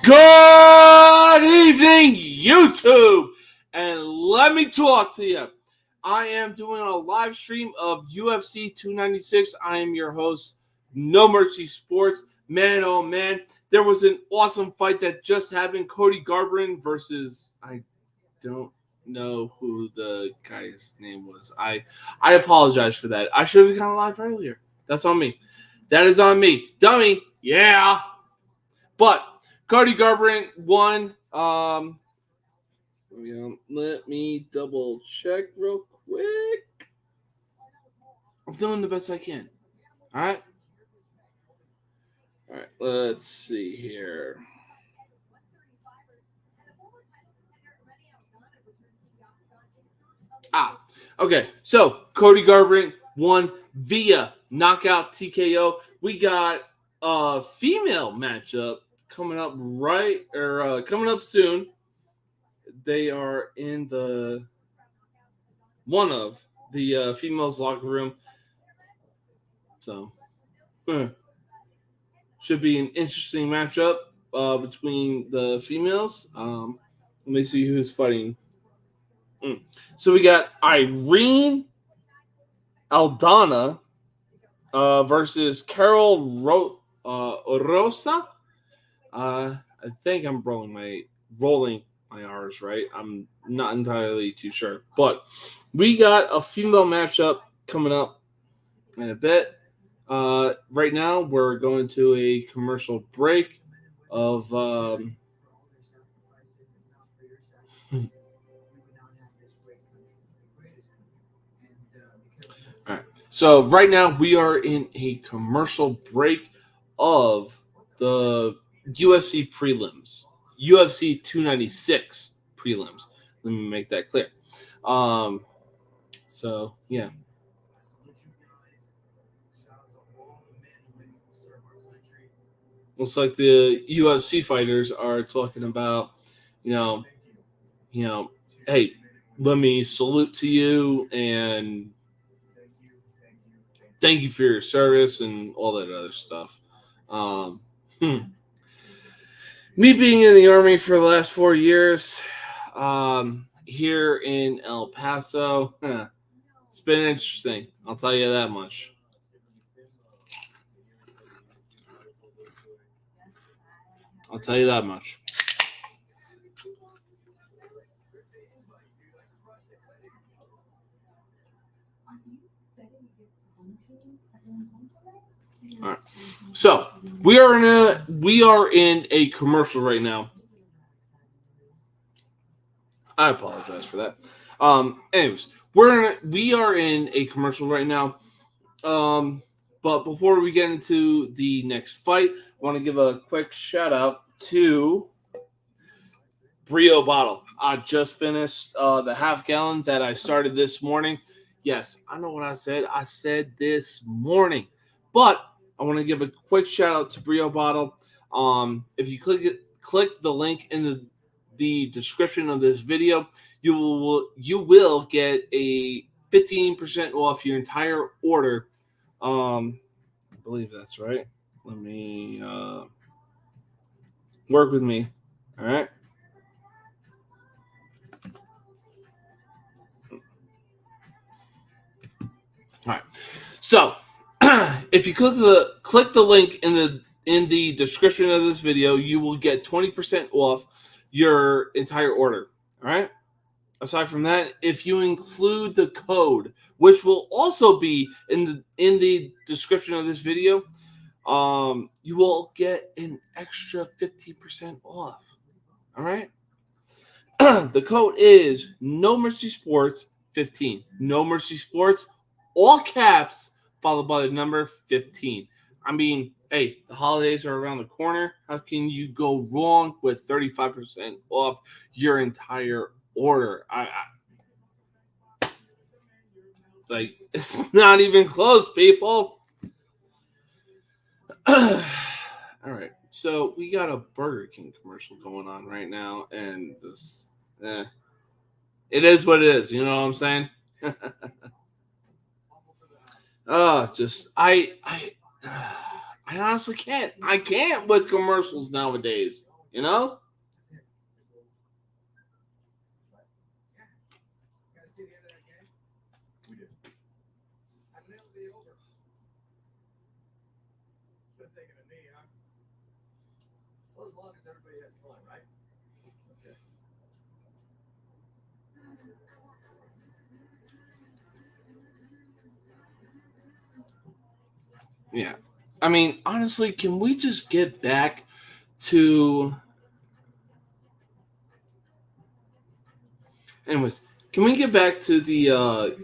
Good evening, YouTube, and let me talk to you. I am doing a live stream of UFC 296. I am your host, No Mercy Sports. Man, oh man, there was an awesome fight that just happened. Cody Garbrandt versus, I don't know who the guy's name was. I apologize for that. I should have gone live earlier. That's on me. That is on me. Dummy. Yeah. But Cody Garbrandt won. Let me double check real quick. I'm doing the best I can. All right. All right. Let's see here. Okay. So Cody Garbrandt won via knockout TKO. We got a female matchup coming up coming up soon. They are in one of the females' locker room. So, should be an interesting matchup between the females. Let me see who's fighting. So we got Irene Aldana versus Carol Rosa. I think I'm rolling my R's right. I'm not entirely too sure, but we got a female matchup coming up in a bit. Right now, we're going to a commercial break of. All right. So right now we are in a commercial break of the UFC prelims, UFC 296 prelims. Let me make that clear. So yeah. Looks like the UFC fighters are talking about, hey, let me salute to you and thank you for your service and all that other stuff. Me being in the Army for the last 4 years, here in El Paso, it's been interesting. I'll tell you that much. I'll tell you that much. All right. So we are in a commercial right now. I apologize for that. Anyways, we are in a commercial right now. But before we get into the next fight, I want to give a quick shout out to Brio Bottle. I just finished the half gallon that I started this morning. Yes, I know what I said. I said this morning. But I want to give a quick shout out to Brio Bottle. If you click the link in the description of this video, you will get a 15% off your entire order. I believe that's right. Let me work with me. All right. All right. So, if you click the link in the description of this video, you will get 20% off your entire order. All right. Aside from that, if you include the code, which will also be in the description of this video, you will get an extra 50% off. All right. The code is No Mercy Sports 15. No Mercy Sports, all caps, followed by the number 15. I mean, hey, the holidays are around the corner. How can you go wrong with 35% off your entire order? Like, it's not even close, people. All right. So we got a Burger King commercial going on right now, and this, it is what it is. You know what I'm saying? I honestly can't. I can't with commercials nowadays. You know? Yeah. I mean, honestly, can we just get back to. Anyways, can we get back to the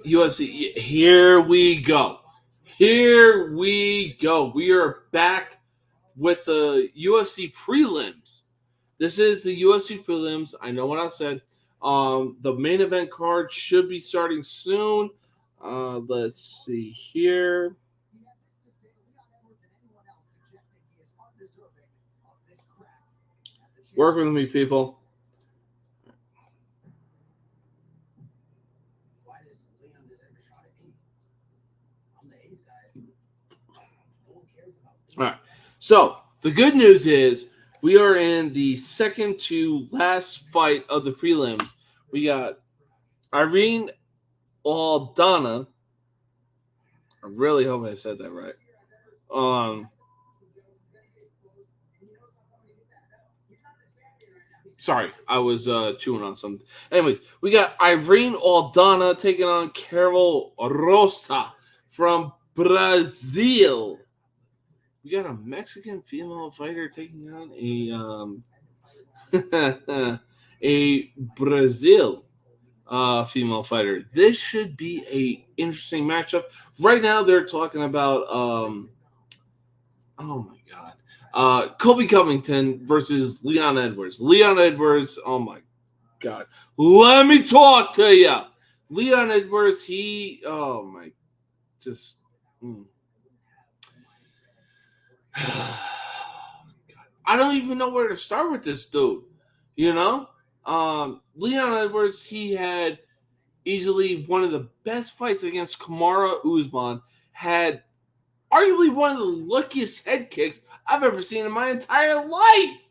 UFC? Here we go. Here we go. We are back with the UFC prelims. This is the UFC prelims. I know what I said. The main event card should be starting soon. Let's see here. Work with me, people. All right. So the good news is we are in the second to last fight of the prelims. We got Irene Aldana. I really hope I said that right. Um, Sorry, I was chewing on something. Anyways, we got Irene Aldana taking on Carol Rosa from Brazil. We got a Mexican female fighter taking on a Brazil female fighter. This should be a interesting matchup. Right now, they're talking about oh my god, Kobe Covington versus Leon Edwards. Leon Edwards, oh my god, let me talk to you. Leon Edwards, he, oh my, just. Mm. I don't even know where to start with this dude. You know, Leon Edwards, he had easily one of the best fights against Kamara Usman. Had arguably one of the luckiest head kicks I've ever seen in my entire life.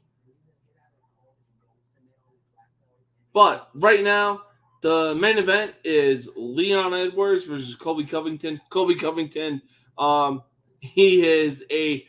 But right now, the main event is Leon Edwards versus Colby Covington. Colby Covington, he is a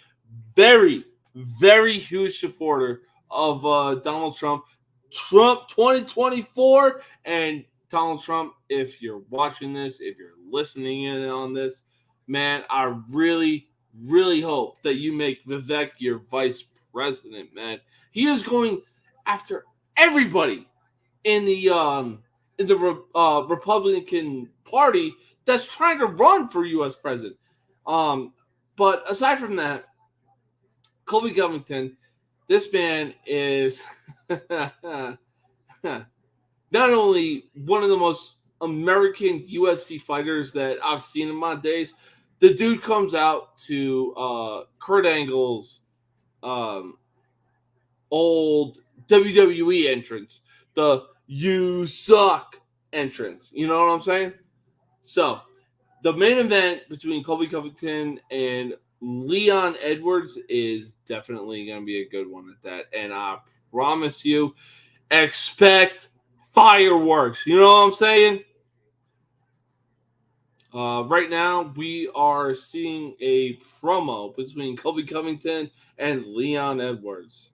very, very huge supporter of Donald Trump. Trump 2024. And Donald Trump, if you're watching this, if you're listening in on this, man, I really, really hope that you make Vivek your vice president, man. He is going after everybody in the Republican Party that's trying to run for U.S. president. But aside from that, Colby Covington, this man is not only one of the most American UFC fighters that I've seen in my days. The dude comes out to Kurt Angle's um, old WWE entrance, the "You Suck" entrance. You know what I'm saying? So the main event between Colby Covington and Leon Edwards is definitely going to be a good one at that. And I promise you, expect fireworks. You know what I'm saying? Right now, we are seeing a promo between Colby Covington and Leon Edwards.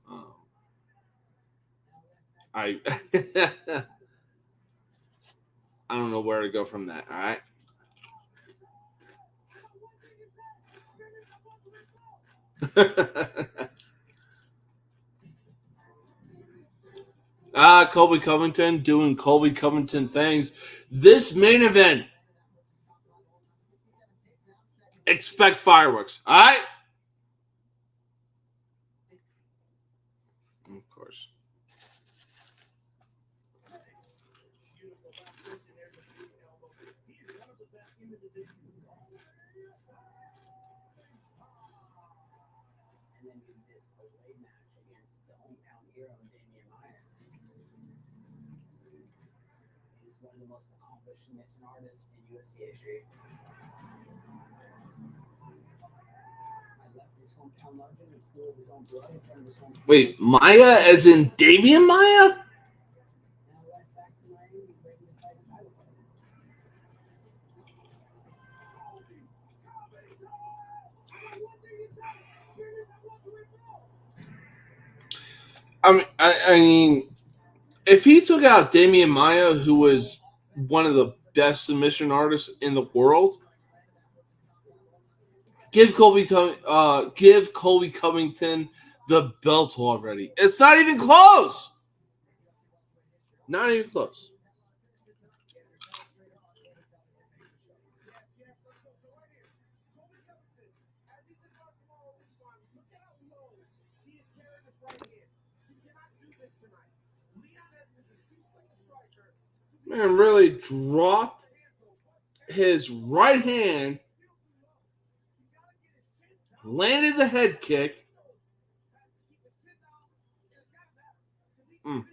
I I don't know where to go from that. All right. Colby Covington doing Colby Covington things. This main event, expect fireworks. All right. Of course. Wait, Maya as in Damian Maya? I mean, if he took out Damian Maya, who was one of the best submission artists in the world, give Colby Covington the belt already. It's not even close. Not even close. Man really dropped his right hand, landed the head kick. Mm.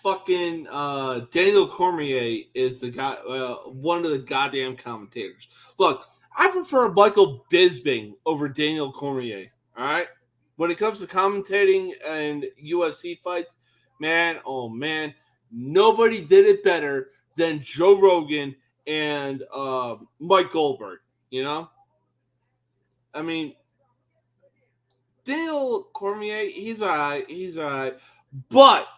Fucking Daniel Cormier is the guy, one of the goddamn commentators. Look, I prefer Michael Bisping over Daniel Cormier. All right, when it comes to commentating and UFC fights, man, oh man, nobody did it better than Joe Rogan and Mike Goldberg. You know, I mean, Daniel Cormier, he's alright, but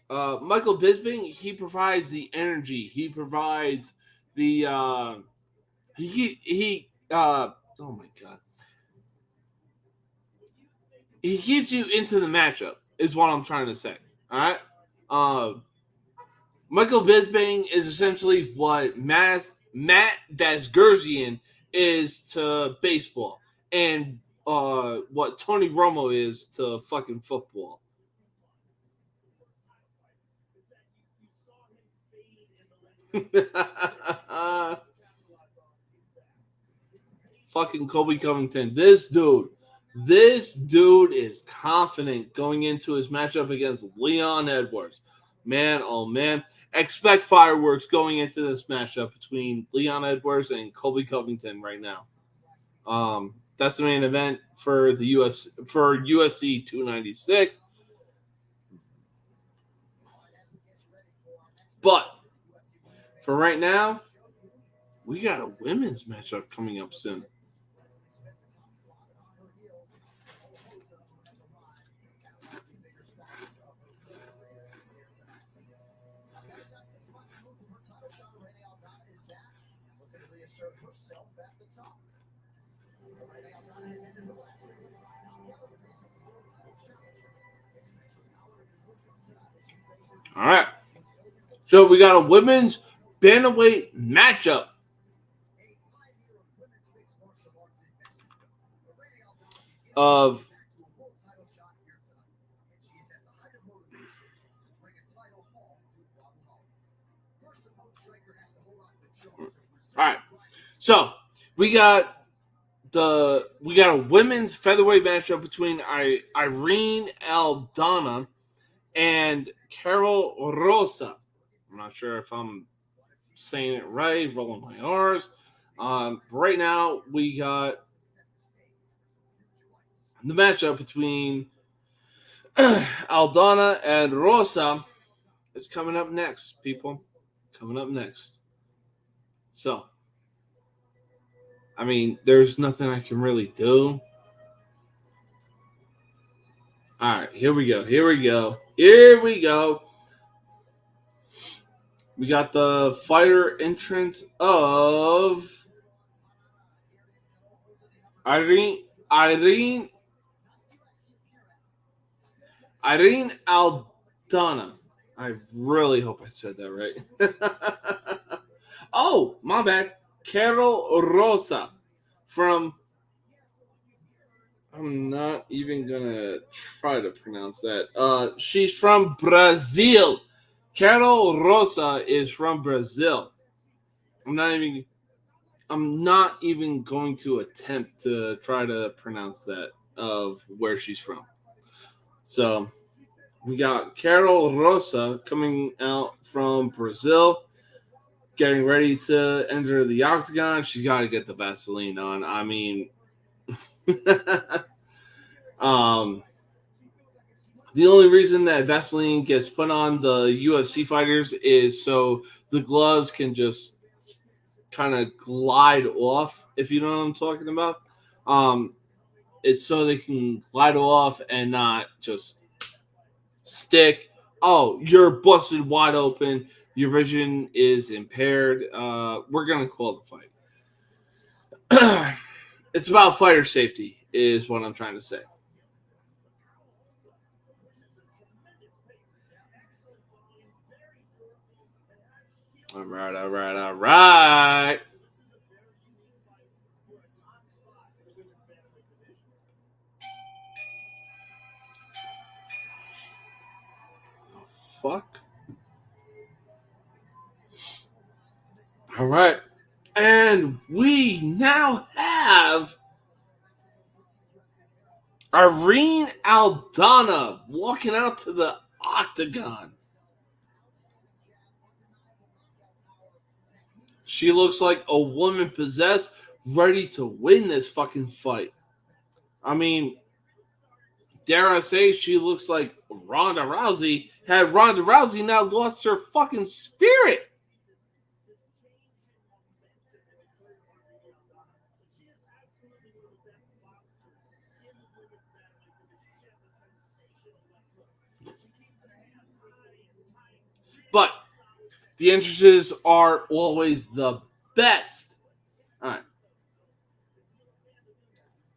Michael Bisping, he provides the energy. He provides the oh my god, he keeps you into the matchup. Is what I'm trying to say. All right, uh, Michael Bisping is essentially what Matt Vasgersian is to baseball, and what Tony Romo is to fucking football. Fucking Kobe Covington. This dude is confident going into his matchup against Leon Edwards. Man, oh man. Expect fireworks going into this matchup between Leon Edwards and Kobe Covington right now. That's the main event for the UFC 296. But for right now, we got a women's matchup coming up soon. All right. So we got a women's bantamweight matchup. Of all right, so we got a women's featherweight matchup between Irene Aldana and Carol Rosa. I'm not sure if I'm saying it right, rolling my R's. Right now, we got the matchup between Aldana and Rosa. Is coming up next, people. Coming up next. So, I mean, there's nothing I can really do. All right, here we go. Here we go. Here we go. We got the fighter entrance of Irene Aldana. I really hope I said that right. Oh, my bad. Carol Rosa from. I'm not even gonna try to pronounce that. She's from Brazil. Carol Rosa is from Brazil. I'm not even. I'm not even going to attempt to try to pronounce that of where she's from. So, We got Carol Rosa coming out from Brazil, getting ready to enter the octagon. She got to get the Vaseline on. I mean, um, the only reason that Vaseline gets put on the UFC fighters is so the gloves can just kind of glide off, if you know what I'm talking about. Um, it's so they can glide off and not just stick. Oh, you're busted wide open. Your vision is impaired. We're gonna call the fight. It's about fighter safety, is what I'm trying to say. All right, all right, all right. Fuck. All right. And we now have Irene Aldana walking out to the octagon. She looks like a woman possessed, ready to win this fucking fight. I mean, dare I say, she looks like Ronda Rousey. Had Ronda Rousey not lost her fucking spirit? But the entrances are always the best. All right.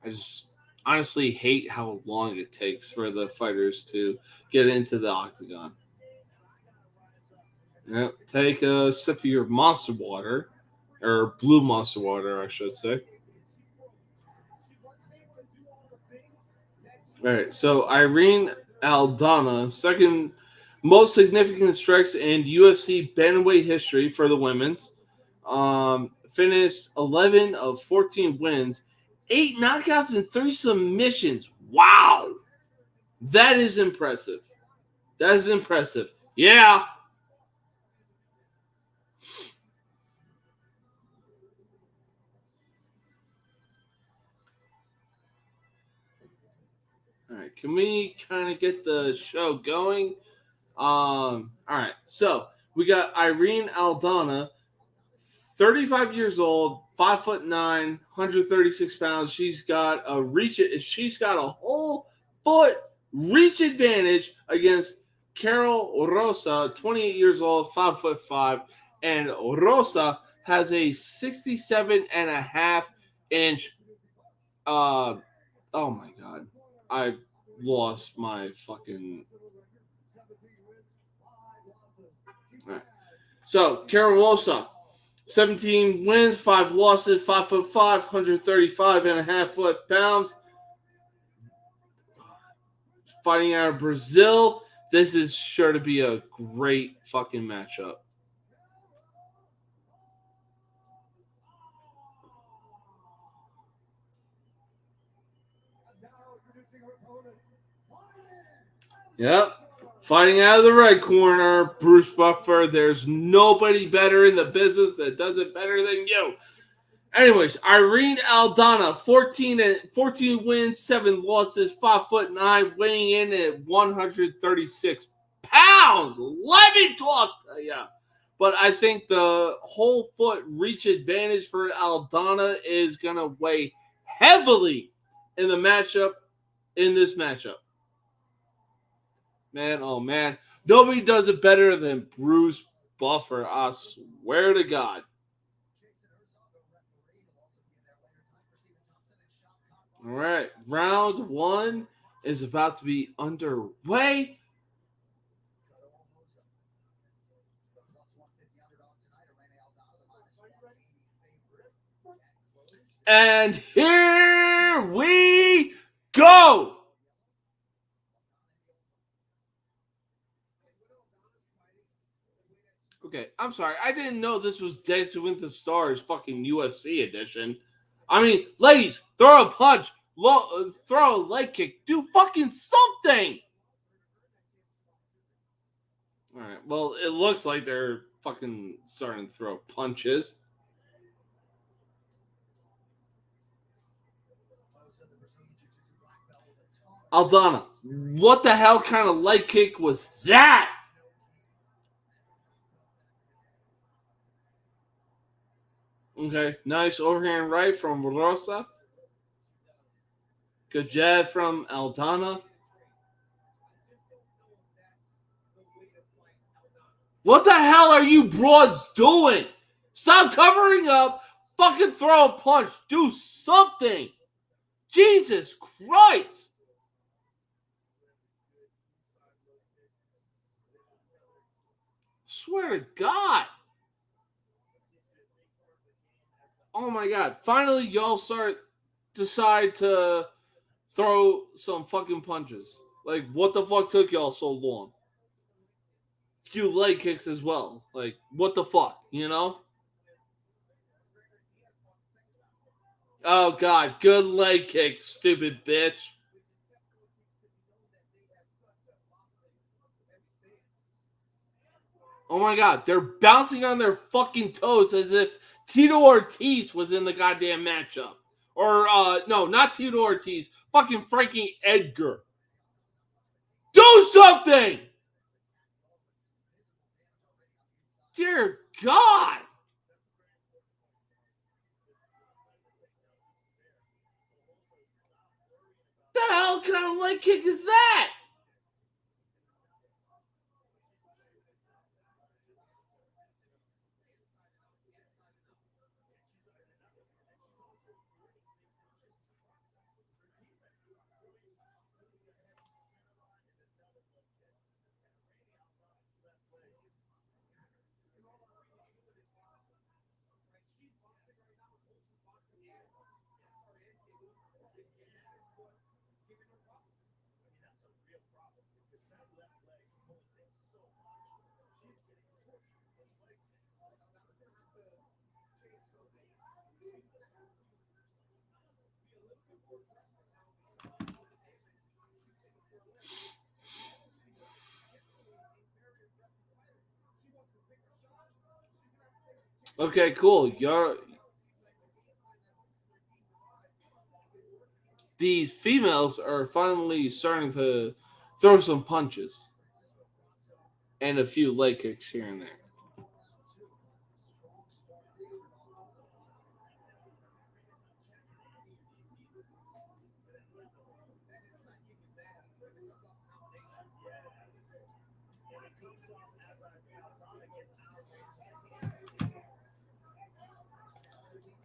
I just honestly hate how long it takes for the fighters to get into the octagon. Yep. Take a sip of your monster water, or blue monster water, I should say. All right. So Irene Aldana, second most significant strikes in UFC bantamweight history for the women's. Finished 11 of 14 wins, 8 knockouts, and 3 submissions. Wow. That is impressive. That is impressive. Yeah. All right. Can we kind of get the show going? All right. So we got Irene Aldana, 35 years old, 5'9", 136 pounds. She's got a reach. She's got a whole foot reach advantage against Carol Rosa, 28 years old, 5'5", and Rosa has a 67.5 inch. Uh, oh my god, I lost my fucking. All right. So Carol Rosa, 17 wins, 5 losses, 5'5", 135.5 pounds. Fighting out of Brazil. This is sure to be a great fucking matchup. Yep. Fighting out of the red corner, Bruce Buffer. There's nobody better in the business that does it better than you. Anyways, Irene Aldana, 14 wins, 7 losses, 5'9", weighing in at 136 pounds. Let me talk to you. But I think the whole foot reach advantage for Aldana is going to weigh heavily in the matchup, in this matchup. Man, oh man. Nobody does it better than Bruce Buffer. I swear to God. All right. Round 1 is about to be underway. And here we go. Okay, I'm sorry. I didn't know this was Dancing with the Stars fucking UFC edition. I mean, ladies, throw a punch, throw a leg kick, do fucking something. All right. Well, it looks like they're fucking starting to throw punches. Aldana, what the hell kind of leg kick was that? Okay, nice overhand right from Rosa. Good jab from Aldana. What the hell are you broads doing? Stop covering up. Fucking throw a punch. Do something. Jesus Christ. Swear to God. Oh my God. Finally, y'all decide to throw some fucking punches. Like, what the fuck took y'all so long? Few leg kicks as well. Like, what the fuck, you know? Oh God, good leg kick, stupid bitch. Oh my God, they're bouncing on their fucking toes as if Tito Ortiz was in the goddamn matchup. Or, no, not Tito Ortiz. Fucking Frankie Edgar. Do something! Dear God! The hell kind of leg kick is that? Okay, cool. These females are finally starting to throw some punches and a few leg kicks here and there.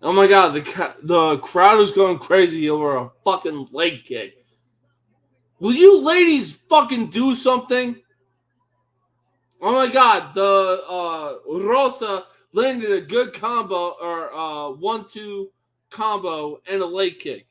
Oh my God, the crowd is going crazy over a fucking leg kick. Will you ladies fucking do something? Oh my God, the Rosa landed a good combo or 1-2 combo and a leg kick.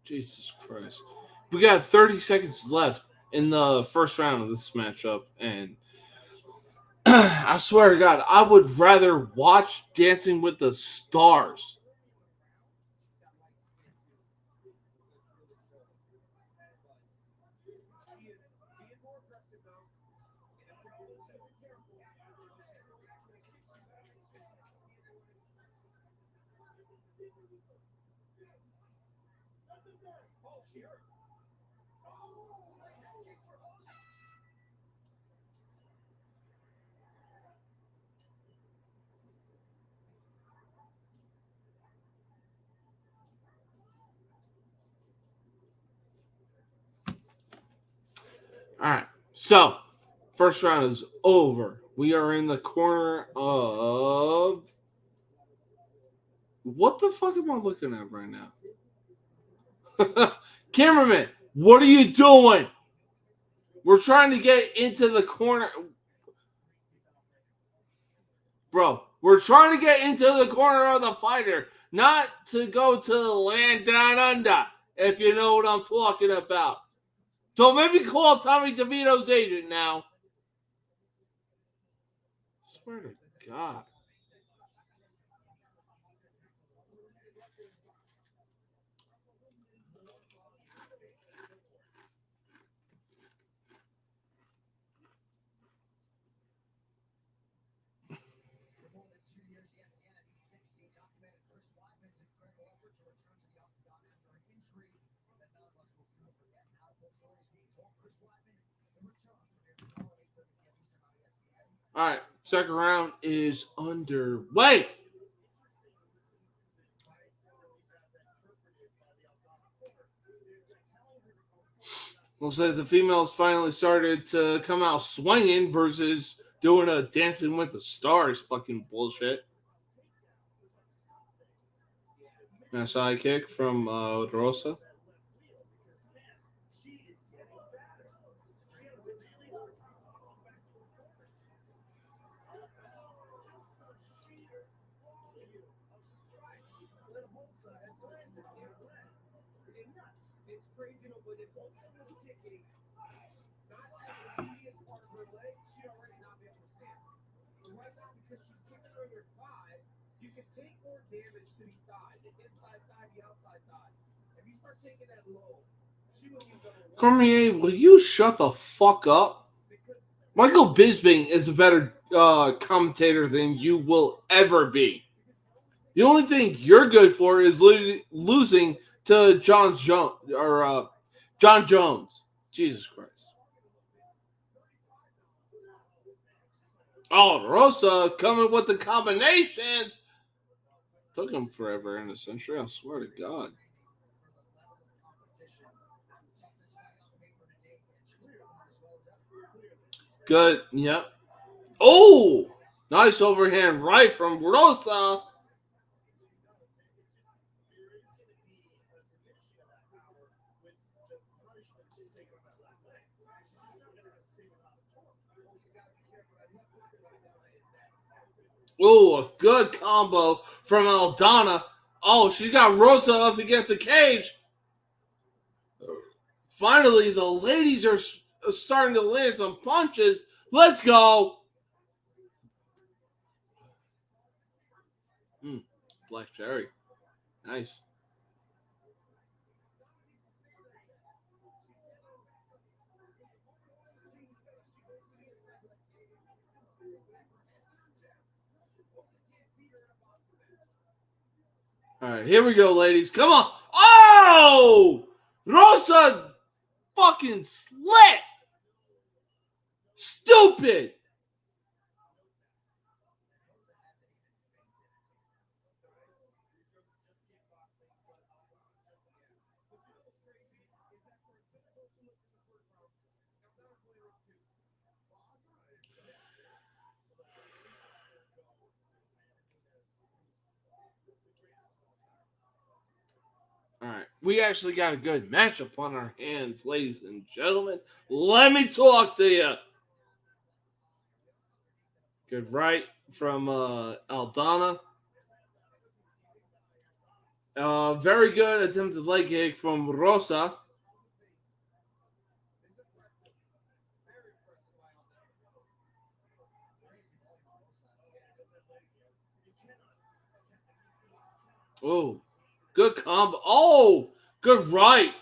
Jesus Christ. We got 30 seconds left in the first round of this matchup, and I swear to God, I would rather watch Dancing with the Stars. All right. So, first round is over. We are in the corner of What the fuck am I looking at right now? Cameraman, what are you doing? We're trying to get into the corner. Bro, we're trying to get into the corner of the fighter, not to go to the land down under, if you know what I'm talking about. So maybe call Tommy DeVito's agent now. I swear to God. All right, second round is underway. Looks like the females finally started to come out swinging versus doing a Dancing with the Stars fucking bullshit. And a side kick from Rosa. Cormier, will you shut the fuck up? Michael Bisping is a better commentator than you will ever be. The only thing you're good for is losing to John Jones. Jesus Christ. Oh, Rosa coming with the combinations. Took him forever in a century, I swear to God. Good, yep. Oh, nice overhand right from Rosa. Oh, a good combo from Aldana. Oh, she got Rosa up against the cage. Finally, the ladies are starting to land some punches. Let's go. Black cherry. Nice. All right, here we go, ladies. Come on. Oh! Rosa fucking slipped. Stupid. All right, we actually got a good matchup on our hands, ladies and gentlemen. Let me talk to you. Good right from Aldana. Very good attempted leg kick from Rosa. Oh, good combo. Oh, good right.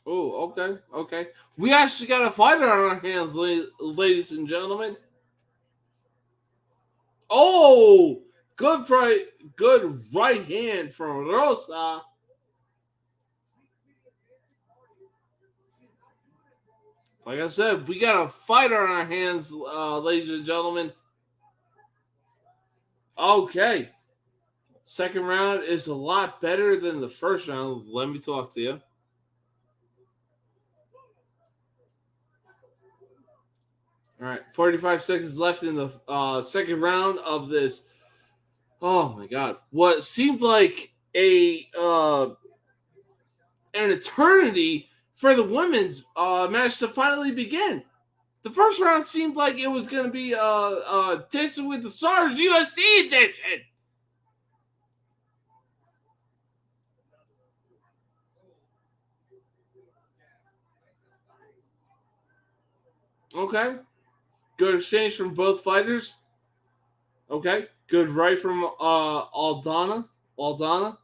Oh, okay, okay. We actually got a fighter on our hands, ladies and gentlemen. Oh, good right hand from Rosa. Like I said, we got a fighter on our hands, ladies and gentlemen. Okay. Second round is a lot better than the first round. Let me talk to you. All right, 45 seconds left in the second round of this. Oh my god, what seemed like a an eternity for the women's match to finally begin. The first round seemed like it was going to be Dancing with the Stars UFC edition. Okay, good exchange from both fighters. Okay, good right from Aldana. Aldana.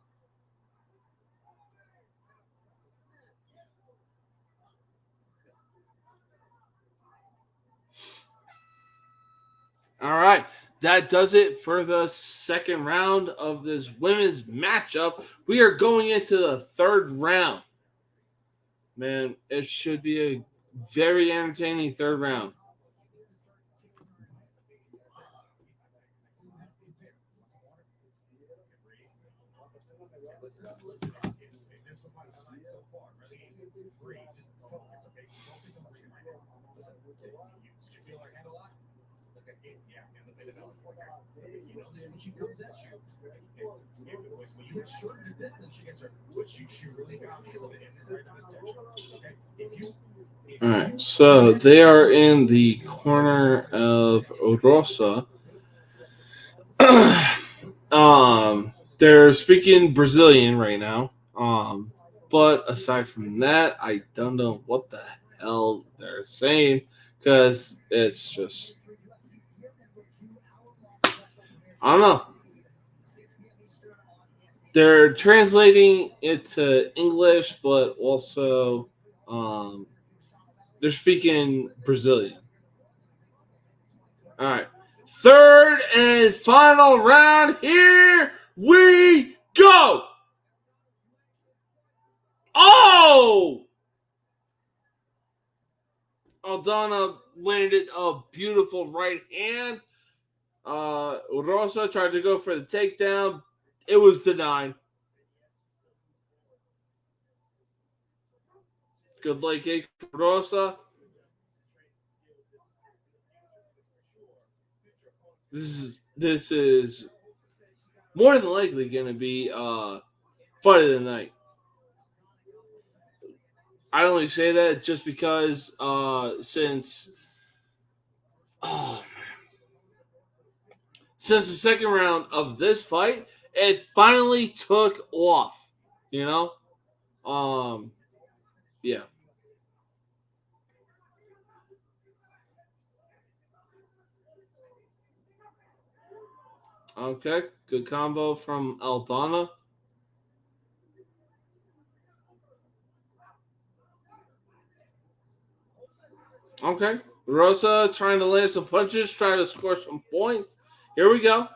All right, that does it for the second round of this women's matchup. We are going into the third round. Man, it should be a very entertaining third round. All right, so they are in the corner of Rosa. They're speaking Brazilian right now. But aside from that, I don't know what the hell they're saying because it's just I don't know. They're translating it to English, but also um, they're speaking Brazilian. All right, third and final round. Here we go. Oh! Aldana landed a beautiful right hand. Rosa tried to go for the takedown. It was denied. Good leg kick for Rosa. This is more than likely going to be fight of the night. I only say that just because oh, since the second round of this fight, it finally took off. You know, yeah. Okay, good combo from Aldana. Okay, Rosa trying to land some punches, trying to score some points. Here we go.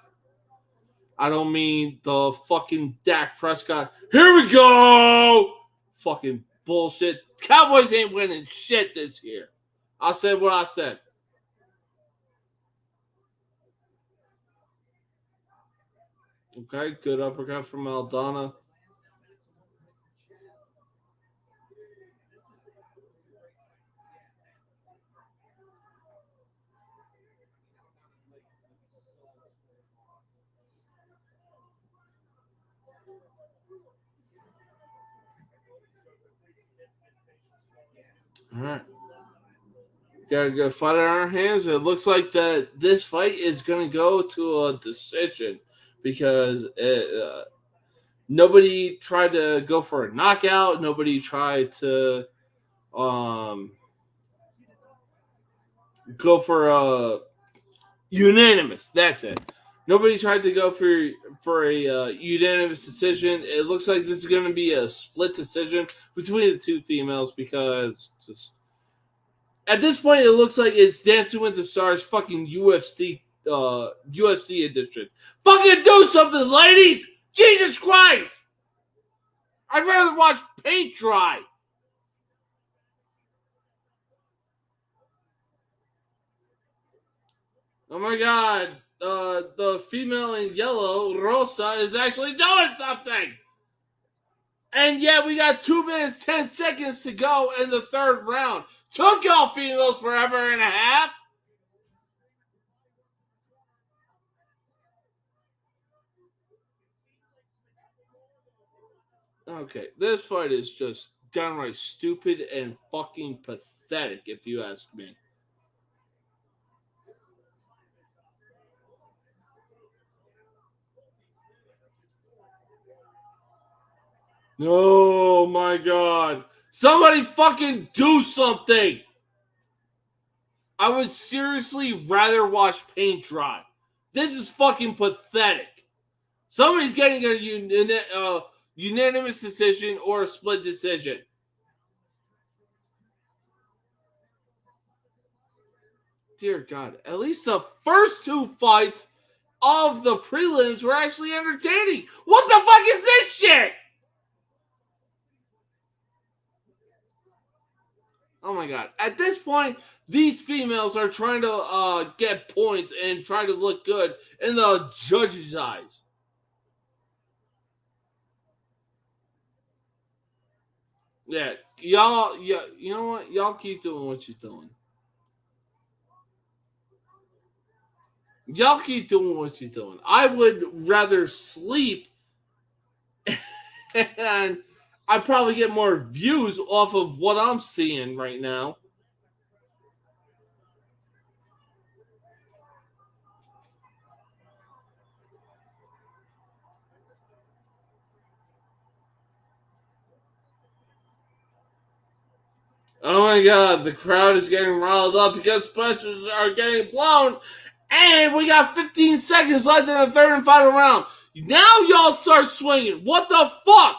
I don't mean the fucking Dak Prescott. Here we go. Fucking bullshit. Cowboys ain't winning shit this year. I said what I said. Okay, good uppercut from Aldana. All right. Got a good fight in our hands. It looks like that this fight is going to go to a decision because nobody tried to go for a knockout. Nobody tried to um, go for a unanimous. That's it. Nobody tried to go for a unanimous decision. It looks like this is going to be a split decision between the two females because just at this point it looks like it's Dancing with the Stars fucking UFC edition. Fucking do something, ladies! Jesus Christ! I'd rather watch paint dry. Oh my god. the female in yellow, Rosa, is actually doing something. And yet we got 2 minutes, 10 seconds to go in the third round. Took y'all females forever and a half. Okay, this fight is just downright stupid and fucking pathetic, if you ask me. Oh my god. Somebody fucking do something! I would seriously rather watch paint dry. This is fucking pathetic. Somebody's getting a unanimous decision or a split decision. Dear God, at least the first 2 fights of the prelims were actually entertaining. What the fuck is this shit? Oh my God. At this point, these females are trying to get points and try to look good in the judges' eyes. Yeah, y'all, yeah, you know what? Y'all keep doing what you're doing. Y'all keep doing what you're doing. I would rather sleep and I probably get more views off of what I'm seeing right now. Oh my God, the crowd is getting riled up because punches are getting blown. And we got 15 seconds left in the third and final round. Now y'all start swinging. What the fuck?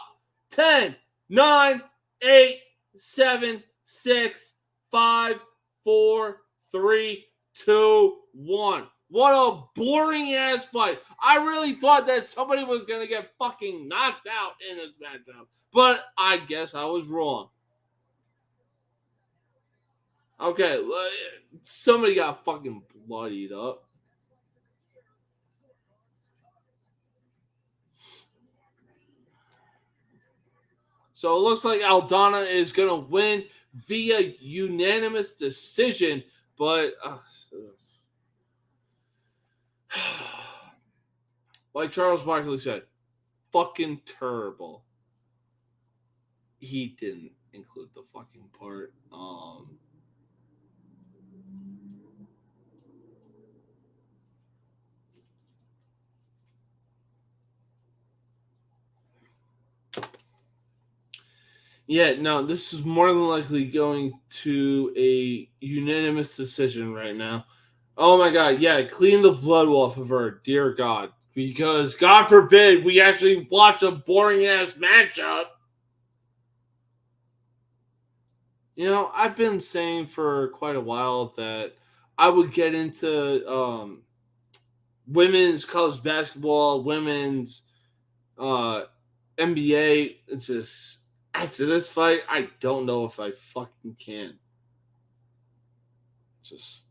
10, 9, 8, 7, 6, 5, 4, 3, 2, 1. What a boring ass fight. I really thought that somebody was going to get fucking knocked out in this matchup. But I guess I was wrong. Okay, somebody got fucking bloodied up. So it looks like Aldana is going to win via unanimous decision, but like Charles Barkley said, fucking terrible. He didn't include the fucking part. Yeah, no, this is more than likely going to a unanimous decision right now. Oh my God, yeah, clean the blood off of her, dear God. Because God forbid we actually watch a boring ass matchup. You know, I've been saying for quite a while that I would get into women's college basketball, women's NBA. It's just after this fight, I don't know if I fucking can. Just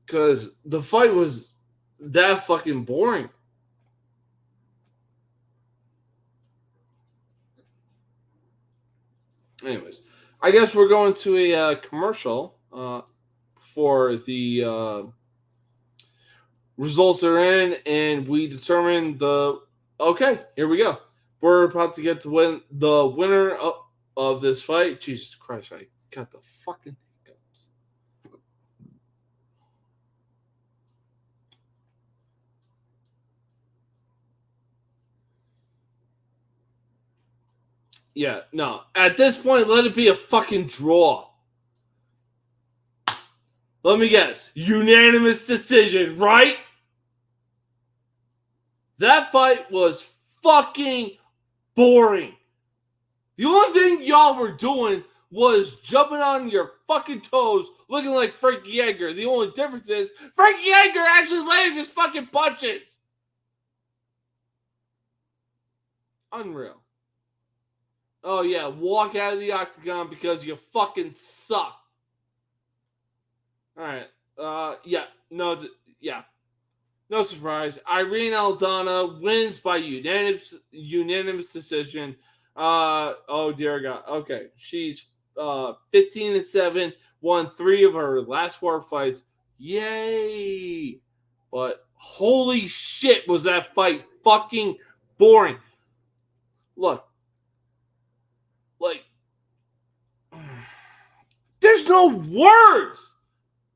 because the fight was that fucking boring. Anyways, I guess we're going to a commercial for the results are in, and we determine the. Okay, here we go. We're about to get to win the winner of this fight. Jesus Christ, I got the fucking hiccups. Yeah, no. At this point, let it be a fucking draw. Let me guess. Unanimous decision, right? That fight was fucking boring. The only thing y'all were doing was jumping on your fucking toes, looking like Frankie Edgar. The only difference is Frankie Edgar actually lands his fucking punches. Unreal. Oh yeah, walk out of the octagon because you fucking suck. All right. Yeah. No. Yeah. No surprise. Irene Aldana wins by unanimous decision. Oh dear God. Okay, she's 15-7, won 3 of her last 4 fights. Yay! But holy shit, was that fight fucking boring. Look, like, there's no words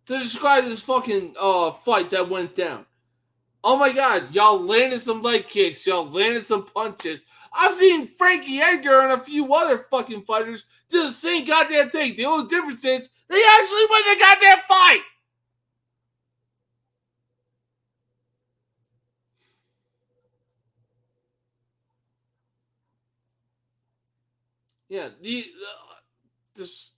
to describe this fucking fight that went down. Oh my god, y'all landed some leg kicks, y'all landed some punches. I've seen Frankie Edgar and a few other fucking fighters do the same goddamn thing. The only difference is they actually win the goddamn fight. Yeah, this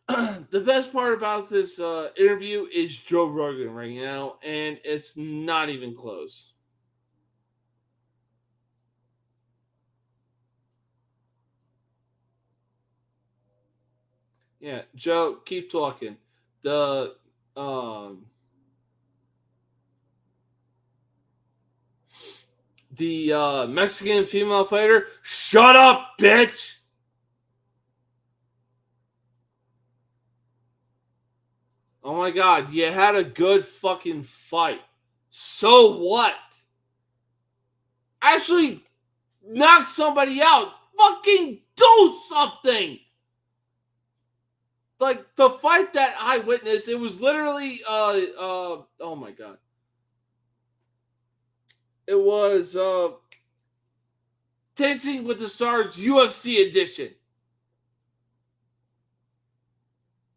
the best part about this interview is Joe Rogan right now, and it's not even close. Yeah, Joe, keep talking. The um Mexican female fighter, shut up, bitch. Oh my god, you had a good fucking fight. So what? Actually knock somebody out. Fucking do something. Like the fight that I witnessed, it was literally oh my god. It was Dancing with the Stars UFC edition.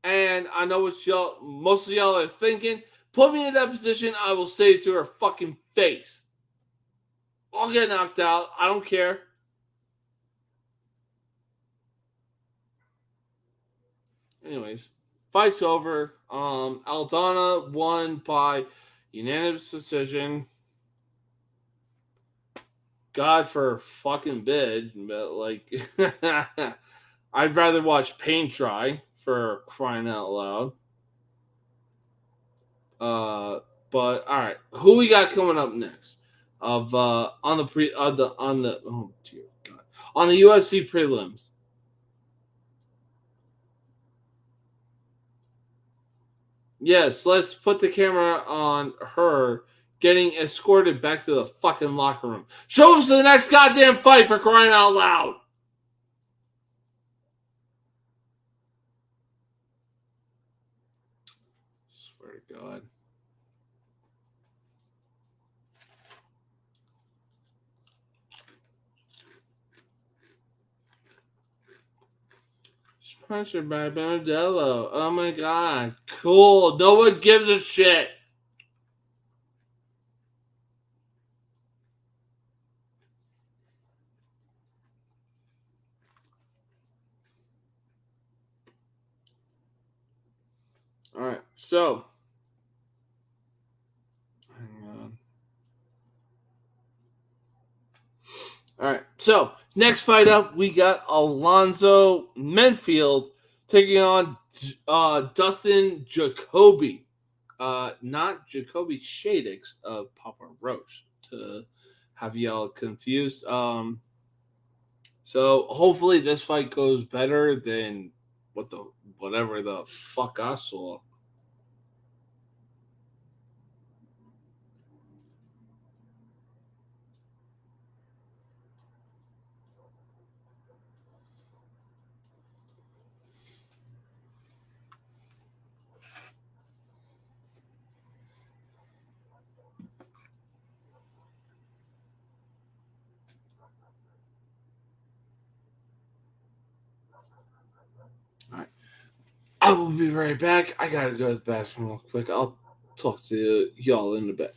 And I know what y'all most of y'all are thinking. Put me in that position, I will say it to her fucking face. I'll get knocked out. I don't care. Anyways, fight's over. Aldana won by unanimous decision. God for fucking bid, but like, I'd rather watch paint dry for crying out loud. But all right, who we got coming up next? Of on the pre on the oh dear God on the UFC prelims. Yes, let's put the camera on her getting escorted back to the fucking locker room. Show us the next goddamn fight for crying out loud. Swear to God. Sponsored by Bernardello. Oh my God. Cool. No one gives a shit. All right. So, hang on. All right. So, next fight up, we got Alonzo Menfield taking on Dustin Jacoby. Not Jacoby Shadix of Papa Roach to have y'all confused. So hopefully this fight goes better than whatever the fuck I saw. All right. I will be right back. I gotta go to the bathroom real quick. I'll talk to y'all in a bit.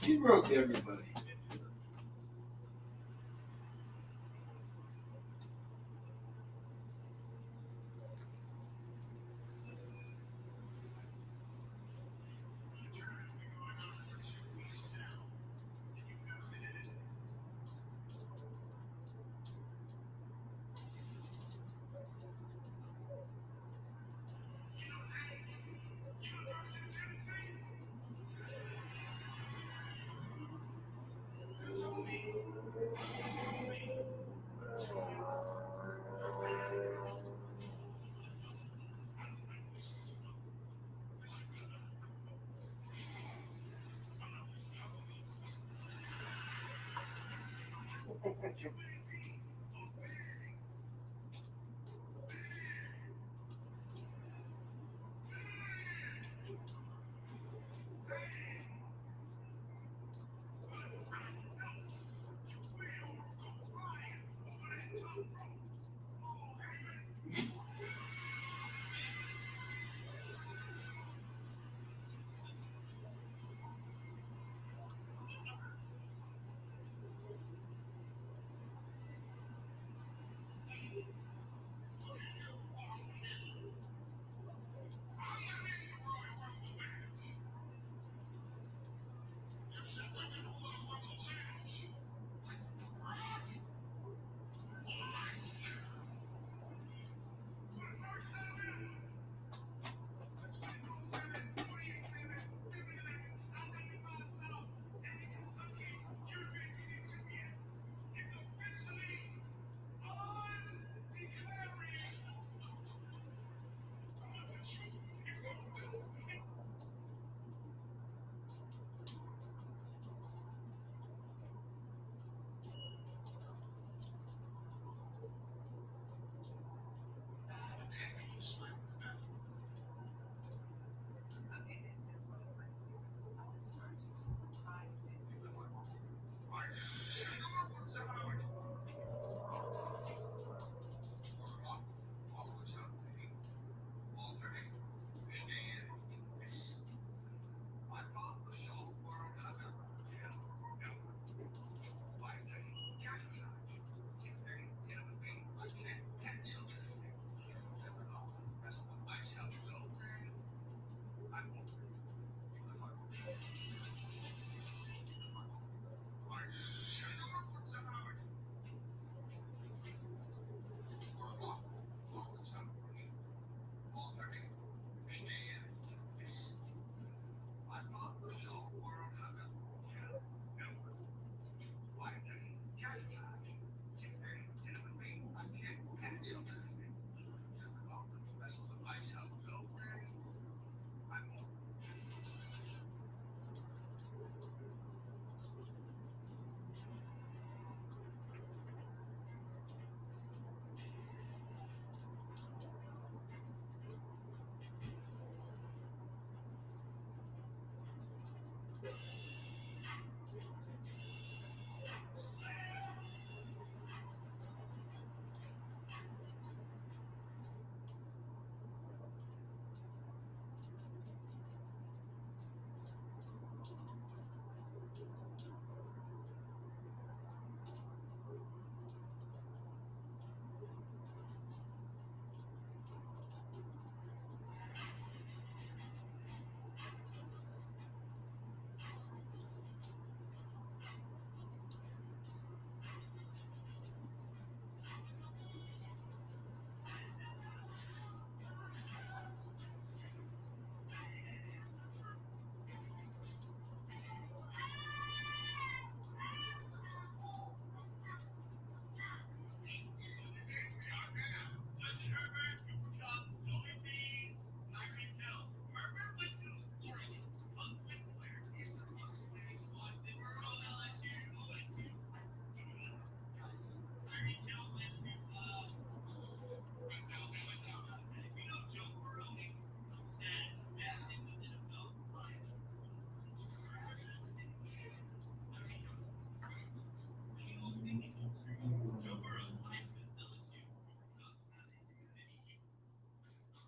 He broke everybody.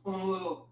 Oh,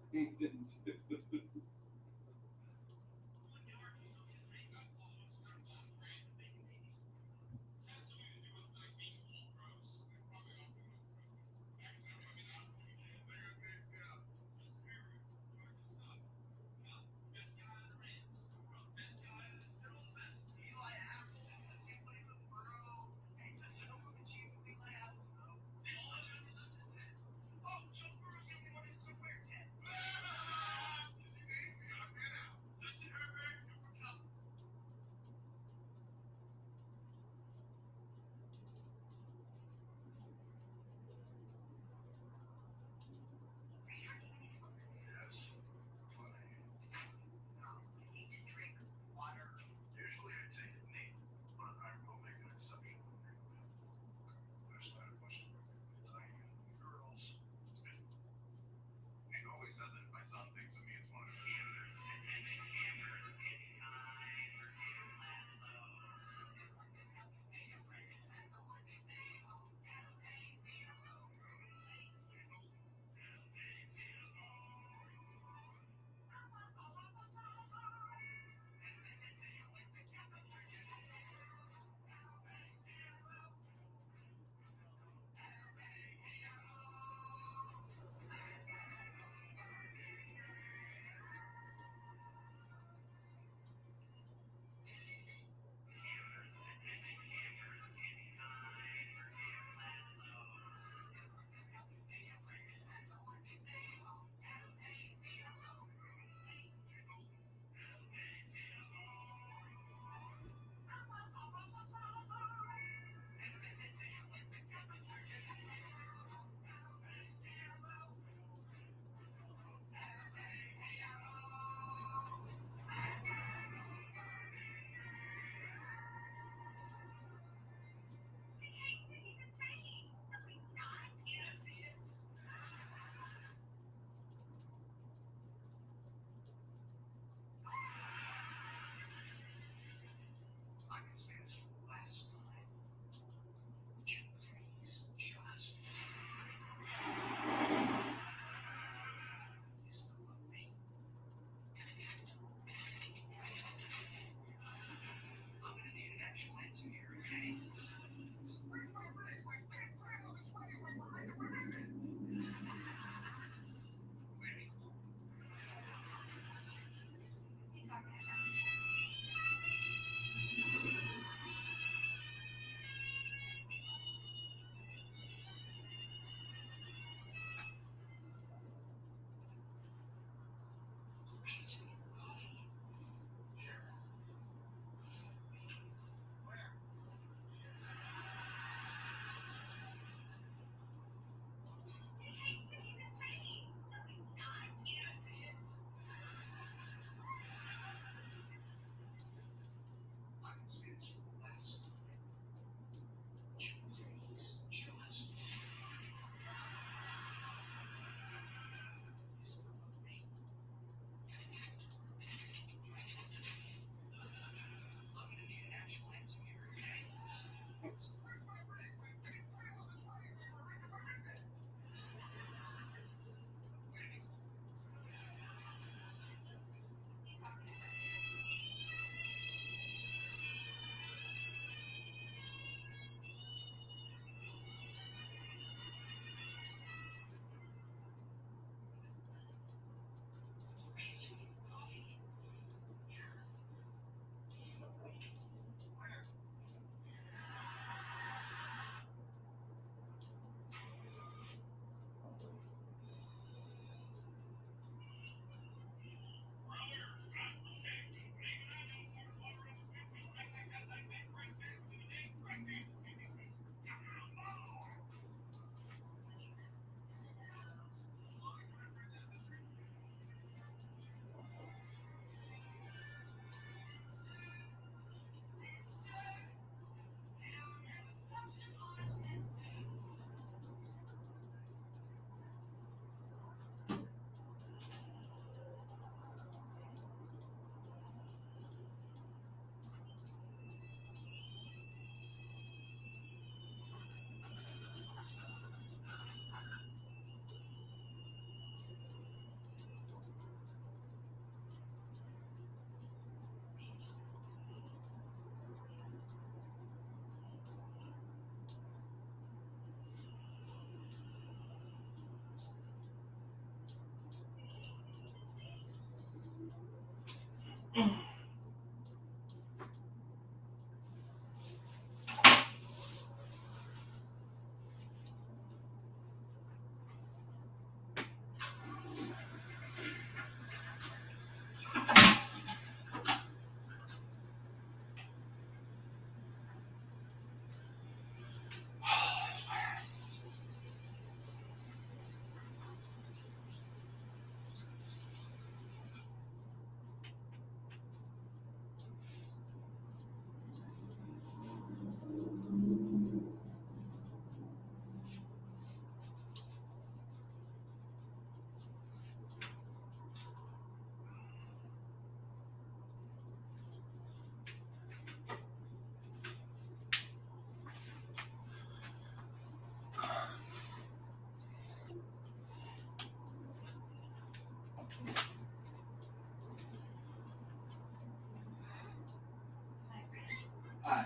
Hi.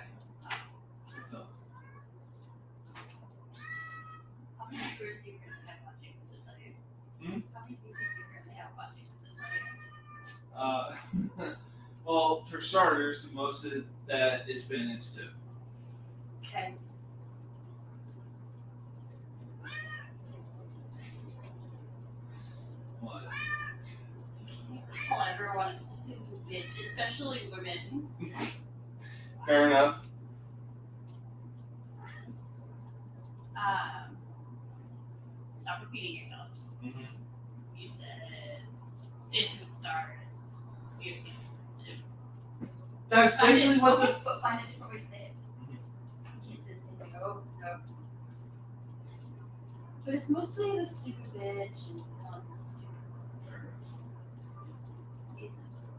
What's up? How many viewers do you currently have watching this video? How many viewers do you currently have watching this video? Well, for starters, most of that is been is 2. Okay. What? You call everyone a stupid bitch, especially women. Fair enough. Stop repeating yourself. Mm-hmm. You said Intimate Stars. UFC. That's basically what the. Find a different way to say it. You can't say the same thing over and over. But it's mostly the stupid bitch and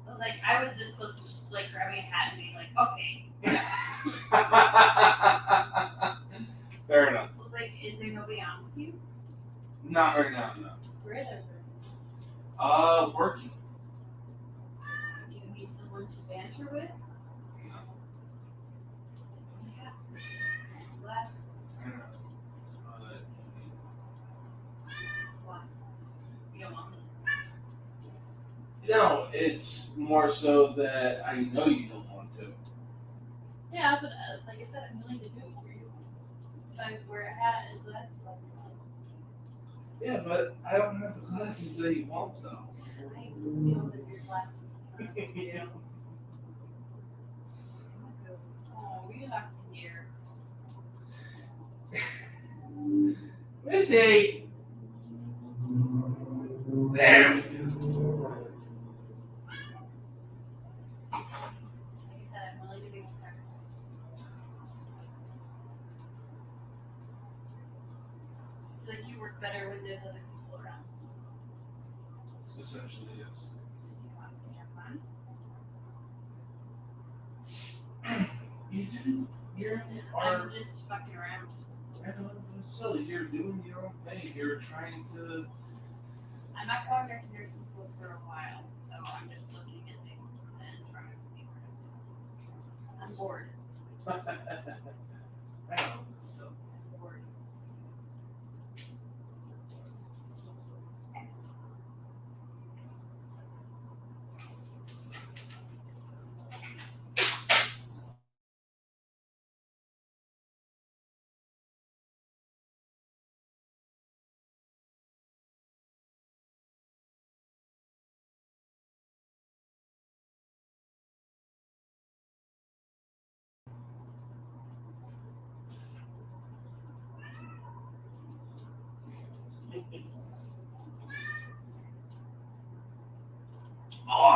I was like, I was this close to just like grabbing a hat and being like, okay. Fair enough. I was like, is there nobody on with you? Not right now, no. Where is everyone? Working. Do you need someone to banter with? No. Yeah. Glasses. I don't know. Why? You don't want me? No, it's more so that I know you don't want to. Yeah, but like I said, I'm willing to do it for you. If I wear a hat and glasses, I'll be fine. Yeah, but I don't have the glasses that you want, though. I conceal that your glasses. Yeah. Oh, we're locked in here. Missy! There we go. Like I said, I'm willing to be a sacrifice. I feel like you work better when there's other people around. Essentially, yes. So you want to have fun? You do. I'm just fucking around. I don't know, it's silly. You're doing your own thing. You're trying to. I'm not going back to nursing school for a while, so I'm just looking at things and trying to be productive. I'm bored. I know, but still. I'm bored.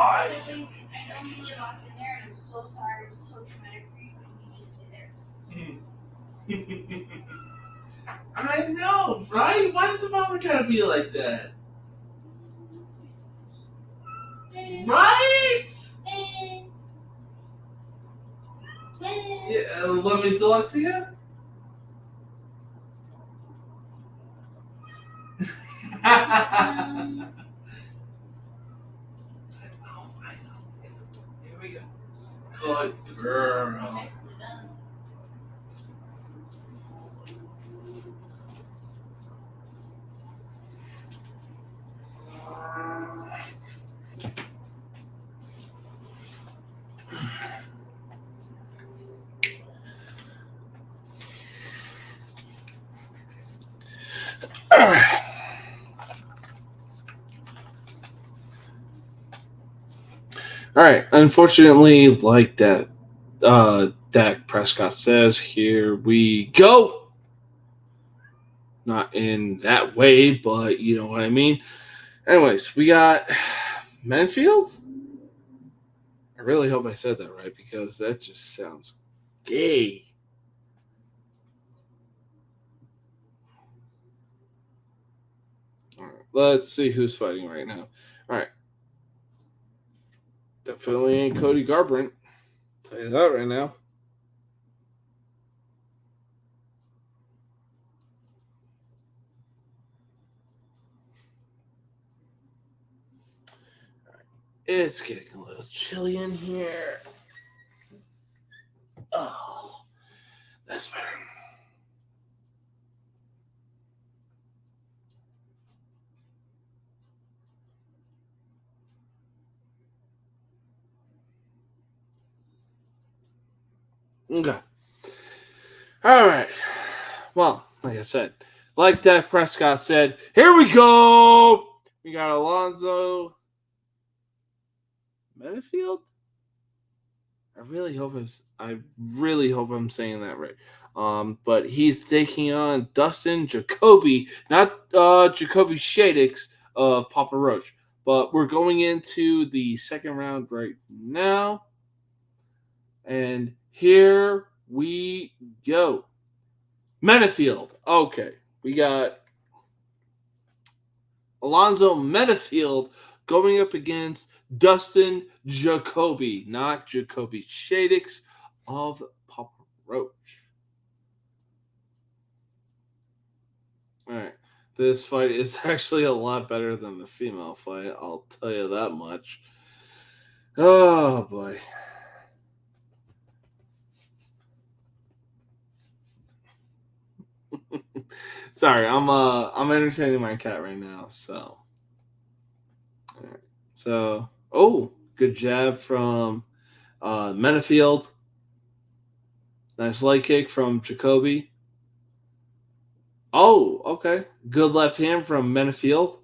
I know you live off in there, and I'm so sorry. It was so traumatic for you, but you just stay there. I know, right? Why does the mama gotta be like that? Right? Yeah, let me talk to you. I know. Here we go. Good girl. Nicely done. All right. Unfortunately, like that, Dak Prescott says, here we go. Not in that way, but you know what I mean. Anyways, we got Manfield. I really hope I said that right because that just sounds gay. All right, let's see who's fighting right now. All right, definitely ain't Cody Garbrandt. Tell you that right now. It's getting a little chilly in here. Oh, that's better. Okay. All right. Well, like I said, like Dak Prescott said, here we go. We got Alonzo Metafield. I really hope I'm saying that right. But he's taking on Dustin Jacoby, not Jacoby Shadix of Papa Roach. But we're going into the second round right now. And here we go. Metafield. Okay. We got Alonzo Metafield going up against Dustin Jacoby, not Jacoby Shadix of Papa Roach. All right. This fight is actually a lot better than the female fight, I'll tell you that much. Oh boy. Sorry, I'm entertaining my cat right now, so. All right. So, oh, good jab from Metafield. Nice leg kick from Jacoby. Oh, okay. Good left hand from Metafield.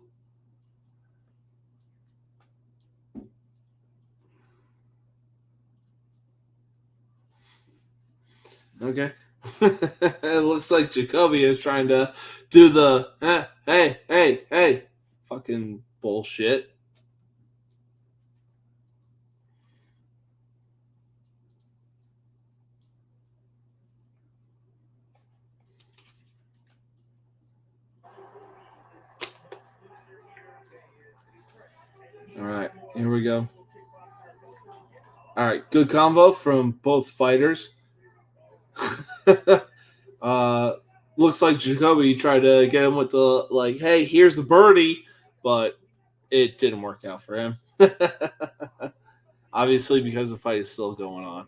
Okay. It looks like Jacoby is trying to do the hey fucking bullshit. All right, here we go. All right, good combo from both fighters. uh, Looks like Jacoby tried to get him with the like, hey, here's the birdie, but it didn't work out for him. Obviously, because the fight is still going on.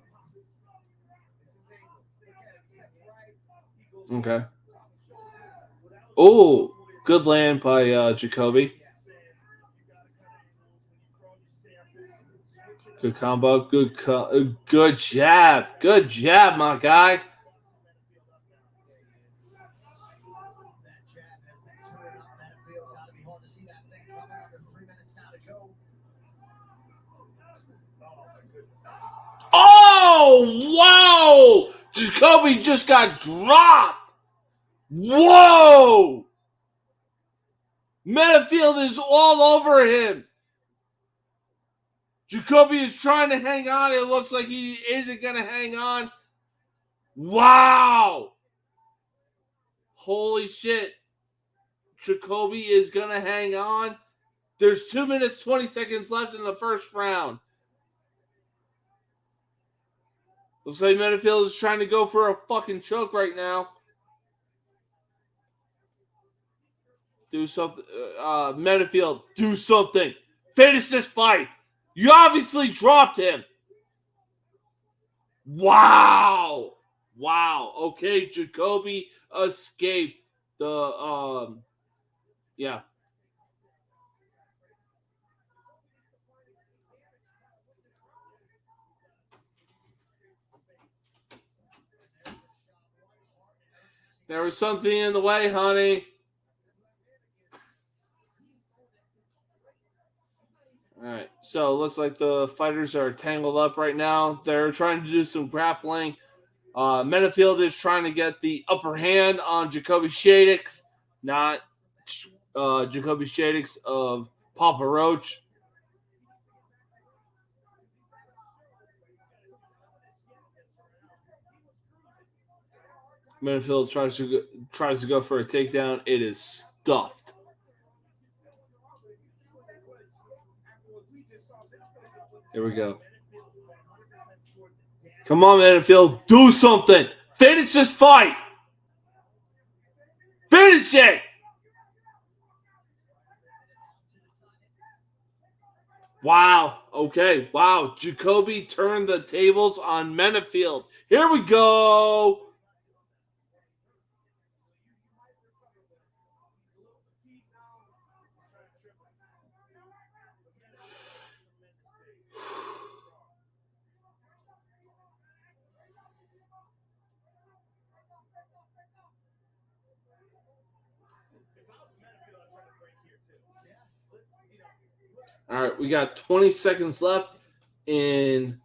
Okay. Oh, good land by Jacoby. Good combo. Good jab. Good jab, my guy. Oh, wow! Jacoby just got dropped. Whoa! Metafield is all over him. Jacoby is trying to hang on. It looks like he isn't going to hang on. Wow! Holy shit. Jacoby is going to hang on. There's 2 minutes, 20 seconds left in the first round. Looks like Metafield is trying to go for a fucking choke right now. Do something. Metafield, do something. Finish this fight. You obviously dropped him. Wow. Wow. Okay, Jacoby escaped the yeah. There was something in the way, honey. All right. So it looks like the fighters are tangled up right now. They're trying to do some grappling. Menafield is trying to get the upper hand on Jacoby Shadix, not Jacoby Shadix of Papa Roach. Menafield tries to go for a takedown. It is stuffed. Here we go. Come on, Menafield. Do something. Finish this fight. Finish it. Wow. Okay. Wow. Jacoby turned the tables on Menafield. Here we go. All right, we got 20 seconds left in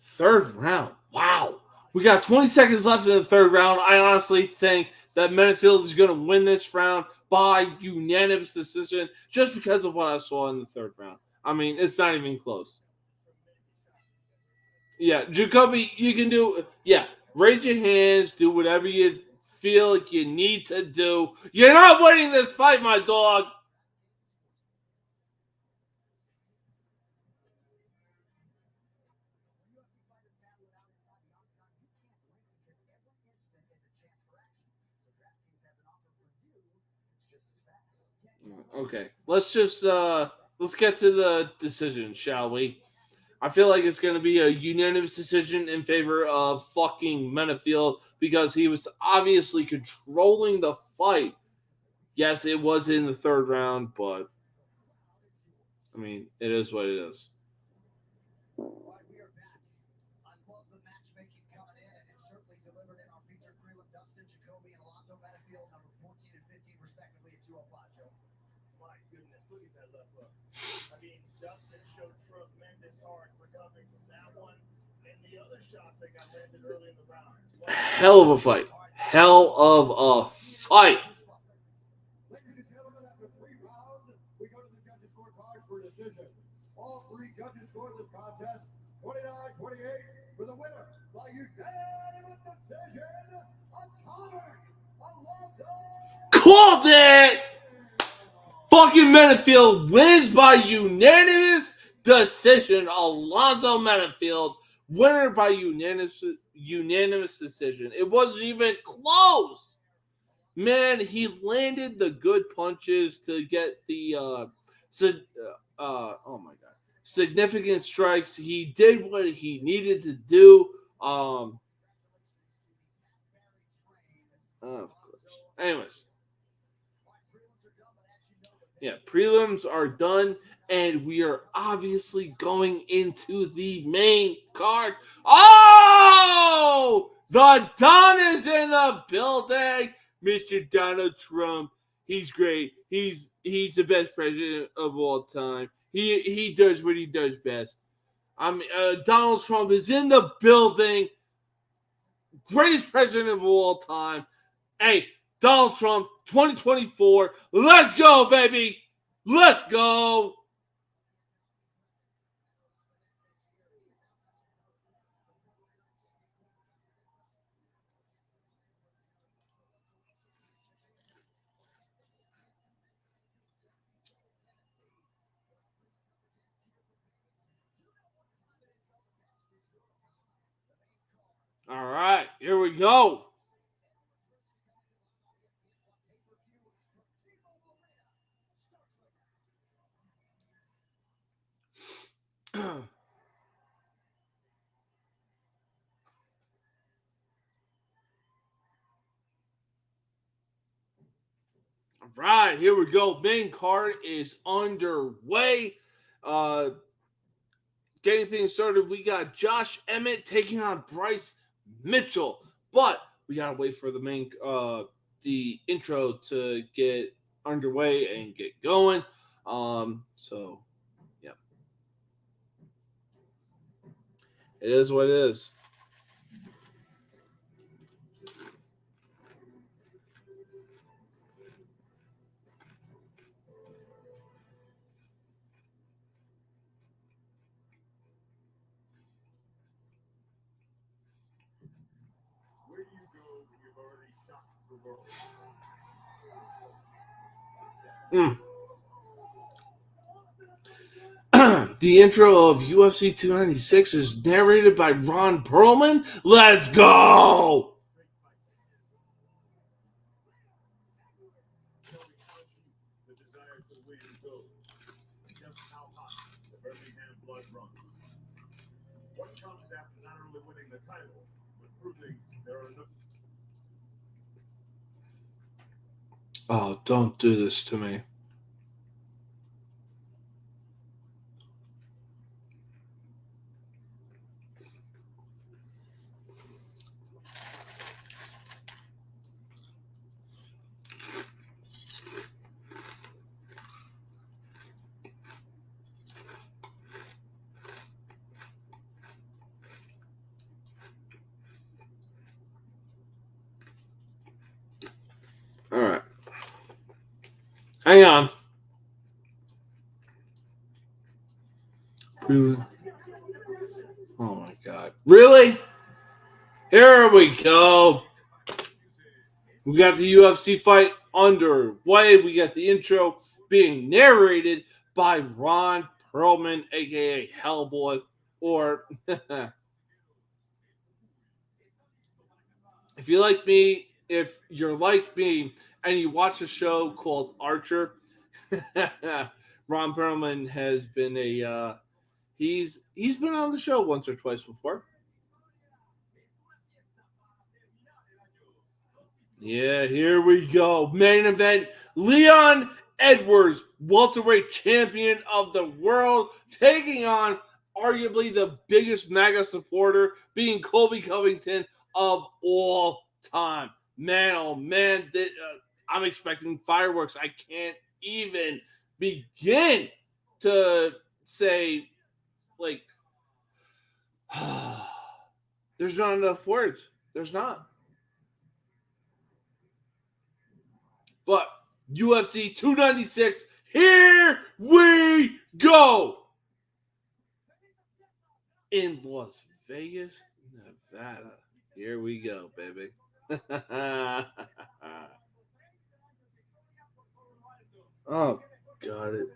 third round. Wow. We got 20 seconds left in the third round. I honestly think that Menafield is going to win this round by unanimous decision just because of what I saw in the third round. I mean, it's not even close. Yeah, Jacoby, you can do, raise your hands, do whatever you feel like you need to do. You're not winning this fight, my dog. Okay, let's get to the decision, shall we? I feel like it's going to be a unanimous decision in favor of fucking Menafield because he was obviously controlling the fight. Yes, it was in the third round, but I mean, it is what it is. Hell of a fight. Hell of a fight. Ladies and gentlemen, after 3 rounds, we go to the judges' scorecards for a decision. All 3 judges scored this contest 29-28 for the winner by unanimous decision, Atomic Alonzo. Called it! Fucking Menafield wins by unanimous decision. Alonzo Menafield, winner by unanimous decision. It wasn't even close. Man, he landed the good punches to get the oh my god, significant strikes. He did what he needed to do. Of course. Anyways, yeah, prelims are done, and we are obviously going into the main card. Oh, the Don is in the building. Mr. Donald Trump. He's great. He's the best president of all time. He does what he does best. Donald Trump is in the building. Greatest president of all time. Hey, Donald Trump, 2024. Let's go, baby. Let's go. All right, here we go. All right, here we go. Main card is underway. Getting things started, we got Josh Emmett taking on Bryce Mitchell, but we gotta wait for the intro to get underway and get going. So yeah, it is what it is. Where do you go when you've already shocked the world? The intro of UFC 296 is narrated by Ron Perlman. Let's go! The desire to win goes. Just how hot the Birmingham blood runs. What comes after not only winning the title, but proving there are no... Oh, don't do this to me. All right. Hang on. Really? Oh my God. Really? Here we go. We got the UFC fight underway. We got the intro being narrated by Ron Perlman, aka Hellboy, or if you're like me and you watch a show called Archer, Ron Perlman has been he's been on the show once or twice before. Yeah, here we go. Main event. Leon Edwards, welterweight champion of the world, taking on arguably the biggest MAGA supporter, being Colby Covington of all time. Man, oh man, I'm expecting fireworks. I can't even begin to say, like, there's not enough words. There's not. But UFC 296, here we go! In Las Vegas, Nevada. Here we go, baby. Oh, got it.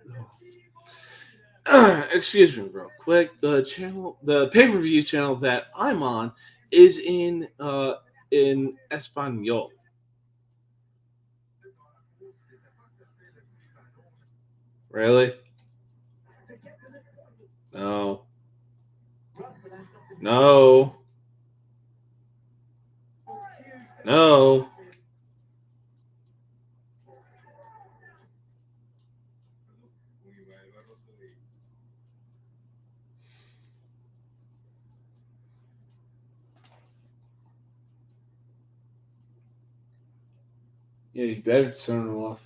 Excuse me, real quick. The pay-per-view channel that I'm on is in Espanol. Really? No. No. No. Yeah, you better turn it off.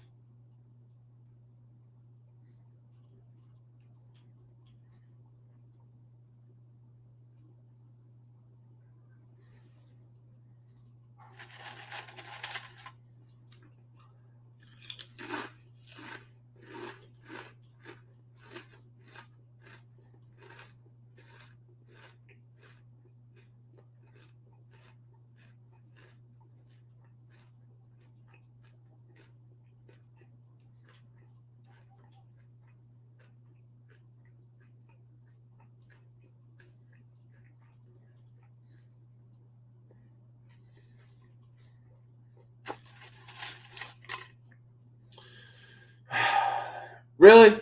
Really?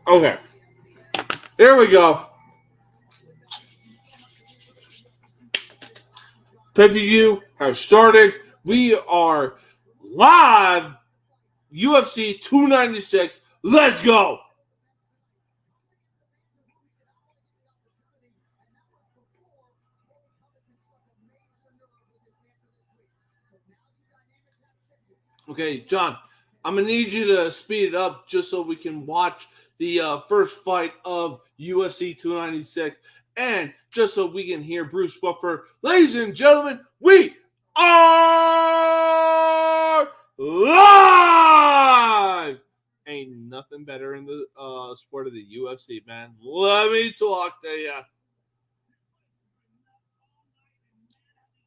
Okay. Here we go. Pay-per-view has started. We are live. UFC 296. Let's go. Okay, John, I'm gonna need you to speed it up just so we can watch the first fight of UFC 296, and just so we can hear Bruce Buffer. Ladies and gentlemen, we are live. Ain't nothing better in the sport of the UFC, man. Let me talk to you.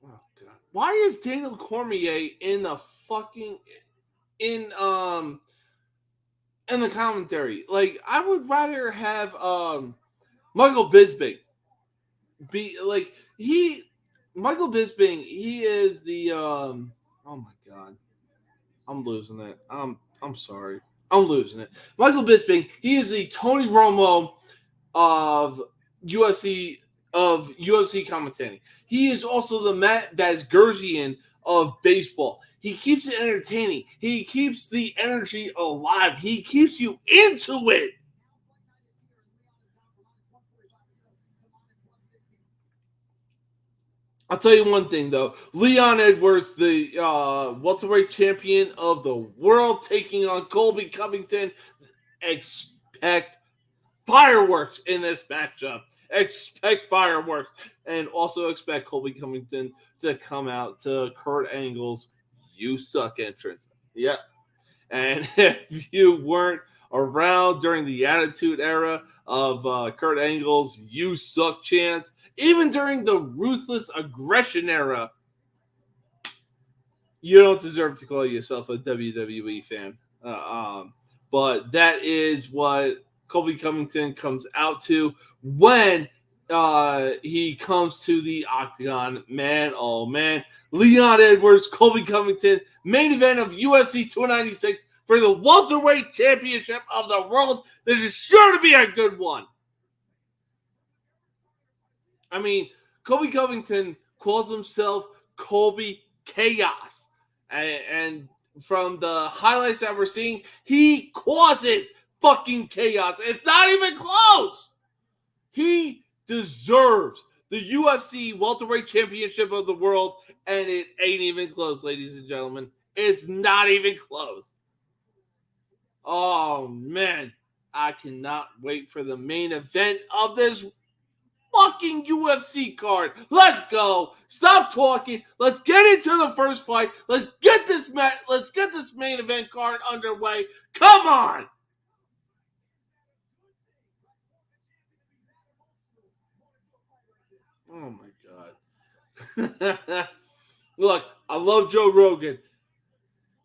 Oh God, why is Daniel Cormier in the fucking in in the commentary? Like, I would rather have Michael Bisping be like Michael Bisping. He is the oh my God, I'm losing it. I'm sorry, I'm losing it. Michael Bisping. He is the Tony Romo of UFC UFC commentating. He is also the Matt Vazgerzian of baseball. He keeps it entertaining. He keeps the energy alive. He keeps you into it. I'll tell you one thing though. Leon Edwards, the welterweight champion of the world, taking on Colby Covington. Expect fireworks in this matchup. Expect fireworks. And also expect Colby Covington to come out to Kurt Angle's "You Suck" entrance. Yep. And if you weren't around during the Attitude Era of Kurt Angle's "You Suck" chants, even during the Ruthless Aggression Era, you don't deserve to call yourself a WWE fan. But that is what Colby Covington comes out to when he comes to the octagon. Man, oh man. Leon Edwards, Colby Covington, main event of UFC 296 for the welterweight championship of the world. This is sure to be a good one. I mean, Colby Covington calls himself Colby Chaos. And from the highlights that we're seeing, he causes fucking chaos. It's not even close. He deserves the UFC welterweight championship of the world, and it ain't even close, ladies and gentlemen. It's not even close. Oh, man. I cannot wait for the main event of this fucking UFC card. Let's go. Stop talking. Let's get into the first fight. Let's get this main event card underway. Come on. Oh my God. Look, I love Joe Rogan.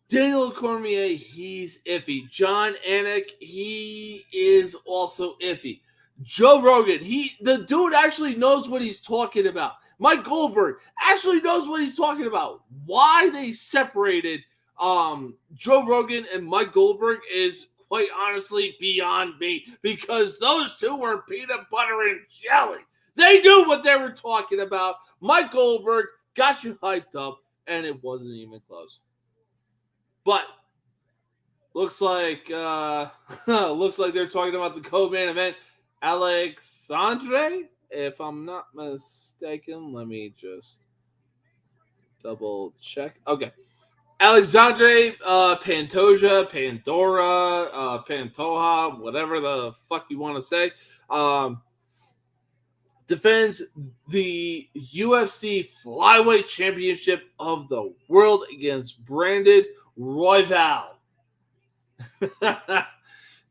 Daniel Cormier, he's iffy. John Anik, he is also iffy. Joe Rogan, the dude actually knows what he's talking about. Mike Goldberg actually knows what he's talking about. Why they separated Joe Rogan and Mike Goldberg is quite honestly beyond me, because those two were peanut butter and jelly. They knew what they were talking about. Mike Goldberg got you hyped up, and it wasn't even close. But looks like they're talking about the co-main event. Alexandre, if I'm not mistaken, let me just double check. Okay, Alexandre Pantoja, Pandora, Pantoja, whatever the fuck you want to say, defends the UFC Flyweight Championship of the world against Brandon Royval.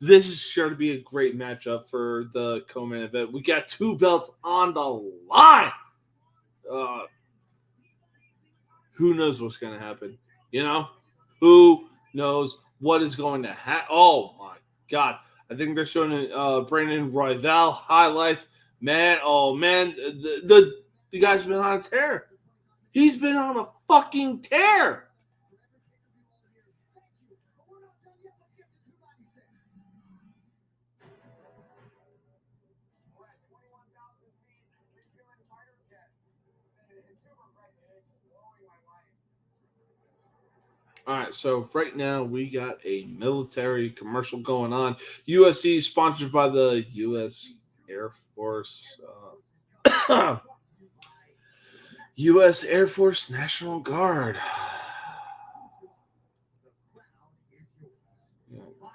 This is sure to be a great matchup for the co-main event. We got two belts on the line. Who knows what's going to happen? You know? Who knows what is going to happen? Oh, my God. I think they're showing Brandon Royval highlights. Man, oh, man. The guy's been on a tear. He's been on a fucking tear. All right, so right now we got a military commercial going on. UFC sponsored by the U.S. Air Force. U.S. Air Force National Guard.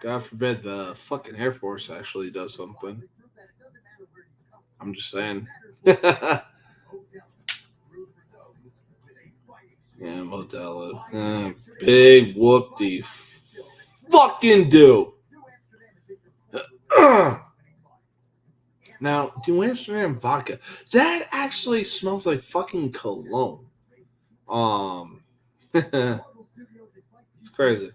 God forbid the fucking Air Force actually does something. I'm just saying. Yeah, Modelo. Big whoop-de fucking do. Now, New Amsterdam vodka. That actually smells like fucking cologne. It's crazy.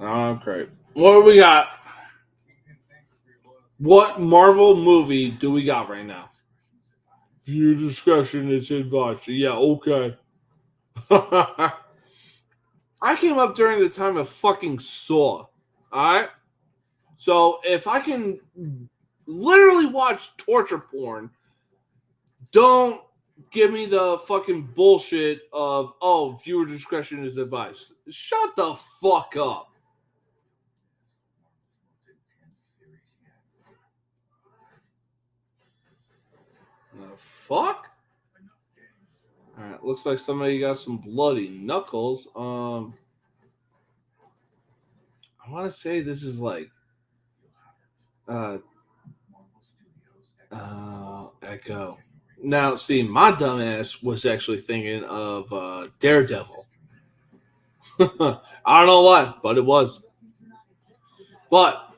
Oh, great. What do we got? What Marvel movie do we got right now? Your discretion is advised. Yeah, okay. I came up during the time of fucking Saw. Alright? So if I can literally watch torture porn, don't give me the fucking bullshit of, oh, viewer discretion is advised. Shut the fuck up. The fuck? Alright, looks like somebody got some bloody knuckles. I want to say this is like Echo. Now, see, my dumbass was actually thinking of Daredevil. I don't know why, but it was. But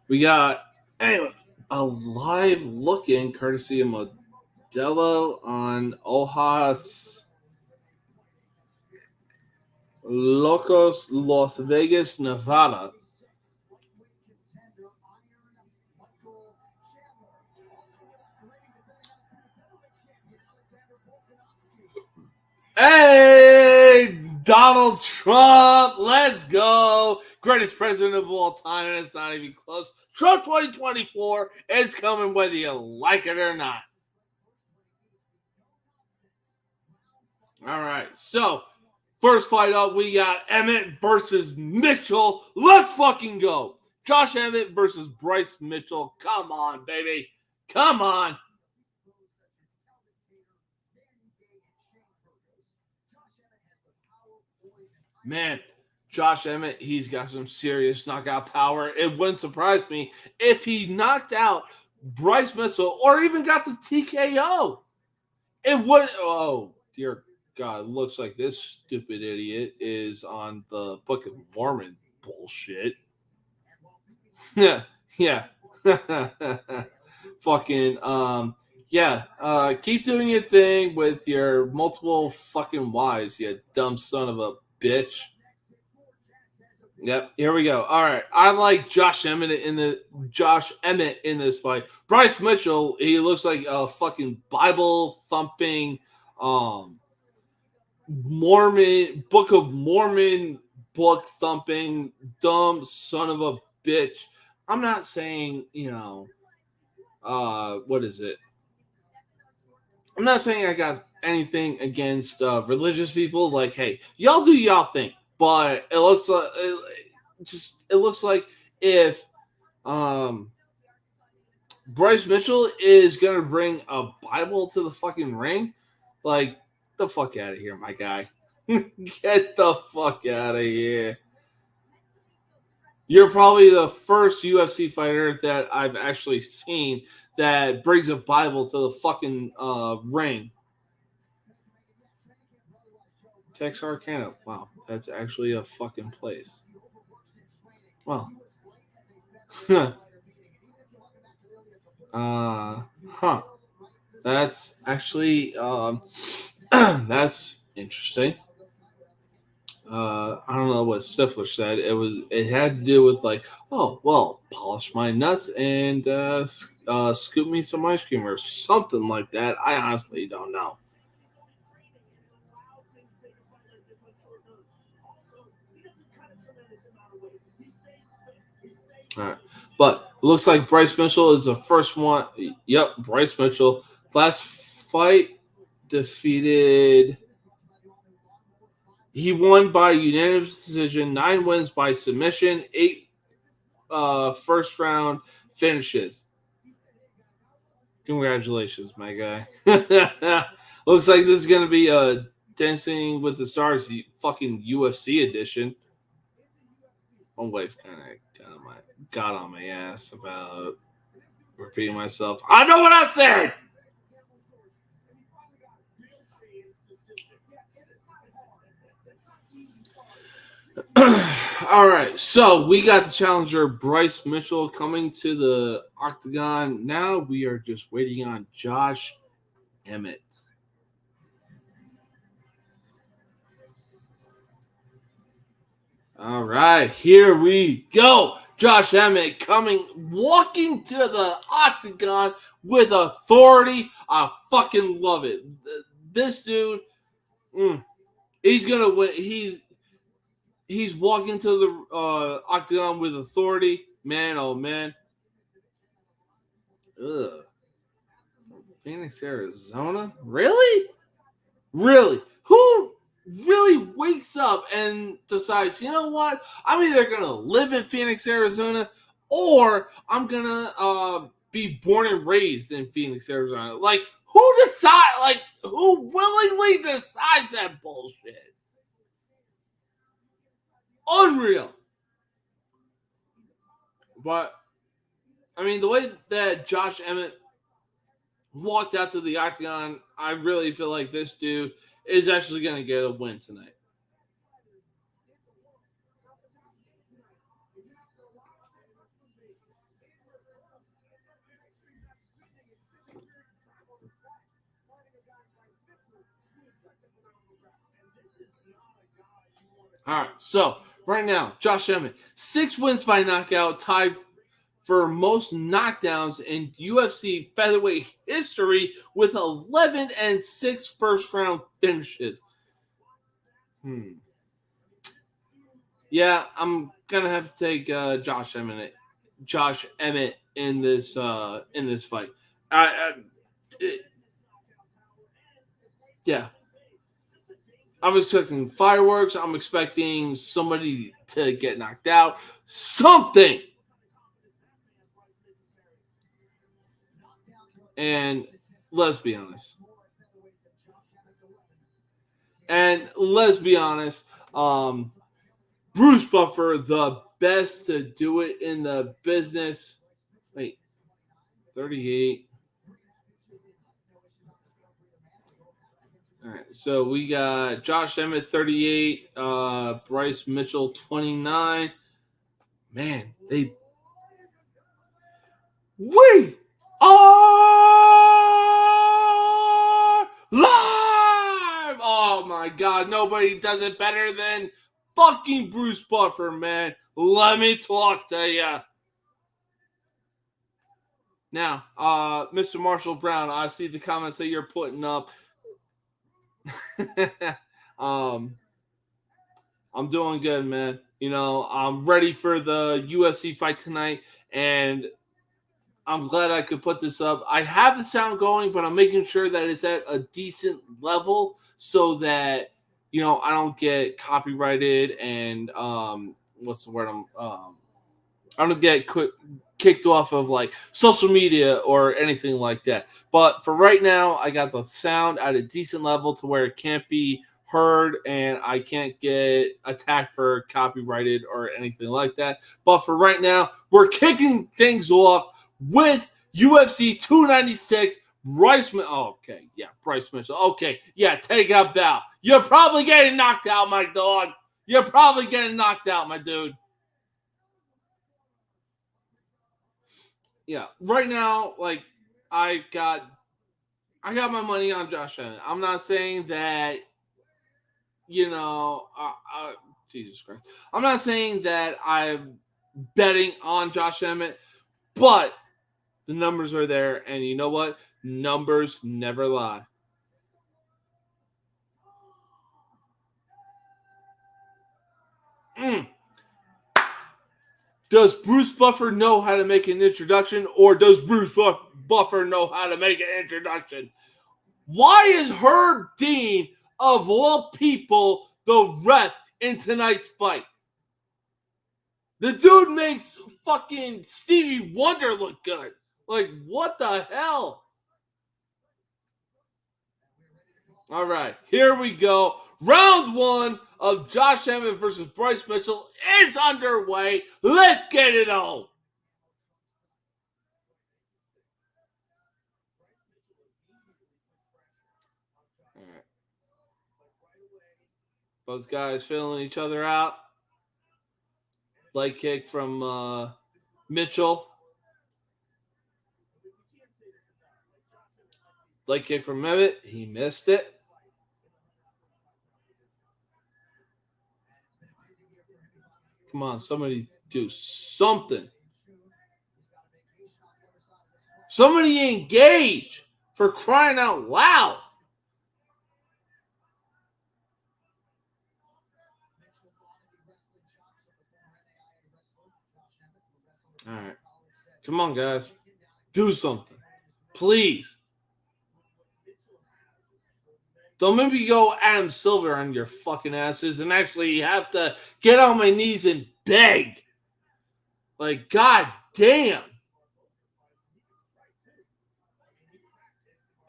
we got anyway a live look-in courtesy of Modelo on Ojos Locos, Las Vegas, Nevada. Hey, Donald Trump, let's go. Greatest president of all time, and it's not even close. Trump 2024 is coming whether you like it or not. All right, so first fight up, we got Emmett versus Mitchell. Let's fucking go. Josh Emmett versus Bryce Mitchell. Come on, baby. Come on. Man, Josh Emmett, he's got some serious knockout power. It wouldn't surprise me if he knocked out Bryce Mitchell or even got the TKO. It would. Oh, dear God. It looks like this stupid idiot is on the Book of Mormon bullshit. Yeah. Yeah. Fucking, yeah. Keep doing your thing with your multiple fucking wives, you dumb son of a bitch. Yep, here we go. All right, I like Josh Emmett in this fight. Bryce Mitchell, he looks like a fucking Bible thumping, Mormon Book of Mormon book thumping dumb son of a bitch. I'm not saying what is it? I'm not saying I got anything against religious people. Like, hey, y'all do y'all thing. But it looks like if Bryce Mitchell is gonna bring a Bible to the fucking ring, like, the fuck out of here, my guy. Get the fuck out of here. You're probably the first UFC fighter that I've actually seen that brings a Bible to the fucking ring. Texarkana. Wow, that's actually a fucking place. Wow. Huh. That's actually that's interesting. I don't know what Stifler said. It had to do with like, oh well, polish my nuts and scoop me some ice cream or something like that. I honestly don't know. All right, but it looks like Bryce Mitchell is the first one. Yep, Bryce Mitchell. Last fight defeated. He won by unanimous decision, 9 wins by submission, 8 first round finishes. Congratulations, my guy. Looks like this is gonna be a Dancing with the Stars fucking UFC edition. My wife kind of got on my ass about repeating myself. I know what I said. All right, so we got the challenger Bryce Mitchell coming to the octagon. Now we are just waiting on Josh Emmett. All right, here we go. Josh Emmett walking to the octagon with authority. I fucking love it. This dude, he's gonna win. He's walking to the octagon with authority. Man, oh man. Ugh. Phoenix, Arizona? Really? Really? Who really wakes up and decides, you know what? I'm either going to live in Phoenix, Arizona, or I'm going to be born and raised in Phoenix, Arizona. Like, who willingly decides that bullshit? Unreal. But, I mean, the way that Josh Emmett walked out to the octagon, I really feel like this dude is actually going to get a win tonight. All right, so right now, Josh Emmett, 6 wins by knockout, tied for most knockdowns in UFC featherweight history with 11 and 6 first-round finishes. Yeah, I'm gonna have to take Josh Emmett in this fight. Yeah. I'm expecting fireworks. I'm expecting somebody to get knocked out. Something. And let's be honest. Bruce Buffer, the best to do it in the business. Wait, 38. All right, so we got Josh Emmett, 38, Bryce Mitchell, 29. Man, we are live! Oh my God, nobody does it better than fucking Bruce Buffer, man. Let me talk to you. Now, Mr. Marshall Brown, I see the comments that you're putting up. I'm doing good, man. You know, I'm ready for the UFC fight tonight, and I'm glad I could put this up. I have the sound going, but I'm making sure that it's at a decent level so that, you know, I don't get copyrighted and what's the word? I don't get kicked off of like social media or anything like that. But for right now, I got the sound at a decent level to where it can't be heard and I can't get attacked for copyrighted or anything like that. But for right now, we're kicking things off with UFC 296. Bryce Mitchell. Oh, okay, yeah, Bryce Mitchell. Okay, yeah, take out Bow. You're probably getting knocked out, my dog. You're probably getting knocked out, my dude. Yeah, right now, like I got my money on Josh Emmett. I'm not saying that, you know, Jesus Christ. I'm not saying that I'm betting on Josh Emmett, but the numbers are there, and you know what? Numbers never lie. Does Bruce Buffer know how to make an introduction, or does Bruce Buffer know how to make an introduction? Why is Herb Dean, of all people, the ref in tonight's fight? The dude makes fucking Stevie Wonder look good. Like, what the hell? All right, here we go. Round 1 of Josh Emmett versus Bryce Mitchell is underway. Let's get it on. All right. Both guys feeling each other out. Leg kick from Mitchell. Leg kick from Emmett. He missed it. Come on, somebody do something. Somebody engage, for crying out loud. All right. Come on, guys. Do something. Please. Don't make me go Adam Silver on your fucking asses and actually have to get on my knees and beg. Like, god damn.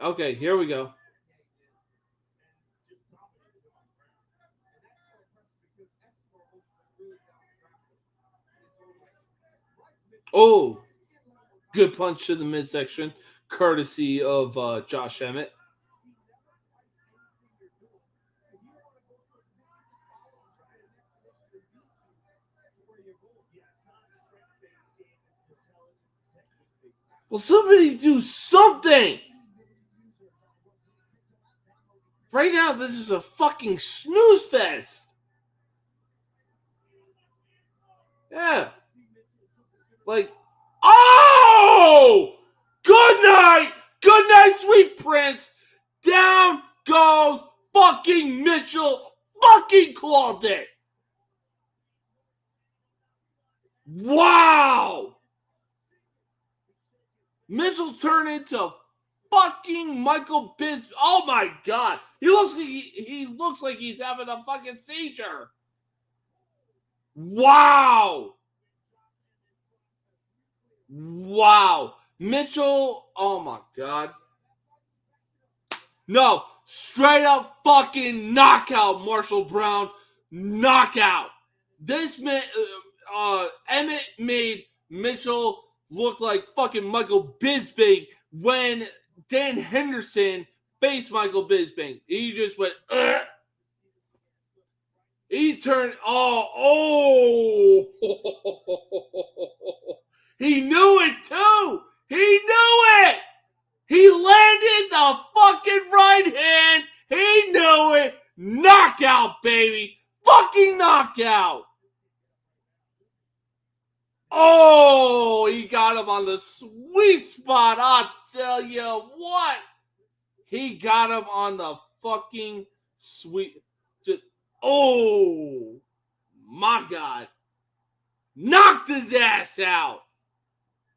Okay, here we go. Oh, good punch to the midsection, courtesy of Josh Emmett. Will somebody do something? Right now, this is a fucking snooze fest. Yeah. Like, oh! Good night! Good night, sweet prince! Down goes fucking Mitchell! Fucking clawed it! Wow! Mitchell turned into fucking Michael Bisping. Oh my god! He looks like he's having a fucking seizure. Wow! Wow. Mitchell, oh my god. No, straight up fucking knockout, Marshall Brown. Knockout. This man, Emmett made Mitchell look like fucking Michael Bisping when Dan Henderson faced Michael Bisping. He just went, ugh. He turned, oh. He knew it too. He knew it. He landed the fucking right hand. He knew it. Knockout, baby. Fucking knockout. Oh, he got him on the sweet spot. I'll tell you what. He got him on the fucking sweet. Just, oh, my God. Knocked his ass out.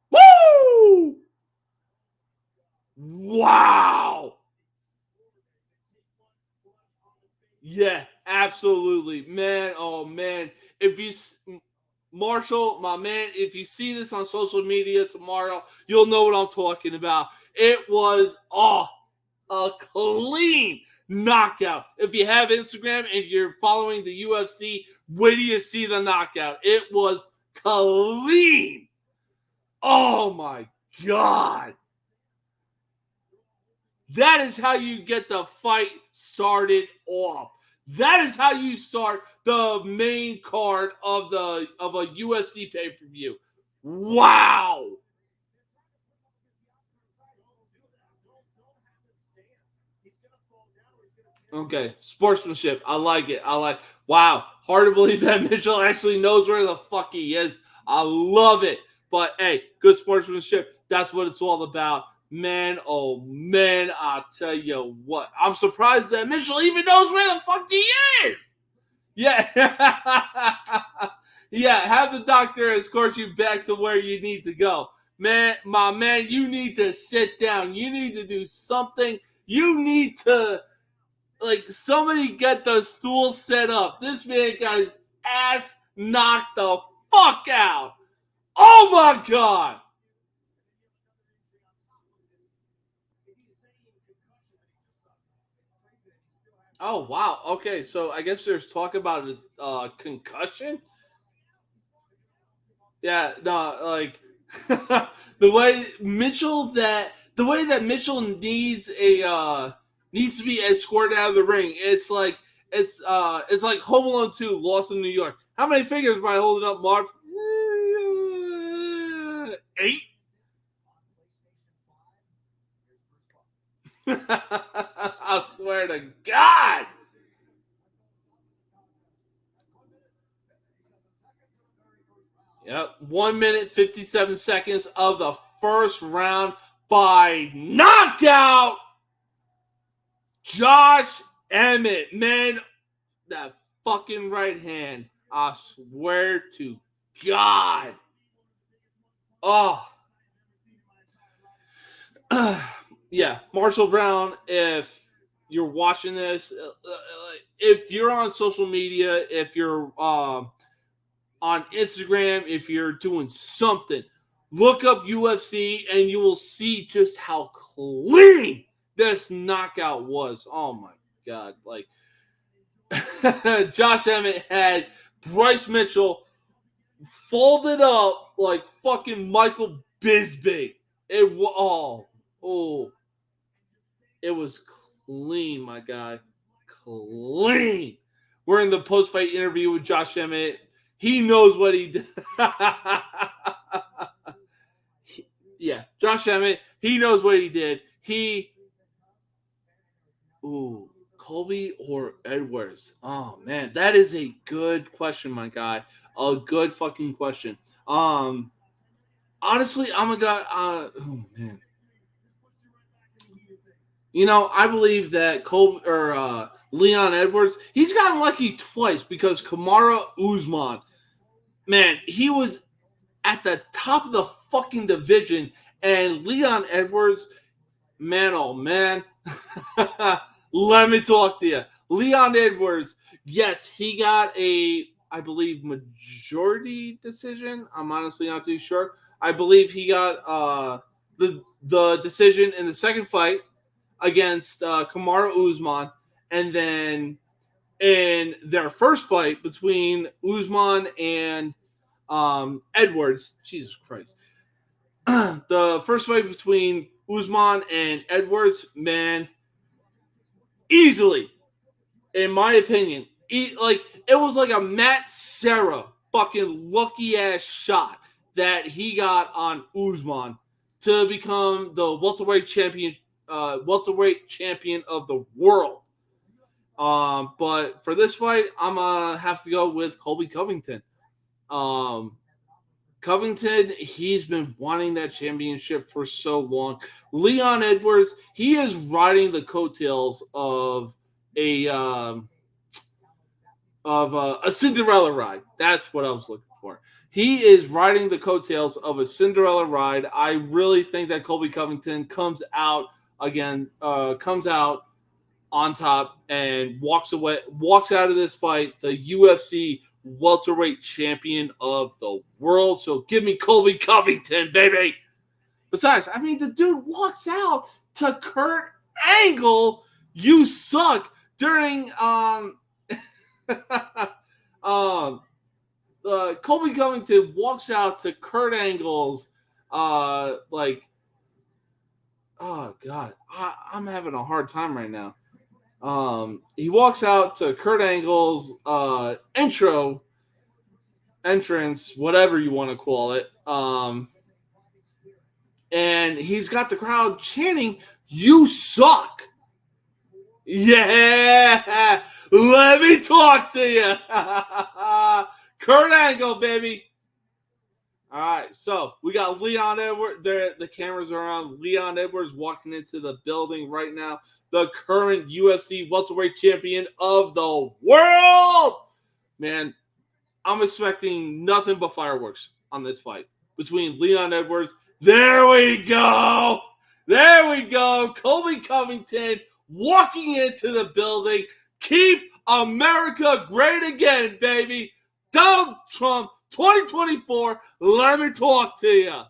Woo! Wow. Yeah, absolutely. Man, oh man. If you, Marshall, my man, if you see this on social media tomorrow, you'll know what I'm talking about. It was, a clean knockout. If you have Instagram and you're following the UFC, wait till you see the knockout. It was clean. Oh my God. That is how you get the fight started off. That is how you start the main card of a UFC pay-per-view. Wow. Okay, sportsmanship. I like it. Wow. Hard to believe that Mitchell actually knows where the fuck he is. I love it. But hey, good sportsmanship. That's what it's all about. Man, oh man, I'll tell you what. I'm surprised that Mitchell even knows where the fuck he is. Yeah. Yeah, have the doctor escort you back to where you need to go. Man, my man, you need to sit down. You need to do something. You need to, like, somebody get the stool set up. This man got his ass knocked the fuck out. Oh my God. Oh wow. Okay, so I guess there's talk about a concussion. Yeah, no, like the way that Mitchell needs to be escorted out of the ring. It's like Home Alone 2, Lost in New York. How many fingers am I holding up, Marv? 8. I swear to God. Yep, 1 minute 57 seconds of the first round by knockout. Josh Emmett, man, that fucking right hand. I swear to God. Oh, yeah, Marshall Brown. If you're watching this, if you're on social media, if you're on Instagram, if you're doing something, look up UFC and you will see just how clean this knockout was. Oh my God. Like, Josh Emmett had Bryce Mitchell folded up like fucking Michael Bisbee. Oh, it was clean, my guy. Clean. We're in the post-fight interview with Josh Emmett. He knows what he did. Yeah, Josh Emmett. He knows what he did. Colby or Edwards? Oh man, that is a good question, my guy. A good fucking question. Honestly, I'm a guy. Oh man. You know, I believe that Leon Edwards, he's gotten lucky twice because Kamara Usman, man, he was at the top of the fucking division, and Leon Edwards, man, oh man, let me talk to you. Leon Edwards, yes, he got I believe, majority decision. I'm honestly not too sure. I believe he got the decision in the second fight against Kamara Usman, and then in their first fight between Usman and Edwards, Jesus Christ, the first fight between Usman and Edwards, man, easily, in my opinion, like it was like a Matt Serra fucking lucky ass shot that he got on Usman to become the welterweight champion of the world. But for this fight, I'm gonna have to go with Colby Covington. Covington, he's been wanting that championship for so long. Leon Edwards, he is riding the coattails of a Cinderella ride. That's what I was looking for. He is riding the coattails of a Cinderella ride. I really think that Colby Covington comes out on top and walks out of this fight the UFC welterweight champion of the world. So give me Colby Covington, baby. Besides, I mean, the dude walks out to Kurt Angle, you suck, during Colby Covington walks out to Kurt Angle's like, oh God, I'm having a hard time right now. He walks out to Kurt Angle's entrance, whatever you want to call it. And he's got the crowd chanting, "You suck." Yeah, let me talk to you. Kurt Angle, baby. All right, so we got Leon Edwards. The cameras are on Leon Edwards walking into the building right now. The current UFC welterweight champion of the world. Man, I'm expecting nothing but fireworks on this fight between Leon Edwards. There we go. Colby Covington walking into the building. Keep America great again, baby. Donald Trump, 2024. Let me talk to you.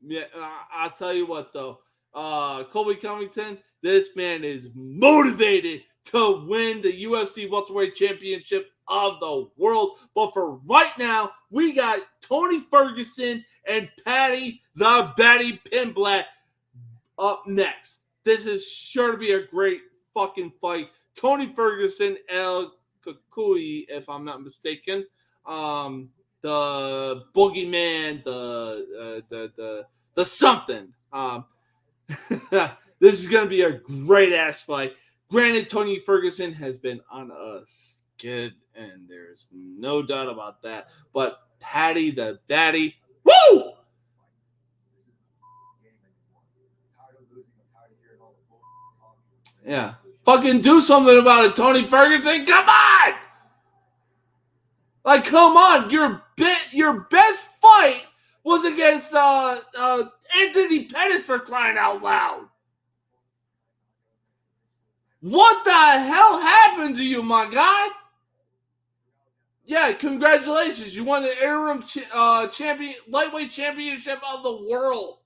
Yeah, I'll tell you what, though. Colby Covington. This man is motivated to win the UFC welterweight championship of the world. But for right now, we got Tony Ferguson and Patty the Batty Pimblett up next. This is sure to be a great fucking fight. Tony Ferguson, El Kukui, if I'm not mistaken. The boogeyman, the something. This is going to be a great ass fight. Granted, Tony Ferguson has been on a skid, and there's no doubt about that. But Patty the Daddy, woo! Yeah. Fucking do something about it, Tony Ferguson. Come on! Like, come on. Your best fight was against Anthony Pettis, for crying out loud. What the hell happened to you, my guy? Yeah, congratulations. You won the interim lightweight championship of the world.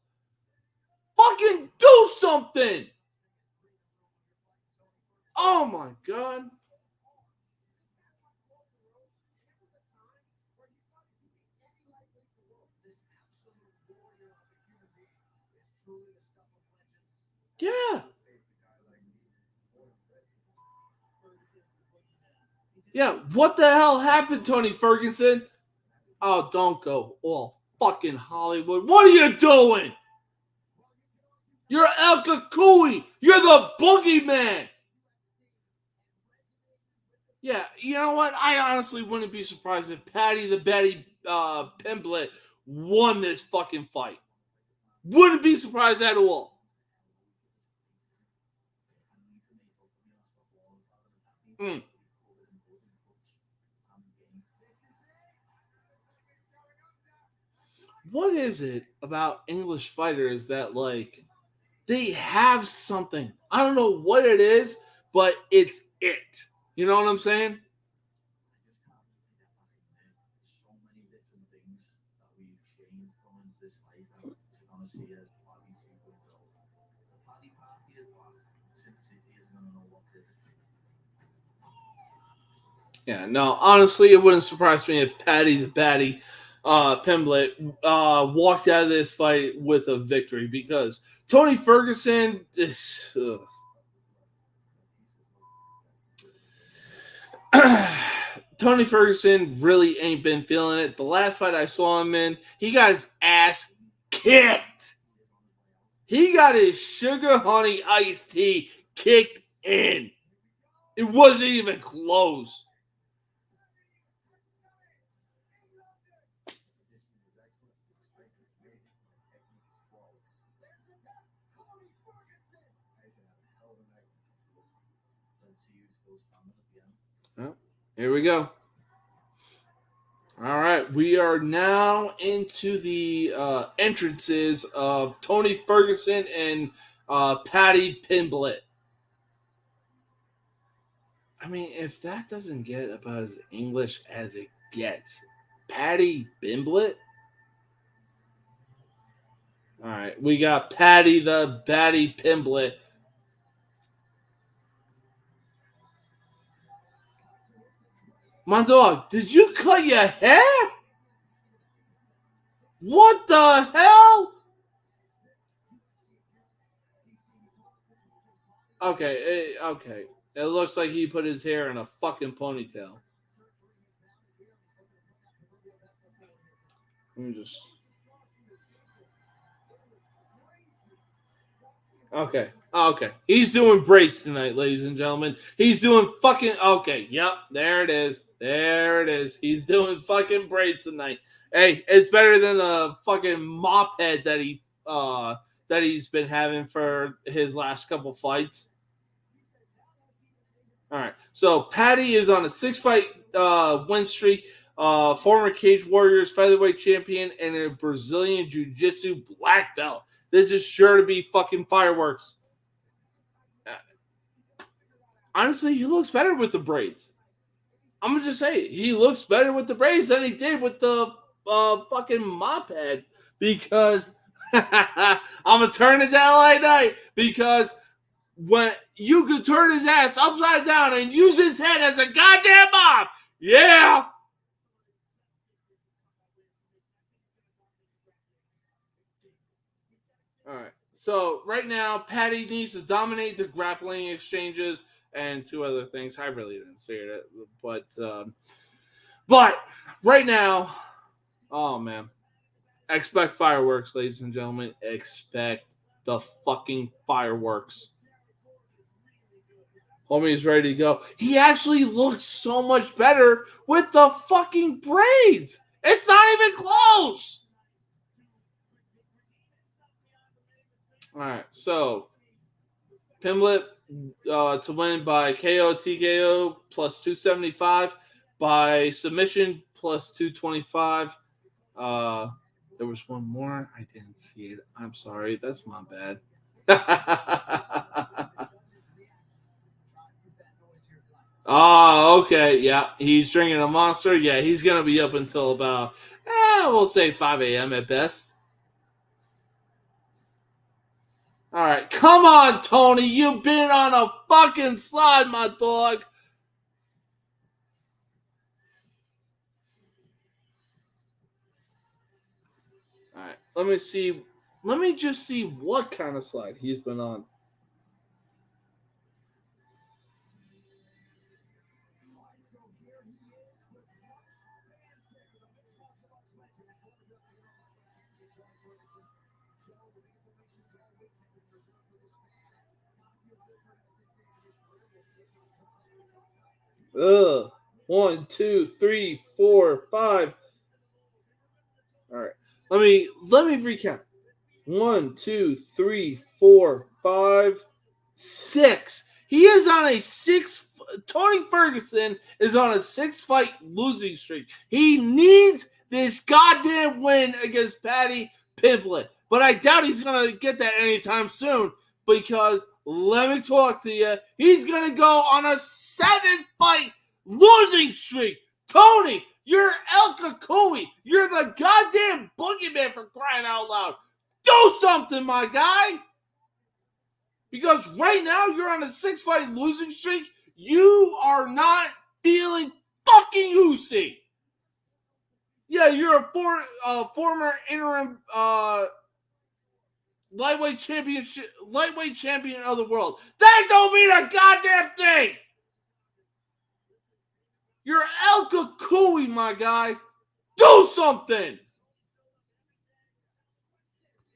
Fucking do something. Oh my God. Yeah. Yeah, what the hell happened, Tony Ferguson? Oh, don't go all fucking Hollywood. What are you doing? You're El Kukui. You're the boogeyman. Yeah, you know what? I honestly wouldn't be surprised if Patty the Batty Pimblett won this fucking fight. Wouldn't be surprised at all. What is it about English fighters that, like, they have something? I don't know what it is, but it's it. You know what I'm saying? Yeah, no, honestly, it wouldn't surprise me if Patty the Batty Pimblett walked out of this fight with a victory, because Tony Ferguson is... Tony Ferguson really ain't been feeling it. The last fight I saw him in, he got his ass kicked. He got his sugar honey iced tea kicked in. It wasn't even close. Well, here we go. All right, we are now into the entrances of Tony Ferguson and Patty Pimblett. I mean, if that doesn't get about as English as it gets, Patty Pimblett. All right, we got Patty the Batty Pimblett. My dog, did you cut your hair? What the hell? Okay, okay. It looks like he put his hair in a fucking ponytail. Let me just... Okay. Okay. He's doing braids tonight, ladies and gentlemen. He's doing fucking... Okay. Yep. There it is. There it is. He's doing fucking braids tonight. Hey, it's better than the fucking mop head that he's been having for his last couple fights. All right. So Patty is on a 6-fight win streak. Former Cage Warriors featherweight champion and a Brazilian Jiu-Jitsu black belt. This is sure to be fucking fireworks. Honestly, he looks better with the braids. I'm going to just say, he looks better with the braids than he did with the fucking mop head. Because I'm gonna turn it to LA Knight because when you could turn his ass upside down and use his head as a goddamn mop. Yeah. All right. So right now, Patty needs to dominate the grappling exchanges and two other things. I really didn't say it, but right now, oh man, expect fireworks, ladies and gentlemen. Expect the fucking fireworks. Homie is ready to go. He actually looks so much better with the fucking braids. It's not even close. All right, so Pimlet to win by KO TKO plus 275, by submission plus 225. There was one more. I didn't see it. I'm sorry. That's my bad. Oh, okay. Yeah, he's drinking a Monster. Yeah, he's going to be up until about, we'll say 5 a.m. at best. All right. Come on, Tony. You've been on a fucking slide, my dog. All right. Let me see. Let me just see what kind of slide he's been on. Ugh. 1, 2, 3, 4, 5. All right. Let me recount. 1, 2, 3, 4, 5, 6. He is on a 6. Tony Ferguson is on a 6-fight losing streak. He needs this goddamn win against Paddy Pimblett. But I doubt he's going to get that anytime soon because, let me talk to you, he's going to go on a 7-fight losing streak. Tony, you're El Kakui. You're the goddamn boogeyman for crying out loud. Do something, my guy. Because right now you're on a 6-fight losing streak. You are not feeling fucking oozy. Yeah, you're a former interim lightweight champion of the world. That don't mean a goddamn thing. You're El Kakui, my guy. Do something.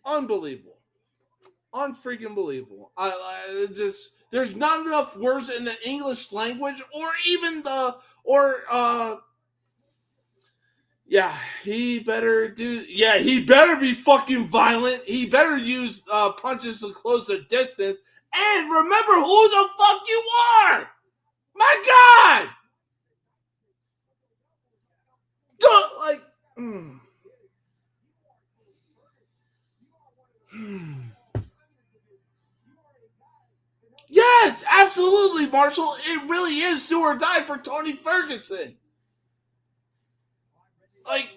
Unbelievable. Unfreaking believable. I just, there's not enough words in the English language or even yeah, he better be fucking violent. He better use punches to close the distance. And remember who the fuck you are. My God. Like, Yes, absolutely, Marshall. It really is do or die for Tony Ferguson. Like,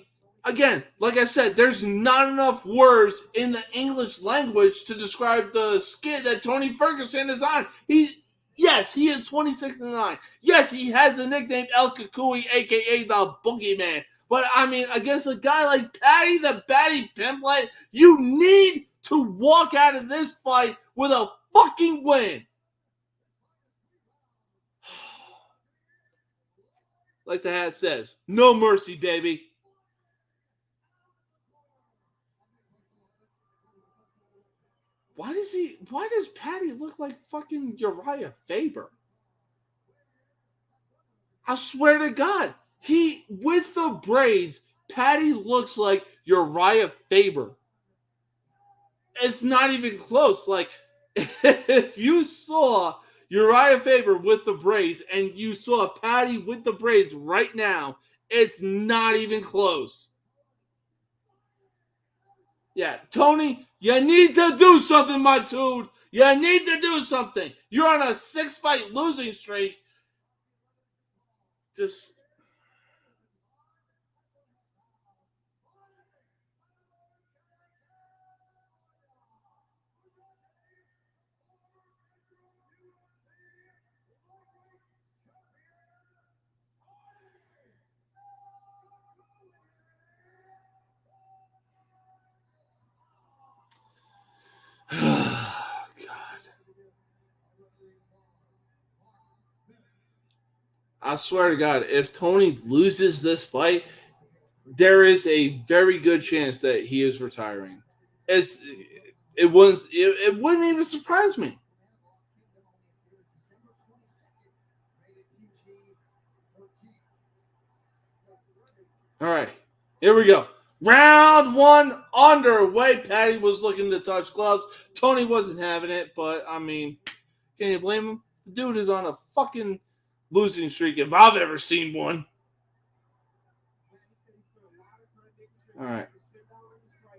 again, like I said, there's not enough words in the English language to describe the skid that Tony Ferguson is on. Yes, he is 26-9. Yes, he has the nickname El Kakui, aka the Boogeyman. But I mean, against a guy like Paddy the Batty Pimblett, you need to walk out of this fight with a fucking win. Like the hat says, no mercy, baby. Why does Patty look like fucking Uriah Faber? I swear to God, with the braids, Patty looks like Uriah Faber. It's not even close. Like, if you saw Uriah Faber with the braids and you saw Patty with the braids right now, it's not even close. Yeah, Tony, you need to do something, my dude. You need to do something. You're on a 6-fight losing streak. Just I swear to God, if Tony loses this fight, there is a very good chance that he is retiring. It's it wouldn't even surprise me. All right, here we go. Round one underway. Patty was looking to touch gloves. Tony wasn't having it, but I mean, can you blame him? The dude is on a fucking losing streak if I've ever seen one. All right.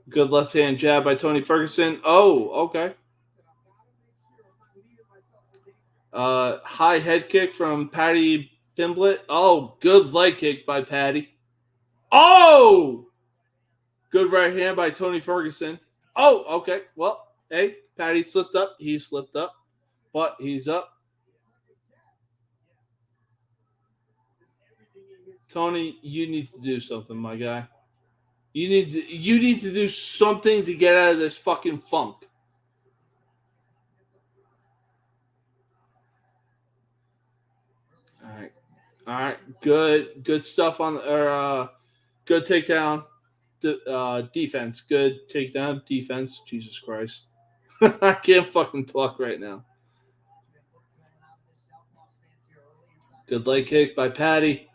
Good left hand jab by Tony Ferguson. Oh, okay. High head kick from Patty Pimblett. Oh, good leg kick by Patty. Oh! Good right hand by Tony Ferguson. Oh, okay. Well, hey, Patty slipped up. He slipped up, but he's up. Tony, you need to do something, my guy. You need to do something to get out of this fucking funk. All right. Good stuff on good takedown defense. Good takedown defense. Jesus Christ. I can't fucking talk right now. Good leg kick by Patty.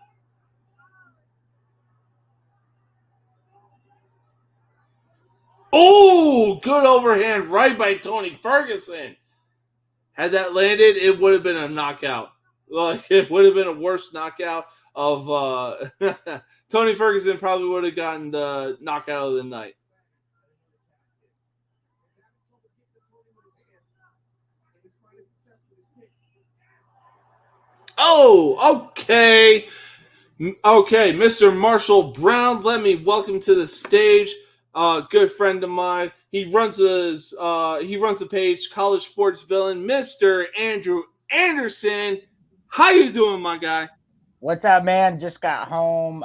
Oh, good overhand right by Tony Ferguson. Had that landed, it would have been a knockout. Like, it would have been a worse knockout of Tony Ferguson probably would have gotten the knockout of the night. Oh, okay. Okay, Mr. Marshall Brown, let me welcome to the stage. Good friend of mine. He runs the page College Sports Villain, Mr. Andrew Anderson. How you doing, my guy? What's up, man? Just got home.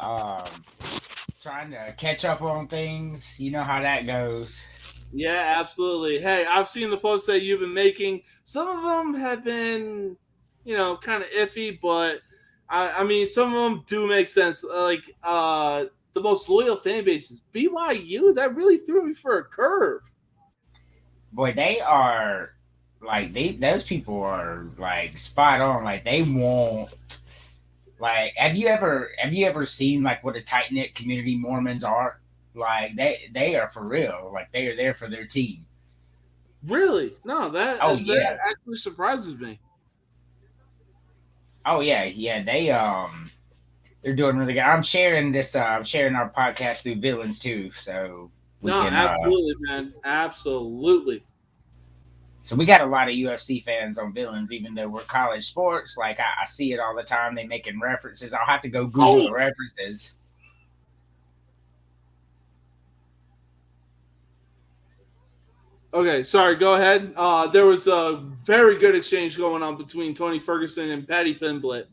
Trying to catch up on things. You know how that goes. Yeah, absolutely. Hey, I've seen the posts that you've been making. Some of them have been, kind of iffy, but I mean, some of them do make sense. Like the most loyal fan base is BYU. That really threw me for a curve. Boy, they are like those people are like spot on. Like they won't like have you ever seen like what a tight knit community Mormons are? Like they are for real. Like they are there for their team. Really? No, that Oh that yeah. actually surprises me. Oh yeah, yeah. They're doing really good. I'm sharing this. I'm sharing our podcast through Villains too, so we No, can. absolutely, man. Absolutely. So we got a lot of UFC fans on Villains, even though we're college sports. Like I see it all the time. They making references. I'll have to go Google Oh, the references. okay. Sorry. Go ahead. There was a very good exchange going on between Tony Ferguson and Patty Pimblett.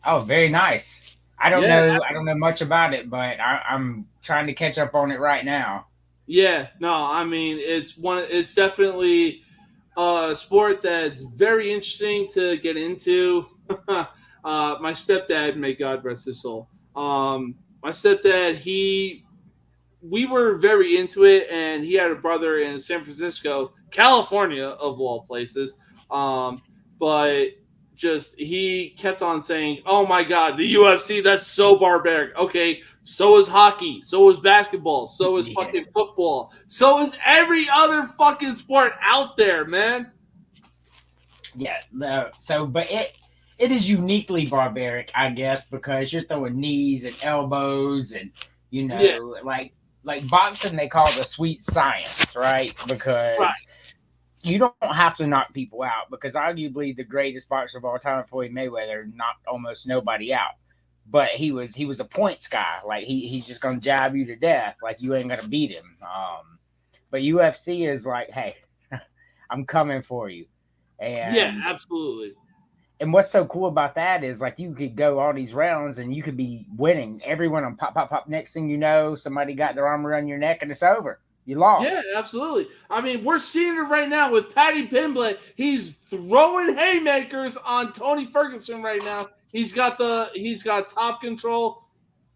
Oh, very nice. I don't Yeah, know. I don't know much about it, but I'm trying to catch up on it right now. yeah. No, I mean it's definitely a sport that's very interesting to get into. My stepdad, may God rest his soul. My stepdad, we were very into it, and he had a brother in San Francisco, California, of all places. But just he kept on saying, "Oh my God, the UFC, that's so barbaric." Okay, so is hockey, so is basketball, so is Yeah, fucking football, so is every other fucking sport out there, man. yeah. But it is uniquely barbaric, I guess, because you're throwing knees and elbows, and Yeah, like boxing, they call the sweet science, right? right. Because you don't have to knock people out because arguably the greatest boxer of all time, Floyd Mayweather, knocked almost nobody out. But he was a points guy. Like he's just gonna jab you to death. Like you ain't gonna beat him. But UFC is like, hey, I'm coming for you. Yeah, And absolutely. and what's so cool about that is like you could go all these rounds and you could be winning. Everyone on pop pop pop. Next thing you know, somebody got their arm around your neck and it's over. You lost. Yeah, absolutely. I mean, we're seeing it right now with Paddy Pimblett. He's throwing haymakers on Tony Ferguson right now. He's got top control.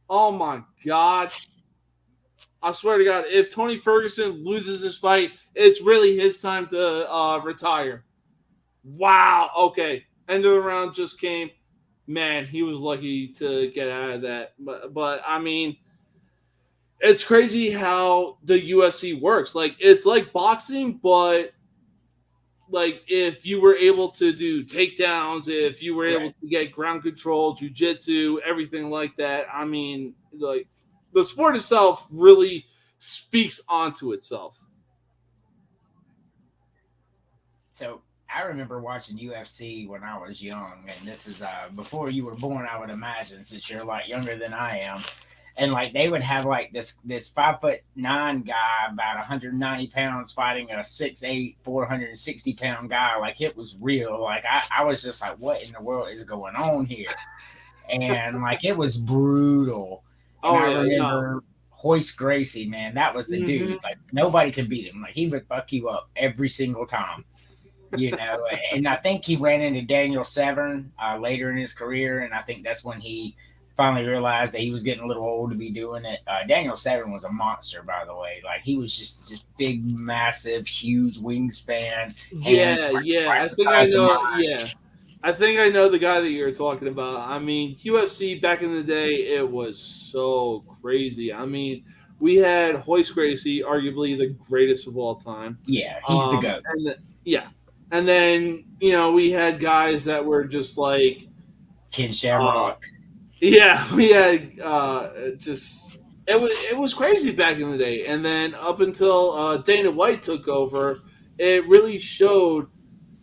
Oh my God. I swear to God, if Tony Ferguson loses this fight, it's really his time to retire. Wow. Okay. End of the round just came. Man, he was lucky to get out of that. But I mean, it's crazy how the UFC works. Like it's like boxing, but like if you were able to do takedowns, if you were able to get ground control, jujitsu, everything like that. I mean, like the sport itself really speaks onto itself. So I remember watching UFC when I was young, and this is before you were born, I would imagine, since you're a lot younger than I am. And like they would have like this 5'9" guy, about 190 pounds, fighting a 6'8", 460-pound guy. Like it was real. Like I was just like, what in the world is going on here? And like it was brutal. And I remember Hoist Gracie, man, that was the dude. Like nobody could beat him. Like he would fuck you up every single time. And I think he ran into Daniel Severn later in his career, and I think that's when he finally realized that he was getting a little old to be doing it. Daniel Severn was a monster, by the way. Like he was just big, massive, huge wingspan. I think I know. Yeah, I think I know the guy that you're talking about. I mean, UFC back in the day, it was so crazy. I mean, we had Hoist Gracie, arguably the greatest of all time. Yeah, he's the GOAT. And then we had guys that were just like Ken Shamrock. We had it was crazy back in the day. And then up until Dana White took over, it really showed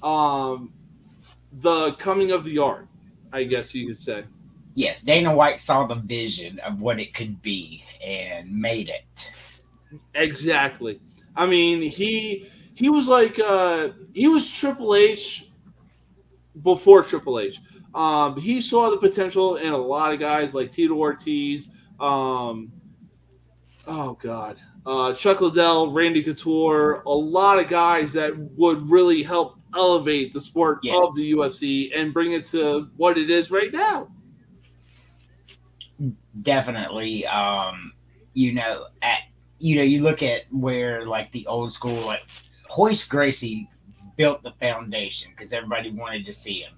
the coming of the art, I guess you could say. Yes, Dana White saw the vision of what it could be and made it. Exactly. I mean, he was like he was Triple H before Triple H. He saw the potential in a lot of guys like Tito Ortiz. Chuck Liddell, Randy Couture, a lot of guys that would really help elevate the sport of the UFC and bring it to what it is right now. Definitely. You look at where like the old school, like Hoist Gracie built the foundation because everybody wanted to see him.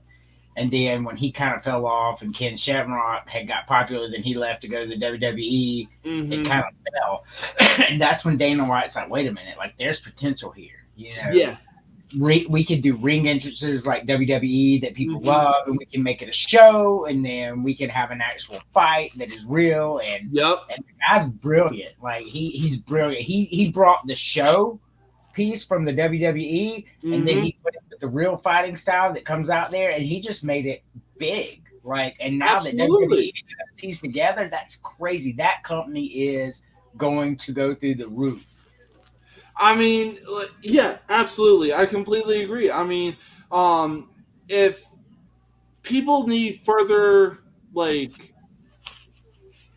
And then when he kind of fell off and Ken Shamrock had got popular, then he left to go to the WWE. It kind of fell. And that's when Dana White's like, wait a minute, like there's potential here. Yeah. We could do ring entrances like WWE that people love, and we can make it a show, and then we can have an actual fight that is real. And the guy's brilliant. Like he's brilliant. He brought the show piece from the WWE, and then he put it with the real fighting style that comes out there, and he just made it big. Like, and now that WWE and UFC's together, that's crazy. That company is going to go through the roof. I mean, yeah, absolutely. I completely agree. I mean, if people need further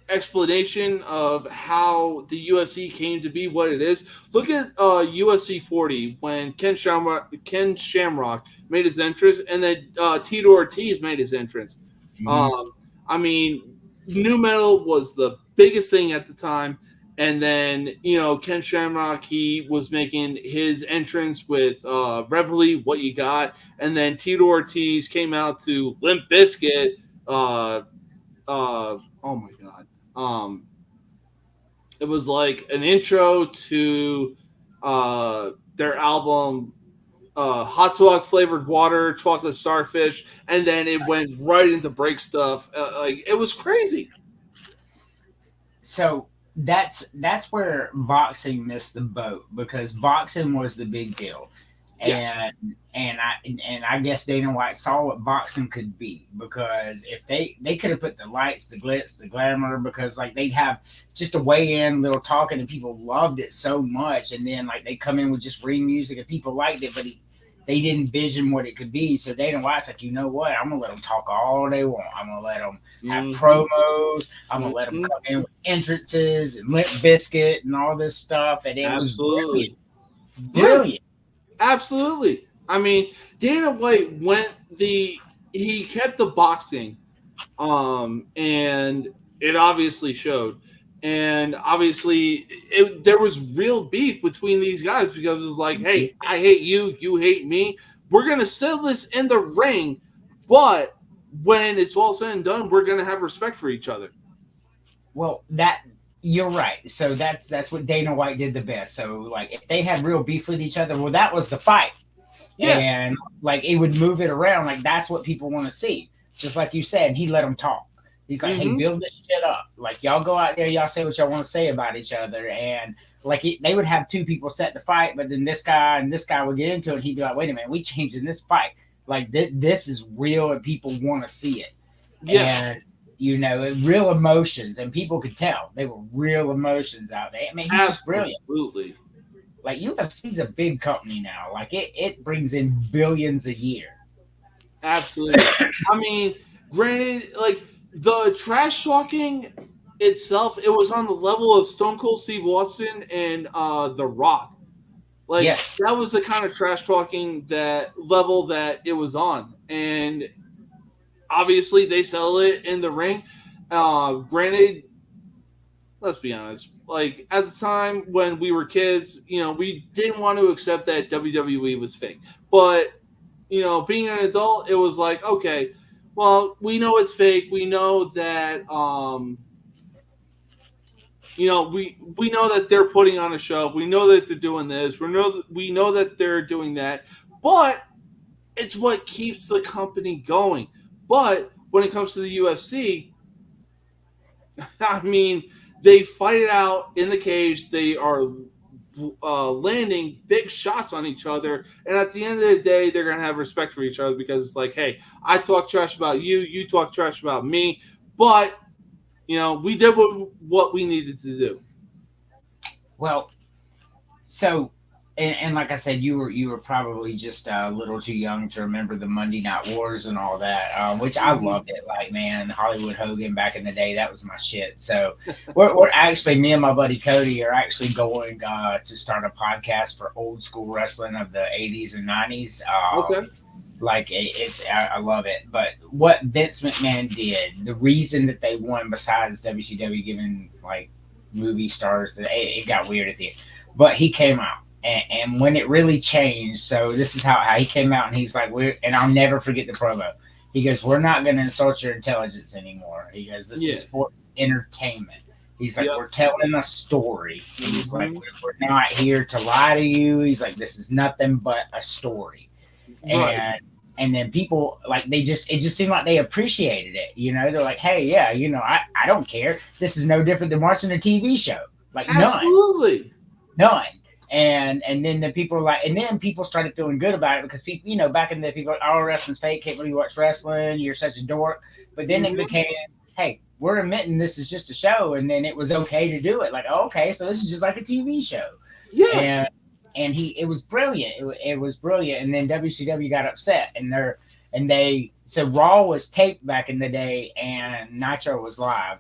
explanation of how the UFC came to be what it is, look at UFC 40 when Ken Shamrock made his entrance, and then Tito Ortiz made his entrance. I mean, new metal was the biggest thing at the time. And then, Ken Shamrock, he was making his entrance with Reveille, What You Got. And then Tito Ortiz came out to Limp Bizkit. Oh, my God. It was like an intro to their album, Hot Dog Flavored Water, Chocolate Starfish. And then it went right into break stuff. It was crazy. So that's where boxing missed the boat, because boxing was the big deal, and I guess Dana White saw what boxing could be, because if they could have put the lights, the glitz, the glamour, because like they'd have just a weigh in, little talking, and people loved it so much, and then like they come in with just ring music and people liked it, but they didn't vision what it could be. So Dana White's like, you know what? I'm gonna let them talk all they want. I'm gonna let them have promos. I'm gonna let them come in with entrances and Limp Biscuit and all this stuff, and it was Absolutely. brilliant. Absolutely. I mean, Dana White he kept the boxing, and it obviously showed. And obviously, there was real beef between these guys because it was like, hey, I hate you, you hate me. We're gonna settle this in the ring, but when it's all said and done, we're gonna have respect for each other. Well, that you're right. So that's what Dana White did the best. So like if they had real beef with each other, well, that was the fight. Yeah. And like it would move it around. Like that's what people want to see. Just like you said, he let them talk. He's like, hey, build this shit up. Like y'all go out there, y'all say what y'all want to say about each other, and like they would have two people set the fight, but then this guy and this guy would get into it. And he'd be like, wait a minute, we changing this fight. Like this is real, and people want to see it. Yeah. And real emotions, and people could tell they were real emotions out there. I mean, he's just brilliant. Absolutely. Like UFC's a big company now. Like it brings in billions a year. Absolutely. I mean, granted, like the trash talking itself, it was on the level of Stone Cold Steve Austin and The Rock. Like that was the kind of trash talking that level that it was on, and obviously they sell it in the ring. Granted, let's be honest. Like at the time when we were kids, we didn't want to accept that WWE was fake. But being an adult, it was like, okay, well, we know it's fake. We know that we know that they're putting on a show. We know that they're doing this. We know that they're doing that. But it's what keeps the company going. But when it comes to the UFC, I mean, they fight it out in the cage. They are landing big shots on each other, and at the end of the day, they're gonna have respect for each other because it's like, hey, I talk trash about you, you talk trash about me, but we did what we needed to do. Well, so and like I said, you were probably just a little too young to remember the Monday Night Wars and all that, which I loved it. Like, man, Hollywood Hogan back in the day, that was my shit. So we're actually, me and my buddy Cody are actually going to start a podcast for old school wrestling of the 80s and 90s. Okay. Like I love it. But what Vince McMahon did, the reason that they won, besides WCW giving like movie stars, it got weird at the end. But he came out. And when it really changed, so this is how he came out, and he's like, and I'll never forget the promo. He goes, we're not going to insult your intelligence anymore. He goes, this is sports entertainment. He's like, we're telling a story. He's like, we're not here to lie to you. He's like, this is nothing but a story. Right. And then people, like, it just seemed like they appreciated it. They're like, hey, yeah, I don't care. This is no different than watching a TV show. Like, absolutely. None. And then the people were like, and then people started feeling good about it because people, back in the day, people were like, oh, wrestling's fake, can't believe you watch wrestling, you're such a dork. But then it became, hey, we're admitting this is just a show, and then it was okay to do it. Like, oh, okay, so this is just like a TV show. Yeah. And it was brilliant. It was brilliant. And then WCW got upset, so Raw was taped back in the day, and Nitro was live.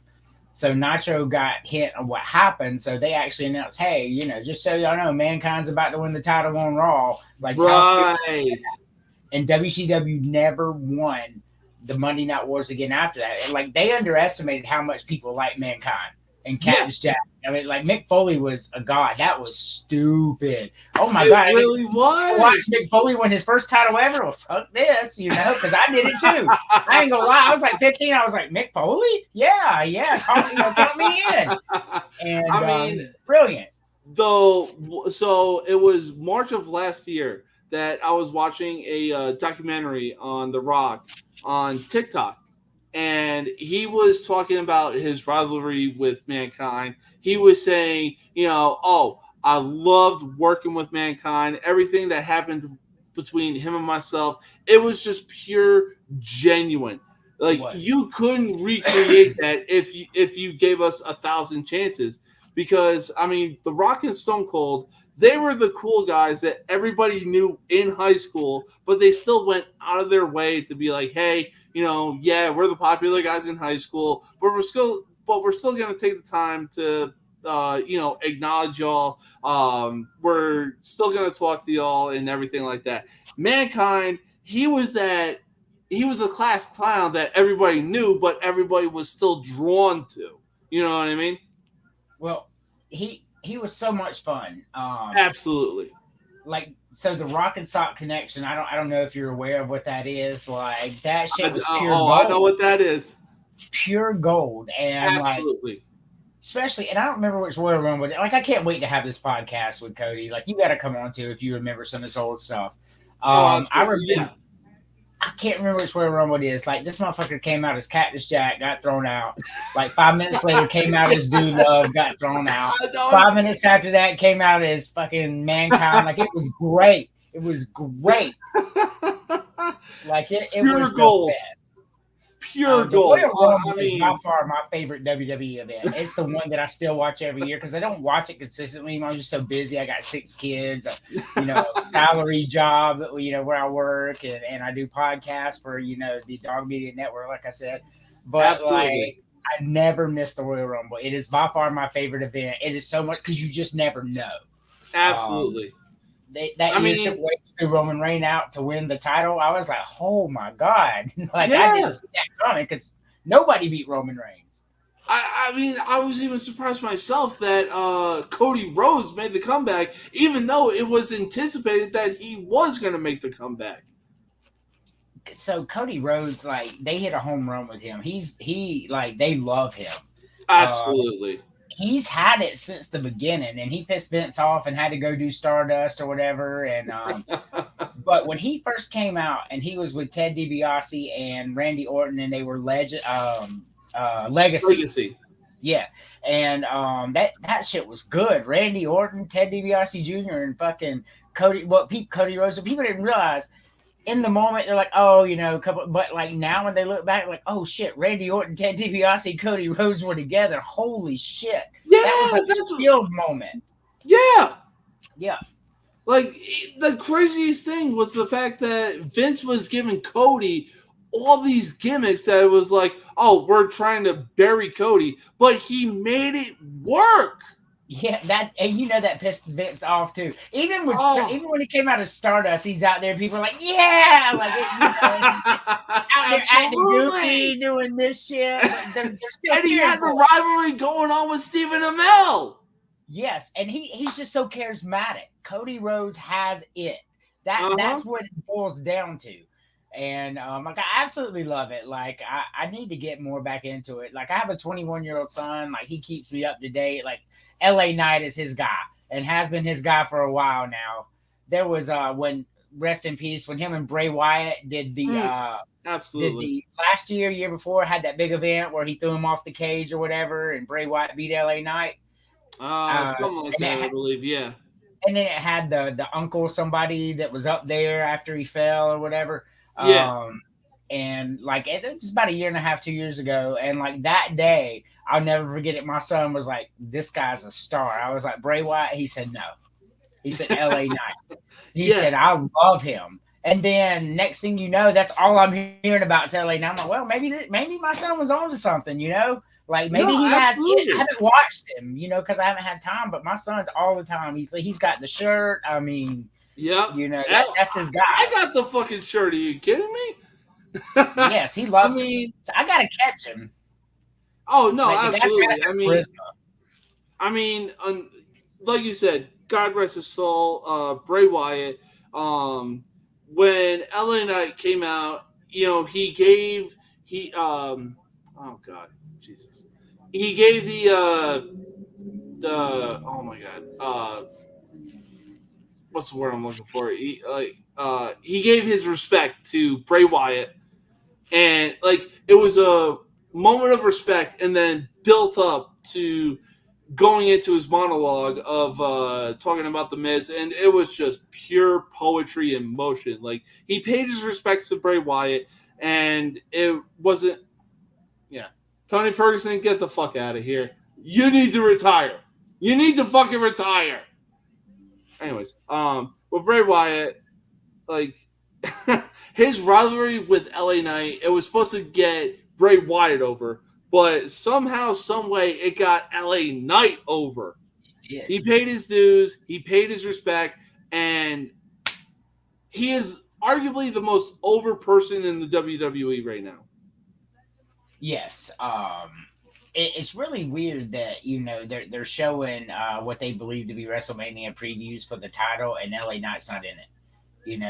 So Nitro got hit on what happened. So they actually announced, hey, just so y'all know, Mankind's about to win the title on Raw. Like, right. And WCW never won the Monday Night Wars again after that. And like, they underestimated how much people like Mankind and Cactus Jack. I mean, like, Mick Foley was a god. That was stupid. Oh my God. It really was. Watch Mick Foley win his first title ever. Well, fuck this, because I did it too. I ain't gonna lie. I was like 15. I was like, Mick Foley? Yeah. Count me in. And I mean, brilliant. So it was March of last year that I was watching a documentary on The Rock on TikTok. And he was talking about his rivalry with Mankind. He was saying, I loved working with Mankind. Everything that happened between him and myself, it was just pure genuine. Like, you couldn't recreate that if you gave us 1,000 chances. Because, I mean, The Rock and Stone Cold, They were the cool guys that everybody knew in high school, but they still went out of their way to be like, hey, yeah, we're the popular guys in high school, but we're still going to take the time to, acknowledge y'all. We're still going to talk to y'all and everything like that. Mankind, he was a class clown that everybody knew, but everybody was still drawn to. You know what I mean? Well, he was so much fun. Absolutely. Like, so the Rock and Sock connection. I don't know if you're aware of what that is. Like, that shit was pure gold. I know what that is. Pure gold, and absolutely. Especially, and I don't remember which Royal Rumble. Like, I can't wait to have this podcast with Cody. Like, you got to come on too if you remember some of this old stuff. I remember. Yeah. I can't remember which Royal Rumble it is. Like, this motherfucker came out as Cactus Jack, got thrown out. Like, 5 minutes later, came out as Dude Love, got thrown out. 5 minutes after that, came out as fucking Mankind. Like, it was great. It was great. Like, it was gold. The best. Pure gold. The Royal Rumble is by far my favorite WWE event. It's the one that I still watch every year because I don't watch it consistently. I'm just so busy. I got 6 kids, salary job, where I work, and I do podcasts for, the Dog Media Network, like I said. But absolutely. I never miss the Royal Rumble. It is by far my favorite event. It is so much because you just never know. Absolutely. Triple H threw Roman Reigns out to win the title. I was like, oh my God. I didn't see that coming because nobody beat Roman Reigns. I was even surprised myself that Cody Rhodes made the comeback, even though it was anticipated that he was going to make the comeback. So Cody Rhodes, they hit a home run with him. They love him. Absolutely. He's had it since the beginning, and he pissed Vince off and had to go do Stardust or whatever. And but when he first came out, and he was with Ted DiBiase and Randy Orton, and they were Legacy. Yeah, and that shit was good. Randy Orton, Ted DiBiase Jr., and fucking Cody Rhodes. People didn't realize. In the moment, they're like, oh, but like now when they look back, like, oh shit, Randy Orton, Ted DiBiase, Cody Rhodes were together. Holy shit. Yeah, that was a skilled moment. Yeah. Yeah. Like, the craziest thing was the fact that Vince was giving Cody all these gimmicks that it was like, oh, we're trying to bury Cody, but he made it work. Yeah, that pissed Vince off too. Even when he came out of Stardust, he's out there. People are like, yeah, out there acting goofy, doing this shit. They're still and he had the rivalry going on with Stephen Amell. Yes, and he's just so charismatic. Cody Rhodes has it. That's what it boils down to. And I absolutely love it. Like I need to get more back into it. Like I have a 21-year-old son. Like he keeps me up to date. Like LA Knight is his guy and has been his guy for a while now. There was when rest in peace when him and Bray Wyatt did the absolutely last year before had that big event where he threw him off the cage or whatever and Bray Wyatt beat LA Knight. Something like that, I believe. Yeah. And then it had the uncle somebody that was up there after he fell or whatever. Yeah. And like it was about a year and a half, 2 years ago. And like that day, I'll never forget it. My son was like, this guy's a star. I was like, Bray Wyatt? He said, no. He said, LA Knight. He said, I love him. And then next thing you know, that's all I'm hearing about is LA Knight. I'm like, well, maybe my son was on to something, Like maybe he has. I haven't watched him, because I haven't had time. But my son's all the time. He's got the shirt. I mean, yeah, that's his guy. I got the fucking shirt. Are you kidding me? Yes, he loves it. So I gotta catch him. Oh no, absolutely. I mean, like you said, God rest his soul. Bray Wyatt. When LA Knight came out, he gave oh God, Jesus, he gave the oh my God, what's the word I'm looking for? He gave his respect to Bray Wyatt, and like it was a moment of respect, and then built up to going into his monologue of talking about the Miz, and it was just pure poetry in motion. Like he paid his respects to Bray Wyatt, and it wasn't. Yeah, Tony Ferguson, get the fuck out of here. You need to retire. You need to fucking retire. Anyways, but Bray Wyatt, like his rivalry with LA Knight, it was supposed to get Bray Wyatt over, but somehow, some way, it got LA Knight over. Yeah. He paid his dues, he paid his respect, and he is arguably the most over person in the WWE right now. Yes. It's really weird that they're showing what they believe to be WrestleMania previews for the title, and LA Knight's not in it.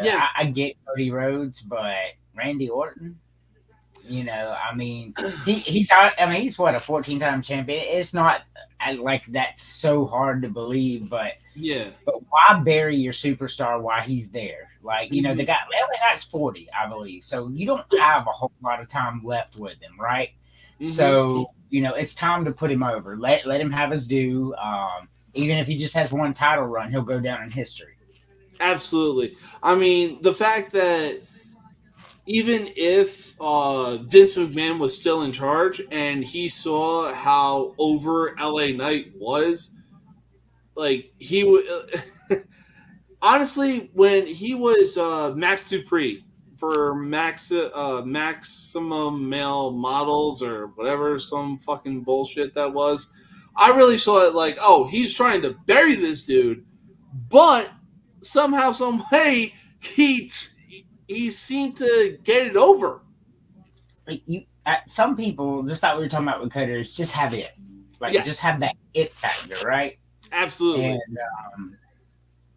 Yeah. I get Cody Rhodes, but Randy Orton. I mean, he's out. I mean, he's what, a 14-time champion. It's not like that's so hard to believe, but Yeah. why bury your superstar while he's there? Like, the Mhm. guy LA Knight's 40, I believe, so you don't Yes. have a whole lot of time left with him, right? Mhm. So it's time to put him over. Let him have his due. Even if he just has one title run, he'll go down in history. Absolutely. I mean, the fact that even if Vince McMahon was still in charge and he saw how over LA Knight was, like he would honestly, when he was Max Dupree for Maximum Male Models or whatever, some fucking bullshit that was, I really saw it like, oh, he's trying to bury this dude, but somehow, some way, he seemed to get it over. Like some people, just like we were talking about with Coders, just have it. Like, Yes. just have that it factor, right? Absolutely.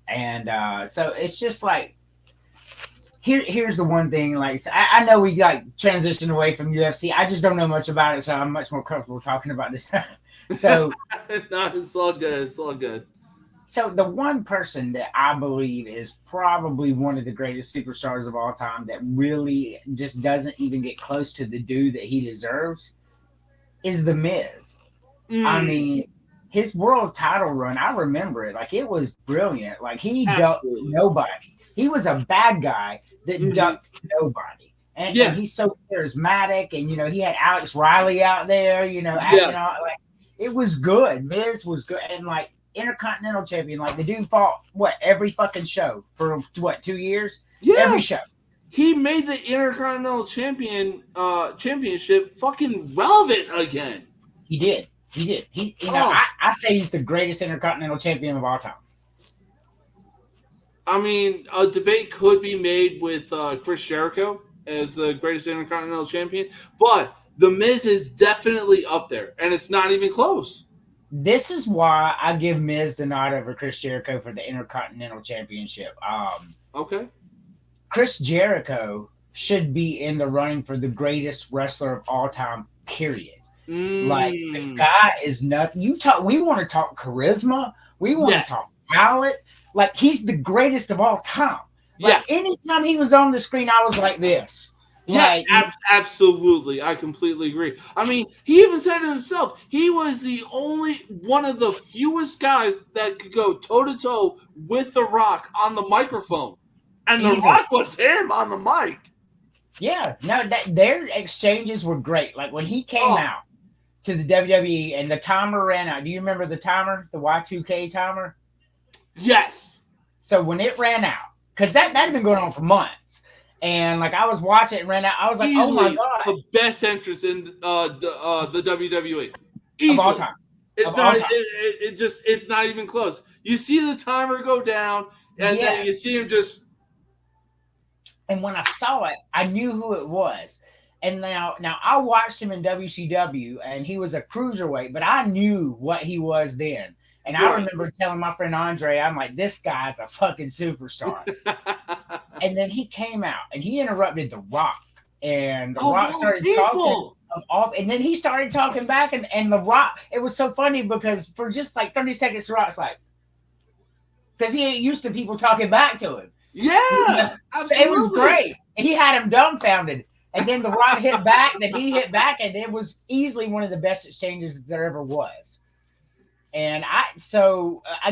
And so it's just like, here's the one thing. Like, I know we like transitioned away from UFC. I just don't know much about it, so I'm much more comfortable talking about this. So No, it's all good. It's all good. So the one person that I believe is probably one of the greatest superstars of all time that really just doesn't even get close to the due that he deserves is The Miz. I mean, his world title run, I remember it. Like, it was brilliant. Like, he ducked Absolutely. nobody. He was a bad guy that ducked nobody. And he's so charismatic. And, he had Alex Riley out there, acting all like, it was good. Miz was good. And, like, Intercontinental champion, like, the dude fought every fucking show for 2 years? Yeah. Every show. He made the Intercontinental championship fucking relevant again. He did. I say he's the greatest Intercontinental champion of all time. I mean, a debate could be made with Chris Jericho as the greatest Intercontinental champion, but The Miz is definitely up there, and it's not even close. This is why I give Miz the nod over Chris Jericho for the Intercontinental Championship. Okay. Chris Jericho should be in the running for the greatest wrestler of all time, period. Like, the guy is nothing. We want to talk charisma. We want to talk talent. Like, he's the greatest of all time. Like, anytime he was on the screen, I was like this. Yeah, absolutely. I completely agree. I mean, he even said it himself. He was the only one of the fewest guys that could go toe-to-toe with The Rock on the microphone. And The Rock was him on the mic. Yeah. No, their exchanges were great. Like, when he came out to the WWE and the timer ran out. Do you remember the timer? The Y2K timer? Yes. So when it ran out, because that had been going on for months. And like, I was watching it ran out. I was like, easily, oh my God. The best entrance in the WWE. Easily. Of all time. It's not even close. You see the timer go down, and then you see him just. And when I saw it, I knew who it was. And now I watched him in WCW, and he was a cruiserweight, but I knew what he was then. And I remember telling my friend Andre, I'm like, this guy's a fucking superstar. And then he came out, and he interrupted The Rock. And The Rock started talking. And then he started talking back, and The Rock, it was so funny because for just like 30 seconds, The Rock's like, because he ain't used to people talking back to him. Yeah, absolutely. It was great. And he had him dumbfounded. And then The Rock hit back, then he hit back, and it was easily one of the best exchanges there ever was. And I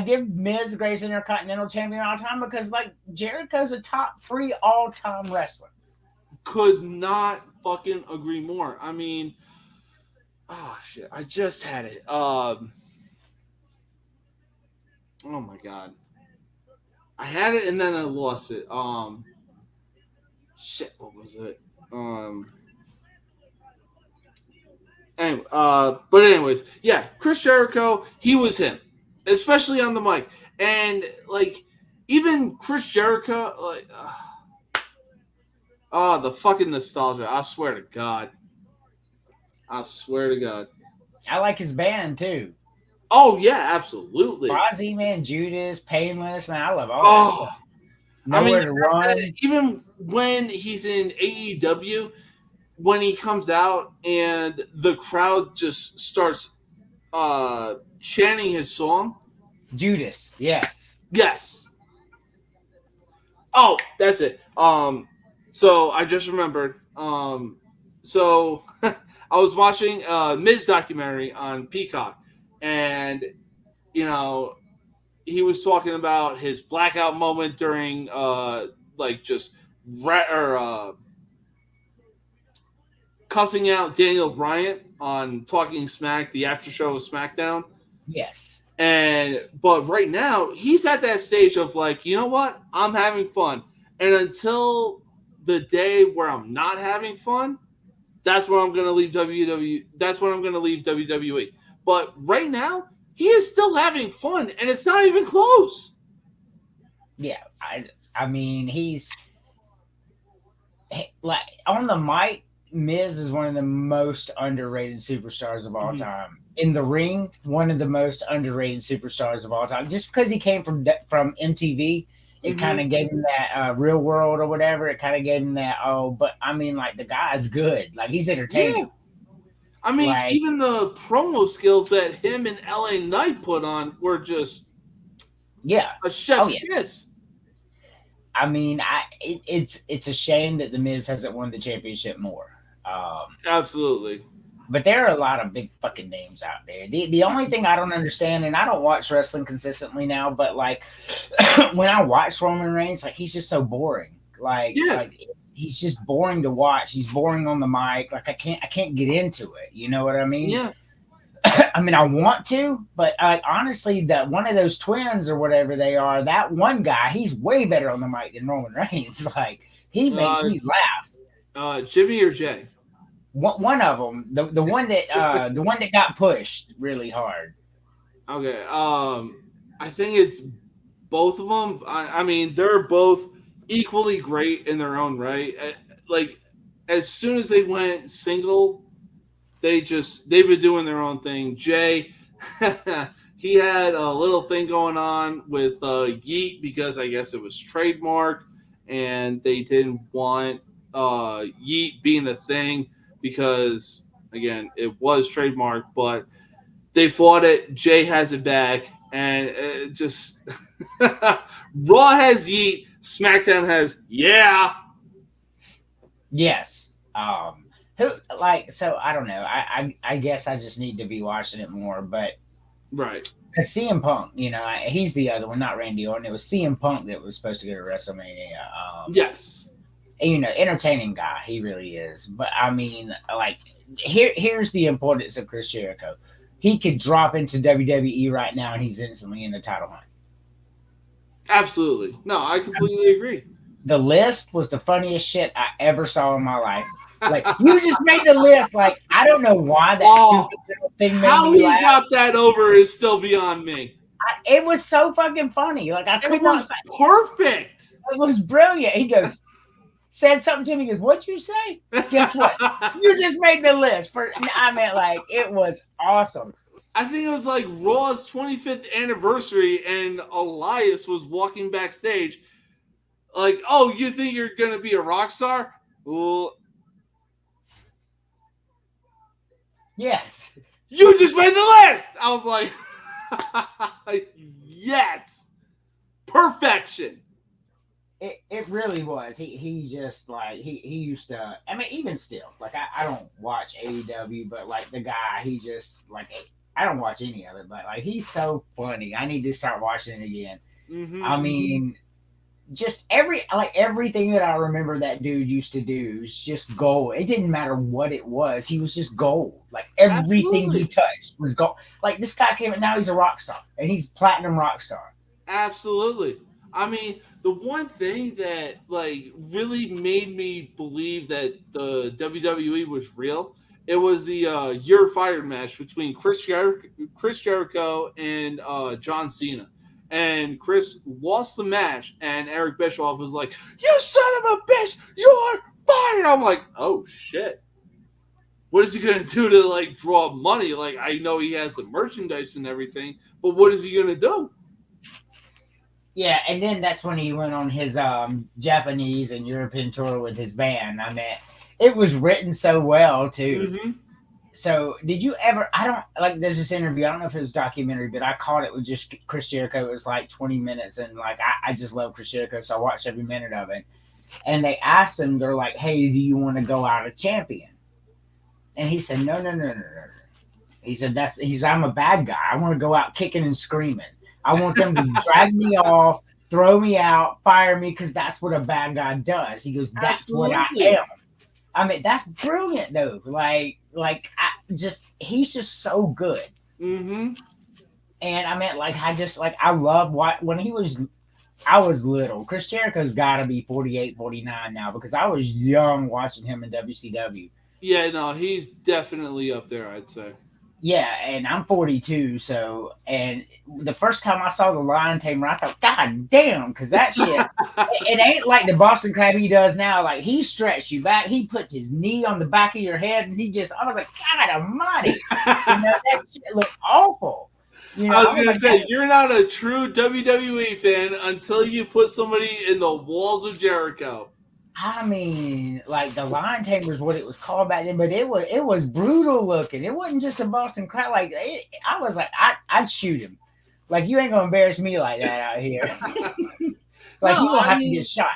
give Miz the greatest Intercontinental champion of all time because, like, Jericho's a top 3 all-time wrestler. Could not fucking agree more. I mean, oh shit, I just had it. Oh my God. I had it and then I lost it. Shit, what was it? Anyway, but anyways, yeah, Chris Jericho, he was him, especially on the mic, and like even Chris Jericho, like, the fucking nostalgia. I swear to God, I swear to God. I like his band too. Oh yeah, absolutely. Fozzy, man, Judas, Painless, man, I love all that Oh, stuff. I mean, Nowhere to run. even when he's in AEW, when he comes out and the crowd just starts chanting his song. Judas, yes. Yes. Oh, that's it. So I just remembered. So I was watching a Miz documentary on Peacock, and you know he was talking about his blackout moment during like just or cussing out Daniel Bryant on Talking Smack, the after show of SmackDown. Yes. But right now he's at that stage of like, you know what? I'm having fun. And until the day where I'm not having fun, that's when I'm gonna leave WWE. That's when I'm gonna leave WWE. But right now, he is still having fun, and it's not even close. Yeah. I mean, like on the mic, Miz is one of the most underrated superstars of all time. In the ring, one of the most underrated superstars of all time. Just because he came from MTV, it kind of gave him that Real World or whatever. It kind of gave him that. Oh, but I mean, like the guy's good. Like he's entertaining. Yeah. I mean, Like, even the promo skills that him and LA Knight put on were just yeah, a chef's yeah. kiss. I mean, it's a shame that the Miz hasn't won the championship more. Absolutely. But there are a lot of big fucking names out there. The only thing I don't understand, and I don't watch wrestling consistently now, but like when I watch Roman Reigns, like he's just so boring. Like he's just boring to watch. He's boring on the mic. Like I can't get into it. You know what I mean? Yeah. I mean, I want to, but honestly, that one of those twins or whatever they are, that one guy, he's way better on the mic than Roman Reigns. Like he makes me laugh. Jimmy or Jay? One of them, the one that got pushed really hard. Okay. I think it's both of them. I mean, they're both equally great in their own right. Like as soon as they went single, they've been doing their own thing. Jay, he had a little thing going on with Yeet because I guess it was trademarked, and they didn't want Yeet being a thing because again it was trademarked, but they fought it. Jay has it back, and it just Raw has Yeet, SmackDown has Yes. Who so I don't know. I guess I just need to be watching it more, but right. Because CM Punk, he's the other one, not Randy Orton. It was CM Punk that was supposed to go to WrestleMania. Yes. Entertaining guy, he really is. But I mean, like, here's the importance of Chris Jericho. He could drop into WWE right now, and he's instantly in the title hunt. Absolutely, no, I completely agree. The list was the funniest shit I ever saw in my life. Like, you just made the list. Like, I don't know why that stupid little thing made how me he laugh. got that over is still beyond me. It was so fucking funny. Like, it was perfect. It was brilliant. He goes, said something to me. He goes, "What'd you say?" Guess what? You just made the list for. I mean, like, it was awesome. I think it was like Raw's 25th anniversary, and Elias was walking backstage. Like, oh, you think you're gonna be a rock star? Well, yes. You just made the list. I was like, yes, perfection. It really was. He just like he used to. I mean, even still, like I don't watch AEW, but like the guy, he just like I don't watch any of it, but like he's so funny. I need to start watching it again. Mm-hmm. I mean, just everything that I remember that dude used to do is just gold. It didn't matter what it was. He was just gold. Like everything he touched was gold. Like this guy came and now he's a rock star and he's platinum rock star. Absolutely. I mean, the one thing that like really made me believe that the WWE was real, it was the You're Fired match between Chris Jericho and John Cena. And Chris lost the match, and Eric Bischoff was like, "You son of a bitch, you're fired!" I'm like, "Oh shit." What is he gonna do to like draw money? Like I know he has the merchandise and everything, but what is he gonna do? Yeah, and then that's when he went on his Japanese and European tour with his band. I mean, it was written so well too. Mm-hmm. So, did you ever? I don't like. There's this interview. I don't know if it was a documentary, but I caught it with just Chris Jericho. It was like 20 minutes, and like I just love Chris Jericho, so I watched every minute of it. And they asked him, they're like, "Hey, do you want to go out a champion?" And he said, "No, no, no, no, no, no." He said, I'm a bad guy. I want to go out kicking and screaming. I want them to drag me off, throw me out, fire me, because that's what a bad guy does." He goes, "That's what I Absolutely. am." I mean, that's brilliant though. He's just so good. Mm-hmm. And I mean, I love what when I was little. Chris Jericho's got to be 48, 49 now because I was young watching him in WCW. Yeah, no, he's definitely up there, I'd say. Yeah, and I'm 42, so and the first time I saw the Lion Tamer, I thought, God damn, because that shit, it ain't like the Boston Crab he does now. Like he stretched you back, he put his knee on the back of your head, and I was like, God Almighty, that shit looked awful. I was I was gonna like, say you're not a true WWE fan until you put somebody in the walls of Jericho. I mean, like the Lion Tamer is what it was called back then, but it was brutal looking. It wasn't just a Boston Crab. I was like, I'd shoot him. Like you ain't gonna embarrass me like that out here. Like No, you gonna I have to get mean, shot.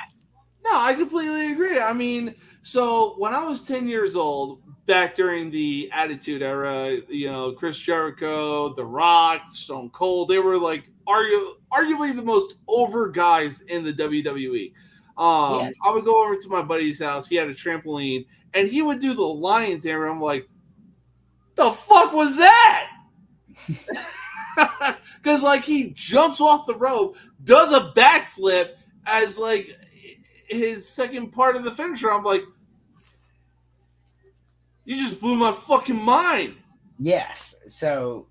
no, I completely agree. I mean, so when I was 10 years old, back during the Attitude Era, Chris Jericho, The Rock, Stone Cold, they were like arguably the most over guys in the WWE. Yes. I would go over to my buddy's house. He had a trampoline, and he would do the lion tamer. I'm like, the fuck was that? Because like he jumps off the rope, does a backflip as like his second part of the finisher. I'm like, you just blew my fucking mind. Yes. So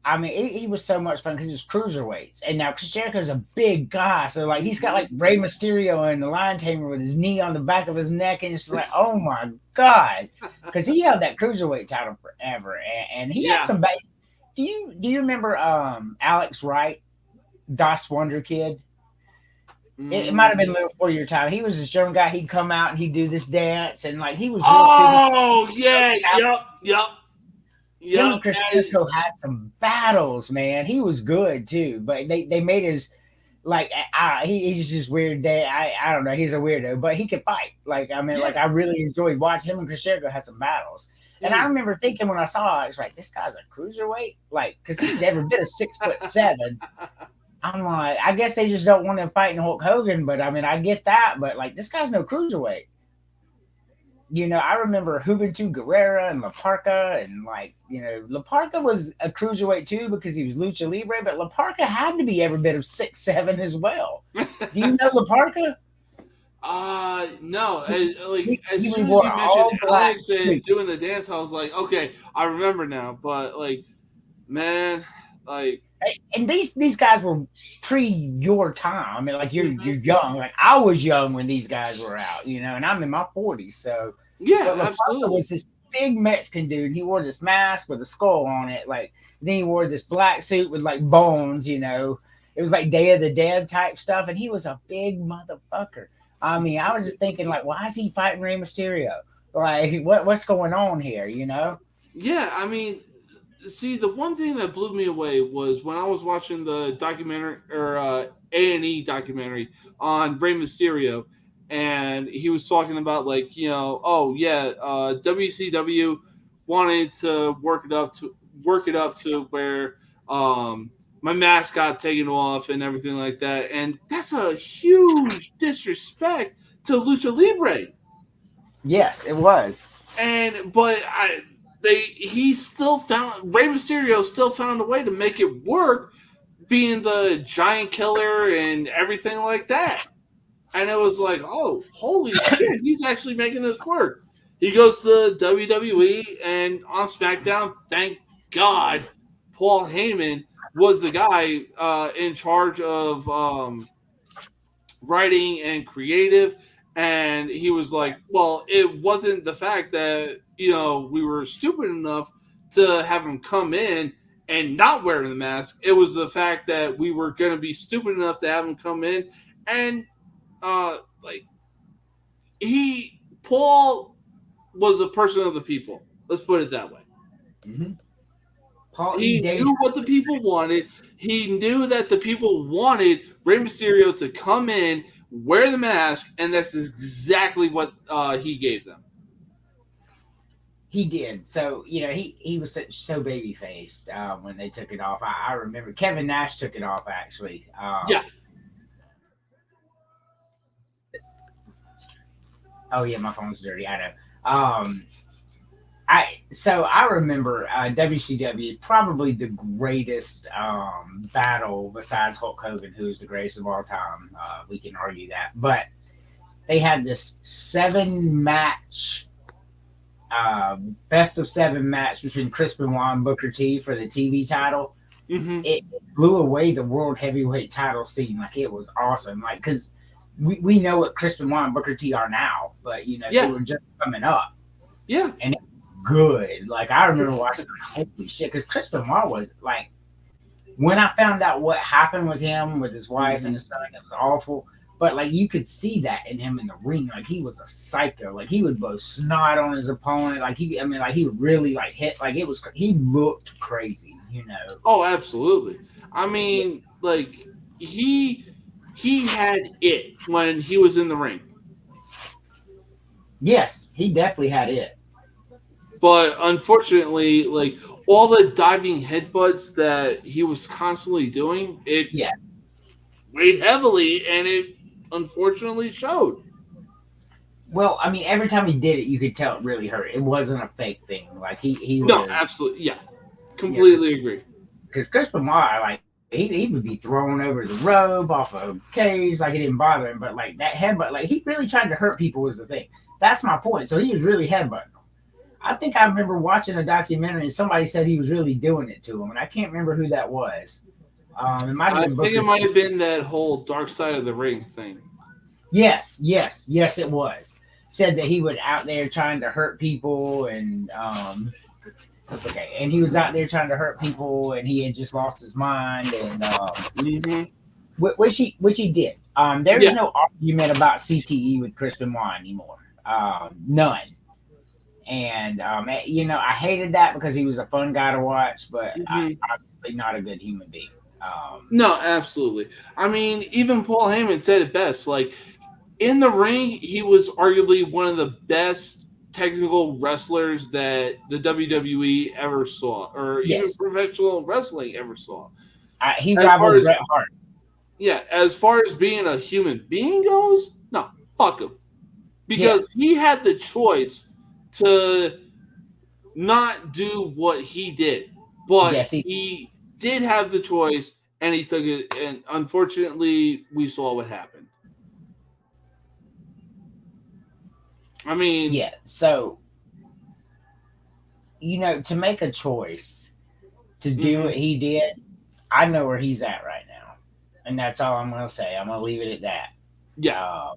I mean, he was so much fun because he was cruiserweights, and now Chris Jericho's a big guy, so like he's got like Rey Mysterio and the Lion Tamer with his knee on the back of his neck, and it's just like, oh my god, because he held that cruiserweight title forever, and he had Yeah. some. Do you remember Alex Wright, Das Wonder Kid? It might have been a little before your time. He was this young guy. He'd come out and he'd do this dance, and like he was real stupid. Oh yeah, yep. Him and Chris Jericho had some battles, man. He was good too, but they made his like he's just weird. I don't know. He's a weirdo, but he could fight. Like I mean, Yeah. like I really enjoyed watching him and Chris Jericho had some battles. And I remember thinking when I saw it, I was like, this guy's a cruiserweight, like because he's every bit of 6'7". I'm like, I guess they just don't want him fighting Hulk Hogan, but I mean, I get that, but like this guy's no cruiserweight. I remember Juventud Guerrera and La Parca, and La Parca was a cruiserweight too because he was lucha libre, but La Parca had to be every bit of 6'7" as well. Do you know La Parca? No. He, As he soon as wore you mentioned all black Alex and suit. doing the dance, I was like, okay, I remember now. But like, man, like, And these guys were pre your time. I mean, like you're mhm. young. Like I was young when these guys were out, and I'm in my 40s. So, Yeah, but La Parca absolutely. was this big Mexican dude. And he wore this mask with a skull on it. Like then he wore this black suit with like bones. It was like Day of the Dead type stuff. And he was a big motherfucker. I mean, I was just thinking like, why is he fighting Rey Mysterio? Like, what's going on here? Yeah, I mean, see, the one thing that blew me away was when I was watching the documentary or A&E documentary on Rey Mysterio, and he was talking about like oh yeah, WCW wanted to work it up to where my mask got taken off and everything like that, and that's a huge disrespect to lucha libre. Yes, it was. And but he still found Rey Mysterio still found a way to make it work being the giant killer and everything like that. And it was like, oh, holy shit, he's actually making this work. He goes to WWE and on SmackDown, thank God, Paul Heyman was the guy in charge of writing and creative. And he was like, well, it wasn't the fact that, we were stupid enough to have him come in and not wearing the mask. It was the fact that we were going to be stupid enough to have him come in and, like, Paul was a person of the people. Let's put it that way. Mm-hmm. Paul He knew what the people wanted. He knew that the people wanted Rey Mysterio to come in, wear the mask, and that's exactly what he gave them. He did. So, he was so baby faced when they took it off. I remember Kevin Nash took it off actually. Yeah. Oh yeah, my phone's dirty. I know. I remember WCW, probably the greatest battle besides Hulk Hogan, who's the greatest of all time. We can argue that, but they had this 7-match, best of 7 match between Chris Benoit and Booker T for the TV title. Mm-hmm. It blew away the world heavyweight title scene. Like, it was awesome. Like, because we know what Chris Benoit and Booker T are now, but they were just coming up. Yeah. And it was good. Like, I remember watching, like, holy shit, because Chris Benoit was like, when I found out what happened with him, with his wife and his son, it was awful. But like, you could see that in him in the ring. Like, he was a psycho. Like, he would blow snot on his opponent. Like, he really like hit. Like, he looked crazy. Oh, absolutely. I mean, like, he had it when he was in the ring. Yes, he definitely had it. But unfortunately, like, all the diving headbutts that he was constantly doing, it weighed heavily, and it unfortunately showed. Well, I mean, every time he did it, you could tell it really hurt. It wasn't a fake thing. Like, he was. No, absolutely, yeah, completely agree. Because Chris Benoit, like, he would be thrown over the rope off of cage, like, it didn't bother him. But like that headbutt, like, he really tried to hurt people was the thing. That's my point. So he was really headbutting them. I think I remember watching a documentary and somebody said he was really doing it to him, and I can't remember who that was. I think it might have been that whole Dark Side of the Ring thing. Yes, it was. Said that he was out there trying to hurt people, and and he was out there trying to hurt people, and he had just lost his mind, and which he did. There's no argument about CTE with Chris Benoit anymore. None. And I hated that because he was a fun guy to watch, but obviously not a good human being. No, absolutely. I mean, even Paul Heyman said it best. Like, in the ring, he was arguably one of the best technical wrestlers that the WWE ever saw, or even professional wrestling ever saw. He rivaled Bret Hart. Yeah, as far as being a human being goes, no, fuck him. Because he had the choice to not do what he did. But he did have the choice, and he took it, and unfortunately, we saw what happened. I mean... Yeah, so, to make a choice to do what he did, I know where he's at right now. And that's all I'm going to say. I'm going to leave it at that. Yeah.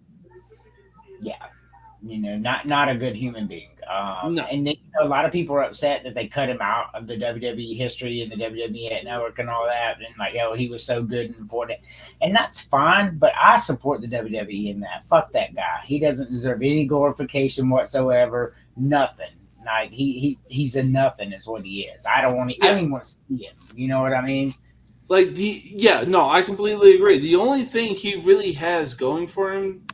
Not a good human being. No. And a lot of people are upset that they cut him out of the WWE history and the WWE network and all that. And like, he was so good and important. And that's fine, but I support the WWE in that. Fuck that guy. He doesn't deserve any glorification whatsoever. Nothing. Like, he's a nothing is what he is. I don't even want to see him. You know what I mean? Like, I completely agree. The only thing he really has going for him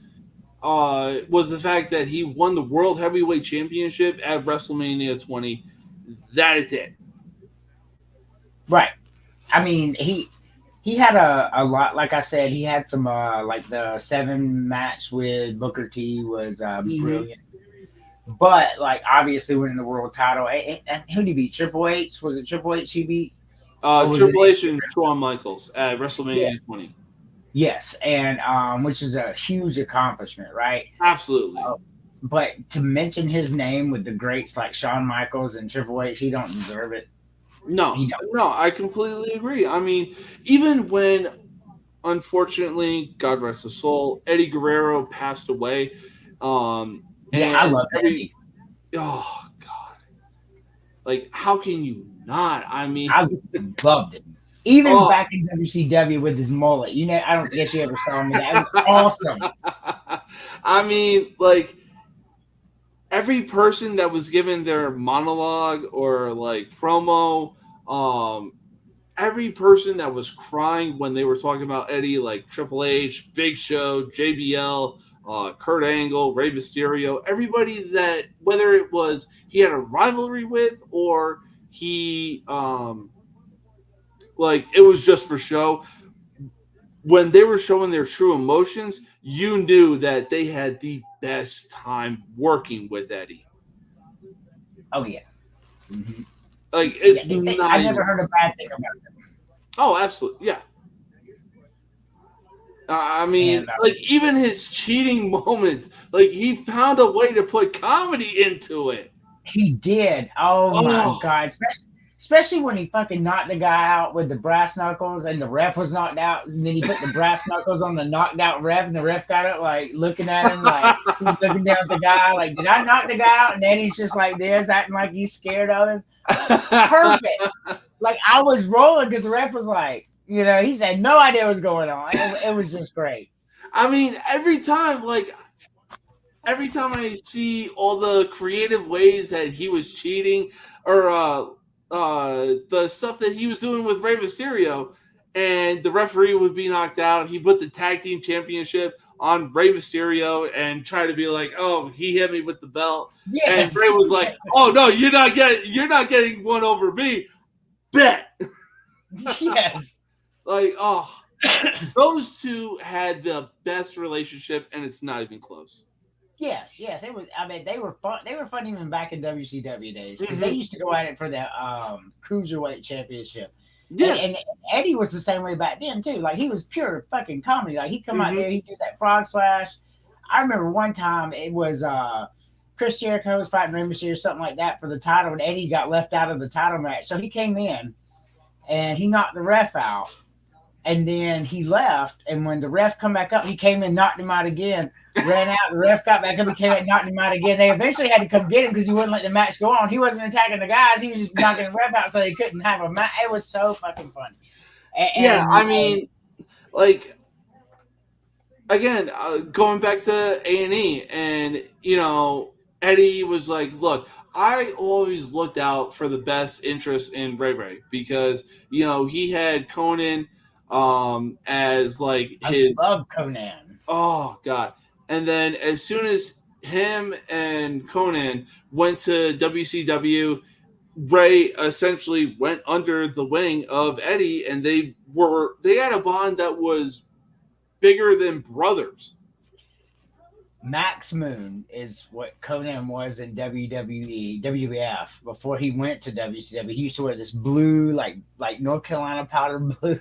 was the fact that he won the World Heavyweight Championship at WrestleMania 20. That is it. Right. I mean, he had a lot. Like I said, he had some like the 7 match with Booker T was brilliant. But like, obviously winning the world title. And who did he beat? Triple H? Was it Triple H he beat? Or was Triple it? H and Shawn Michaels at WrestleMania 20. Yes, and which is a huge accomplishment, right? Absolutely. But to mention his name with the greats like Shawn Michaels and Triple H, he don't deserve it. No, He don't. no, I completely agree. I mean, even when, unfortunately, God rest his soul, Eddie Guerrero passed away, Yeah, I and love Eddie. oh God, like how can you not? I mean, I loved him. Even oh, back in WCW with his mullet. You know, I don't guess you ever saw him with that. It was awesome. I mean, like every person that was given their monologue or like promo, every person that was crying when they were talking about Eddie, like Triple H, Big Show, JBL, Kurt Angle, Rey Mysterio, everybody that whether it was he had a rivalry with or he like it was just for show. When they were showing their true emotions, you knew that they had the best time working with Eddie. Oh yeah. Mm-hmm. Like Yeah, it's not I even. never heard a bad thing about them. Oh, absolutely, yeah. I mean, And like even his cheating moments, like he found a way to put comedy into it. he did. Oh my Oh, god. Especially when he fucking knocked the guy out with the brass knuckles and the ref was knocked out. And then he put the brass knuckles on the knocked out ref and the ref got up like looking at him like he's looking down at the guy like, did I knock the guy out? And then he's just like this, acting like he's scared of him. Perfect. Like I was rolling because the ref was like, you know, he had no idea what was going on. It was just great. I mean, every time I see all the creative ways that he was cheating, or the stuff that he was doing with Rey Mysterio, and the referee would be knocked out, he put the tag team championship on Rey Mysterio and try to be like, "Oh, he hit me with the belt," and Yes. Rey was like, "Oh no, you're not getting one over me." Bet. Yes. Like, oh, those two had the best relationship, and it's not even close. Yes, it was. I mean, they were fun. They were fun even back in WCW days because they Mm-hmm. used to go at it for the cruiserweight championship, Yeah. and Eddie was the same way back then too. Like he was pure fucking comedy. Like he'd come out Mm-hmm. there, he'd do that frog splash. I remember one time it was Chris Jericho was fighting Rey Mysterio or something like that for the title, and Eddie got left out of the title match. So he came in and he knocked the ref out, and then he left. And when the ref come back up, he came in, knocked him out again, ran out. The ref got back up, he came out, knocked him out again. They eventually had to come get him because he wouldn't let the match go on. He wasn't attacking the guys; he was just knocking the ref out so they couldn't have a match. It was so fucking funny. Yeah, And I mean, like again, going back to A&E, and Eddie was like, "Look, I always looked out for the best interest in Ray Ray because he had Conan as like I his love Conan. oh god, and then as soon as him and Conan went to WCW, Ray essentially went under the wing of Eddie, and they had a bond that was bigger than brothers. Max Moon is what Conan was in WWE, WWF before he went to WCW. He used to wear this blue, like North Carolina powder blue,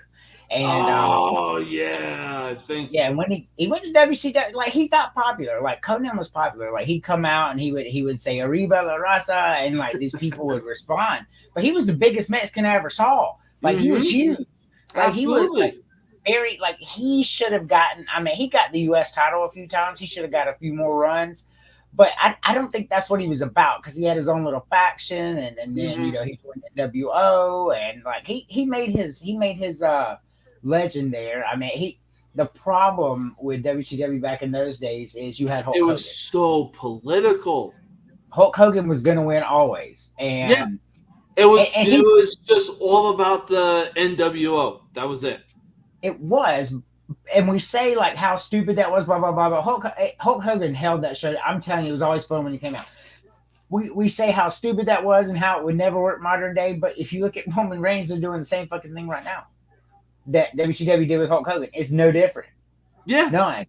and Oh yeah, I think. yeah, and when he went to WCW, like he got popular. Like Conan was popular. Like he'd come out and he would say Arriba la Raza, and like these people would respond. But he was the biggest Mexican I ever saw. Like he was Mm-hmm. huge. Like he was like Absolutely. very like he should have gotten. I mean, he got the U.S. title a few times. He should have got a few more runs. But I don't think that's what he was about because he had his own little faction, and then Mm-hmm. he joined the WO, and like he made his legend there. I mean, the problem with WCW back in those days is you had Hulk It Hogan. was so political. Hulk Hogan was going to win always, Yeah, and it he was just all about the NWO. That was it. it was. And we say like how stupid that was, blah blah blah. But Hulk Hogan held that show. I'm telling you, it was always fun when he came out. We say how stupid that was and how it would never work modern day. But if you look at Roman Reigns, they're doing the same fucking thing right now that WCW did with Hulk Hogan. It's no different. Yeah. None.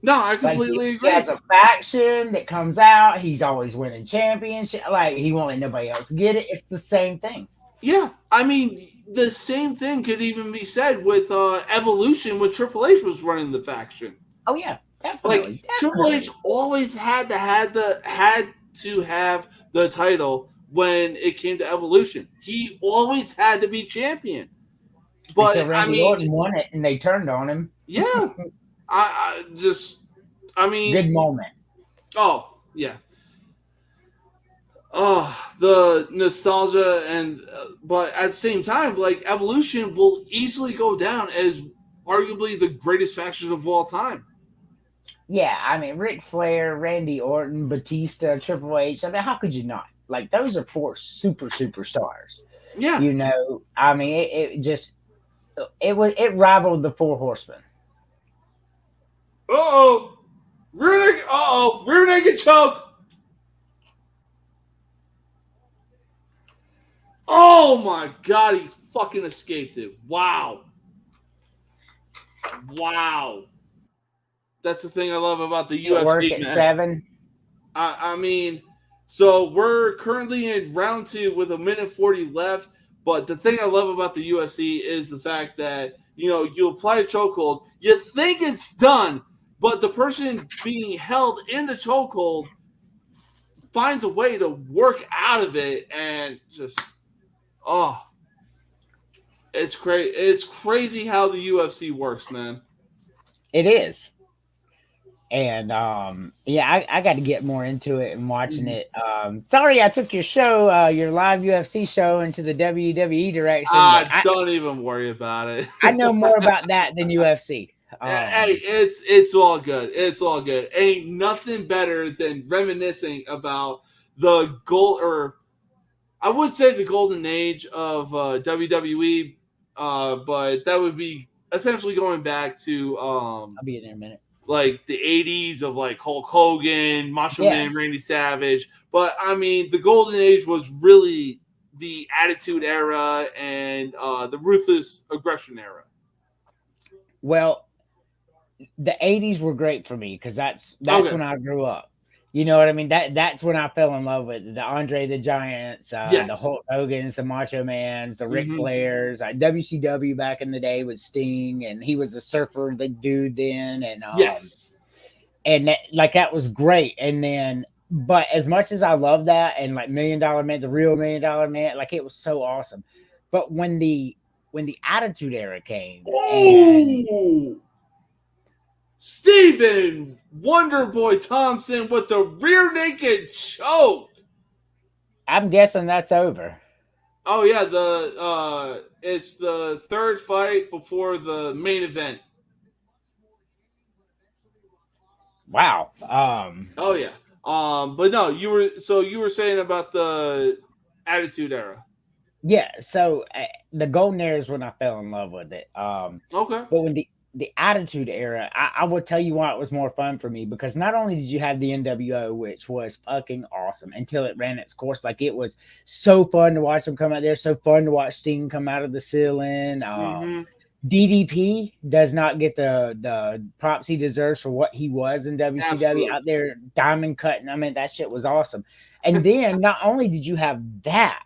No, I Like completely he agree. has a faction that comes out. He's always winning championship. Like he won't let nobody else get it. It's the same thing. Yeah, I mean, the same thing could even be said with Evolution when Triple H was running the faction. Oh yeah, Like definitely. Triple H always had to have the title when it came to Evolution. He always had to be champion. But Until I Randy mean, Orton won it and they turned on him. yeah, I mean, Good moment. oh yeah, oh the nostalgia and but at the same time, like Evolution will easily go down as arguably the greatest faction of all time. Yeah, I mean Ric Flair, Randy Orton, Batista, Triple H. I mean, how could you not? Like those are four superstars. Yeah. You know, I mean, it rivaled the Four Horsemen. Rear naked choke. Oh my god, he fucking escaped it. Wow. That's the thing I love about the It work UFC, at man. 7. I mean, so we're currently in round 2 with 1:40 left. But the thing I love about the UFC is the fact that, you apply a chokehold, you think it's done, but the person being held in the chokehold finds a way to work out of it and just, it's crazy. It's crazy how the UFC works, man. It is. And yeah, I got to get more into it and watching it. Sorry, I took your show, your live UFC show, into the WWE direction. Don't even worry about it. I know more about that than UFC. Hey, it's all good. It's all good. Ain't nothing better than reminiscing about the or I would say the golden age of WWE, but that would be essentially going back to I'll be in there in a minute. Like the 80s of like Hulk Hogan, Macho Man, Randy Savage. But I mean, the golden age was really the Attitude Era and the Ruthless Aggression Era. Well, the 80s were great for me because that's when I grew up. You know what I mean? That's when I fell in love with the Andre the Giants, the Hulk Hogans, the Macho Mans, the Ric Flairs, WCW back in the day with Sting, and he was a surfer, the dude then, and and that was great. And then, but as much as I love that, and like $1 Million Man, the real $1 Million Man, like it was so awesome. But when the Attitude Era came, and Stephen Wonderboy Thompson with the rear naked choke. I'm guessing that's over. Oh yeah, it's the third fight before the main event. Wow. Oh yeah. But no, you were saying about the Attitude Era. Yeah, so the golden era is when I fell in love with it. Okay. But when the Attitude Era, I will tell you why it was more fun for me, because not only did you have the NWO, which was fucking awesome until it ran its course. Like it was so fun to watch them come out there, so fun to watch Sting come out of the ceiling. DDP does not get the props he deserves for what he was in WCW. Absolutely. Out there diamond cutting. I mean, that shit was awesome. And then not only did you have that,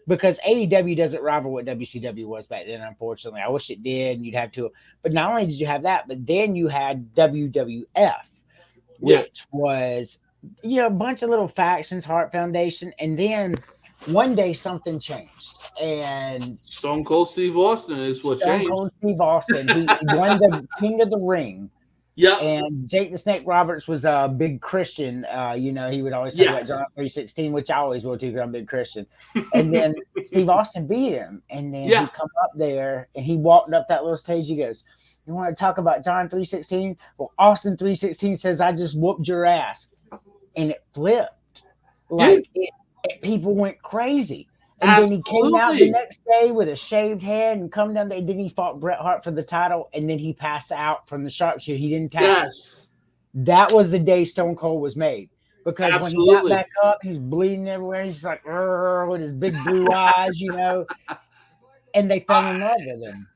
because AEW doesn't rival what WCW was back then, unfortunately. I wish it did, and you'd have to. But not only did you have that, but then you had WWF, which was, a bunch of little factions, Heart Foundation, and then one day something changed, and Stone Cold Steve Austin is what changed. Stone Cold Steve Austin, he won the King of the Ring. Yeah, and Jake the Snake Roberts was a big Christian. He would always talk about John 3:16, which I always will too because I'm a big Christian. And then Steve Austin beat him, and then he come up there and he walked up that little stage. He goes, "You want to talk about John 3:16? Well, Austin 3:16 says I just whooped your ass," and it flipped. Like people went crazy. And then he came out the next day with a shaved head and come down there. Then he fought Bret Hart for the title, and then he passed out from the sharpshooter. He didn't tap. Yes. That was the day Stone Cold was made. Because when he got back up, he's bleeding everywhere. He's like, with his big blue eyes, And they fell in love with him.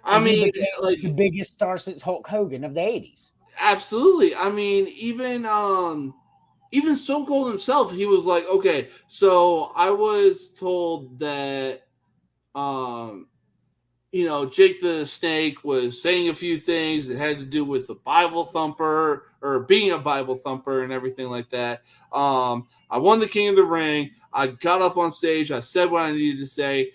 I mean, like the biggest star since Hulk Hogan of the 80s. Absolutely. I mean, even Stone Cold himself, he was like, okay, so I was told that Jake the Snake was saying a few things that had to do with the Bible thumper or being a Bible thumper and everything like that. I won the King of the Ring. I got up on stage. I said what I needed to say.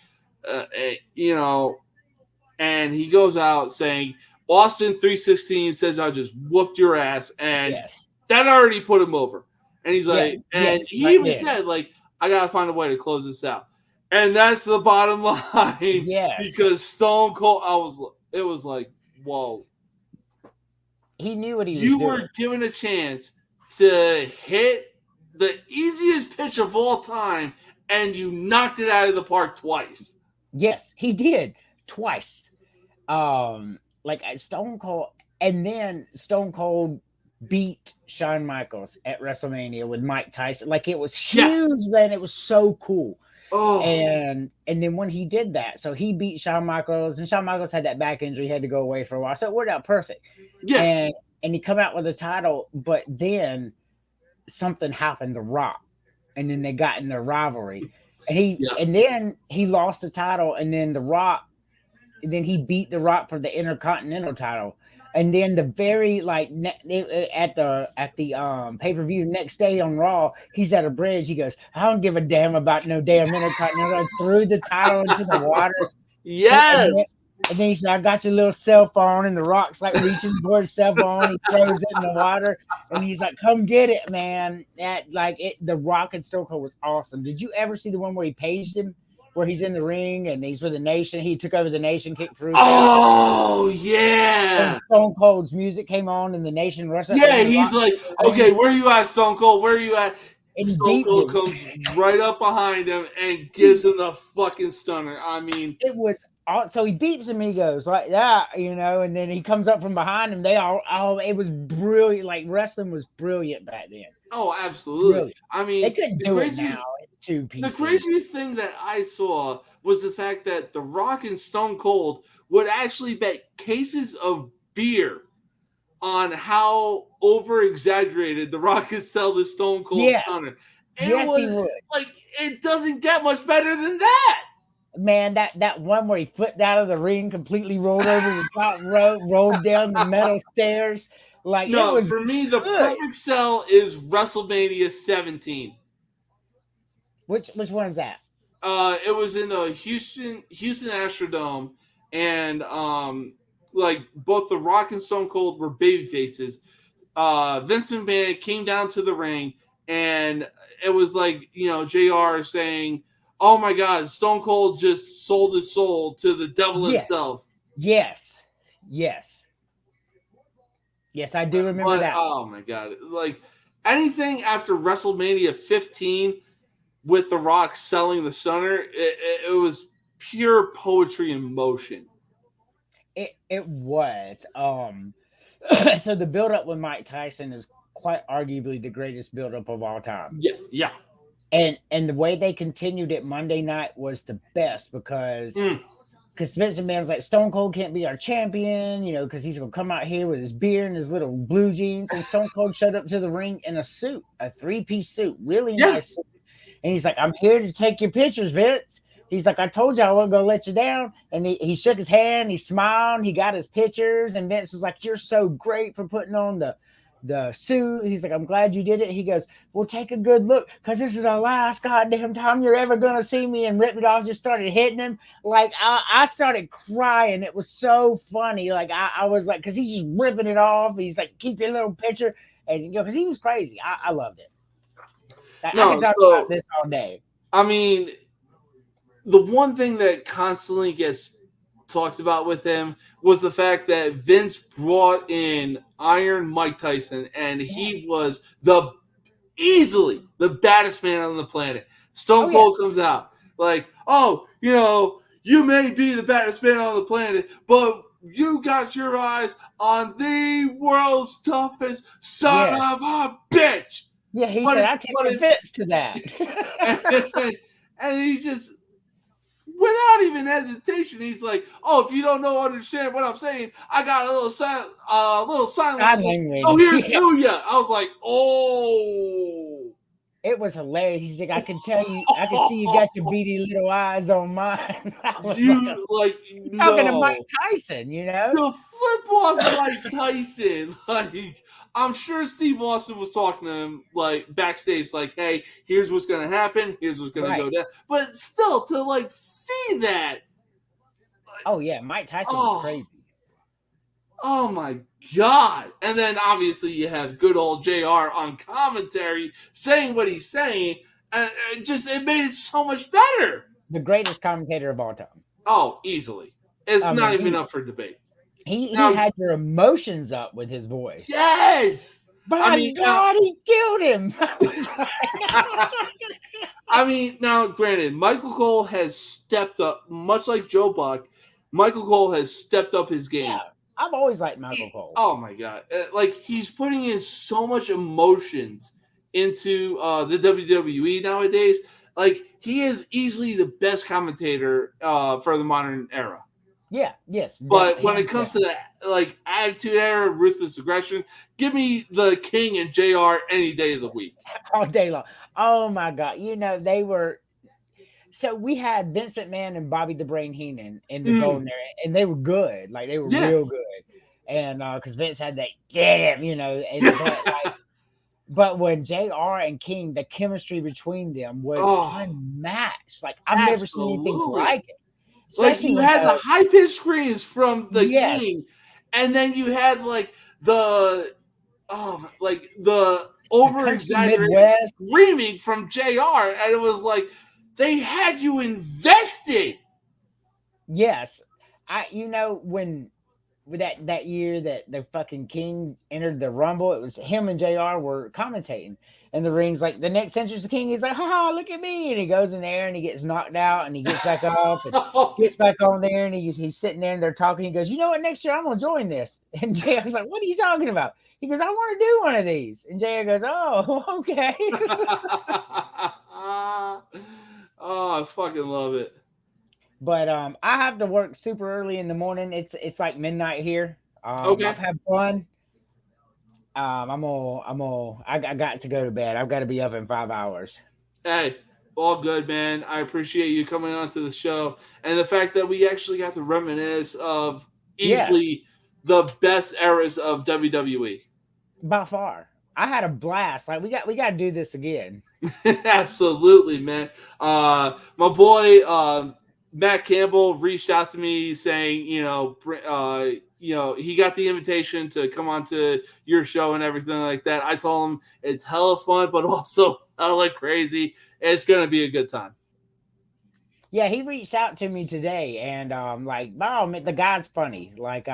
And he goes out saying, Austin 316 says I just whooped your ass. And Yes. that already put him over. And he's like, he right even there. said, like, I got to find a way to close this out. And that's the bottom line. Yes. Because Stone Cold, it was like, whoa. He knew what he was You doing. were given a chance to hit the easiest pitch of all time, and you knocked it out of the park twice. Yes, he did. Twice. Stone Cold, and then Stone Cold beat Shawn Michaels at WrestleMania with Mike Tyson. Like, it was huge, man. It was so cool. Oh. And then when he did that, so he beat Shawn Michaels, and Shawn Michaels had that back injury, had to go away for a while. So it worked out perfect. Yeah. And he come out with the title, but then something happened to Rock, and then they got in their rivalry. And then he lost the title, and then then he beat The Rock for the Intercontinental title. And then the very at the pay-per-view next day on Raw, he's at a bridge. He goes, I don't give a damn about no damn Intercontinental. I threw the title into the water. Yes. And then he said, I got your little cell phone, and The Rock's like reaching for his cell phone. He throws it in the water, and he's like, come get it, man. The Rock and Stone Cold was awesome. Did you ever see the one where he paged him? Where he's in the ring and he's with the Nation. He took over the Nation, kicked through. Oh, yeah. And Stone Cold's music came on and the Nation rushed up. Yeah, he's like, okay, where are you at, Stone Cold? Where are you at? And Stone Cold comes right up behind him and gives him the fucking stunner. I mean, it was so he beeps him and he goes like that, and then he comes up from behind him. It was brilliant. Like, wrestling was brilliant back then. Oh, absolutely. Brilliant. I mean, they couldn't do it now. The craziest thing that I saw was the fact that The Rock and Stone Cold would actually bet cases of beer on how over-exaggerated The Rock could sell the Stone Cold stunner. He would. Like, it doesn't get much better than that. Man, that one where he flipped out of the ring, completely rolled over the top rope, rolled down the metal stairs. Like, no, for me, the perfect sell is WrestleMania 17. Which one is that? It was in the Houston Astrodome, and both The Rock and Stone Cold were baby faces. Vince McMahon came down to the ring, and it was like, JR saying, "Oh my God, Stone Cold just sold his soul to the devil himself." Yes, I do remember that. Oh my God, like anything after WrestleMania 15. With The Rock selling the stunner, it was pure poetry in motion. It was. So the build-up with Mike Tyson is quite arguably the greatest build-up of all time. Yeah. And the way they continued it Monday night was the best because Vince McMahon's like, Stone Cold can't be our champion, because he's gonna come out here with his beer and his little blue jeans. And Stone Cold showed up to the ring in a suit, a 3-piece suit, really nice suit. And he's like, I'm here to take your pictures, Vince. He's like, I told you I wasn't going to let you down. And he shook his hand. He smiled. He got his pictures. And Vince was like, you're so great for putting on the suit. He's like, I'm glad you did it. He goes, well, take a good look because this is the last goddamn time you're ever going to see me. And ripped it off, just started hitting him. Like, I started crying. It was so funny. Like, I was like, because he's just ripping it off. He's like, keep your little picture. And, because he was crazy. I loved it. I can talk about this all day. I mean, the one thing that constantly gets talked about with him was the fact that Vince brought in Iron Mike Tyson, and he was easily the baddest man on the planet. Stone Cold comes out like, you may be the baddest man on the planet, but you got your eyes on the world's toughest son of a bitch. Yeah, he said, I take offense to that. and he just, without even hesitation, he's like, if you don't understand what I'm saying, I got a little sign language. Oh, here's to ya. I was like, oh. It was hilarious. He's like, I can tell you, I can see you got your beady little eyes on mine. I was You like talking to Mike no. Tyson, you know? The flip off Mike Tyson. Like, I'm sure Steve Austin was talking to him like backstage, like, hey, here's what's gonna happen, here's what's gonna go Right. down. But still, to like see that, Oh yeah, Mike Tyson was oh, crazy. oh my god. And then obviously you have good old JR on commentary saying what he's saying, and it made it so much better. The greatest commentator of all time. Oh, easily. It's I not mean, even up for debate. he Now, had your emotions up with his voice. yes. By God, he killed him. I mean, now, granted, Michael Cole has stepped up, much like Joe Buck. Michael Cole has stepped up his game. Yeah, I've always liked Michael Cole. Oh my god! Like, he's putting in so much emotions into the WWE nowadays. Like, he is easily the best commentator for the modern era. Yeah, yes. But when it comes to that, like, attitude era, ruthless aggression, give me the King and JR any day of the week. All day long. Oh my God. You know, they were. So we had Vince McMahon and Bobby the Brain Heenan in the golden era, and they were good. Like, they were real good. And because Vince had that, get him, you know. And but when JR and King, the chemistry between them was unmatched. Like, I've never seen anything like it. Especially like, you had the high pitched screams from the King, and then you had like the over exaggerated screaming from JR, and it was like they had you invested. Yes, when that year that the fucking King entered the Rumble, it was him and JR were commentating, and the ring's like, the next entrance the King, he's like, ha, look at me, and he goes in there and he gets knocked out and he gets back up and gets back on there, and he's sitting there and they're talking. He goes, you know what, next year I'm gonna join this. And JR's like, what are you talking about? He goes, I want to do one of these. And JR goes, oh, okay. Oh, I fucking love it. But I have to work super early in the morning. It's like midnight here. Okay. I've had fun. I got to go to bed. I've got to be up in 5 hours. Hey, all good, man. I appreciate you coming on to the show, and the fact that we actually got to reminisce of easily the best eras of WWE. By far. I had a blast. Like, we got to do this again. Absolutely, man. My boy Matt Campbell reached out to me saying, he got the invitation to come on to your show and everything like that. I told him it's hella fun, but also hella crazy. It's going to be a good time. Yeah, he reached out to me today, and the guy's funny. Like,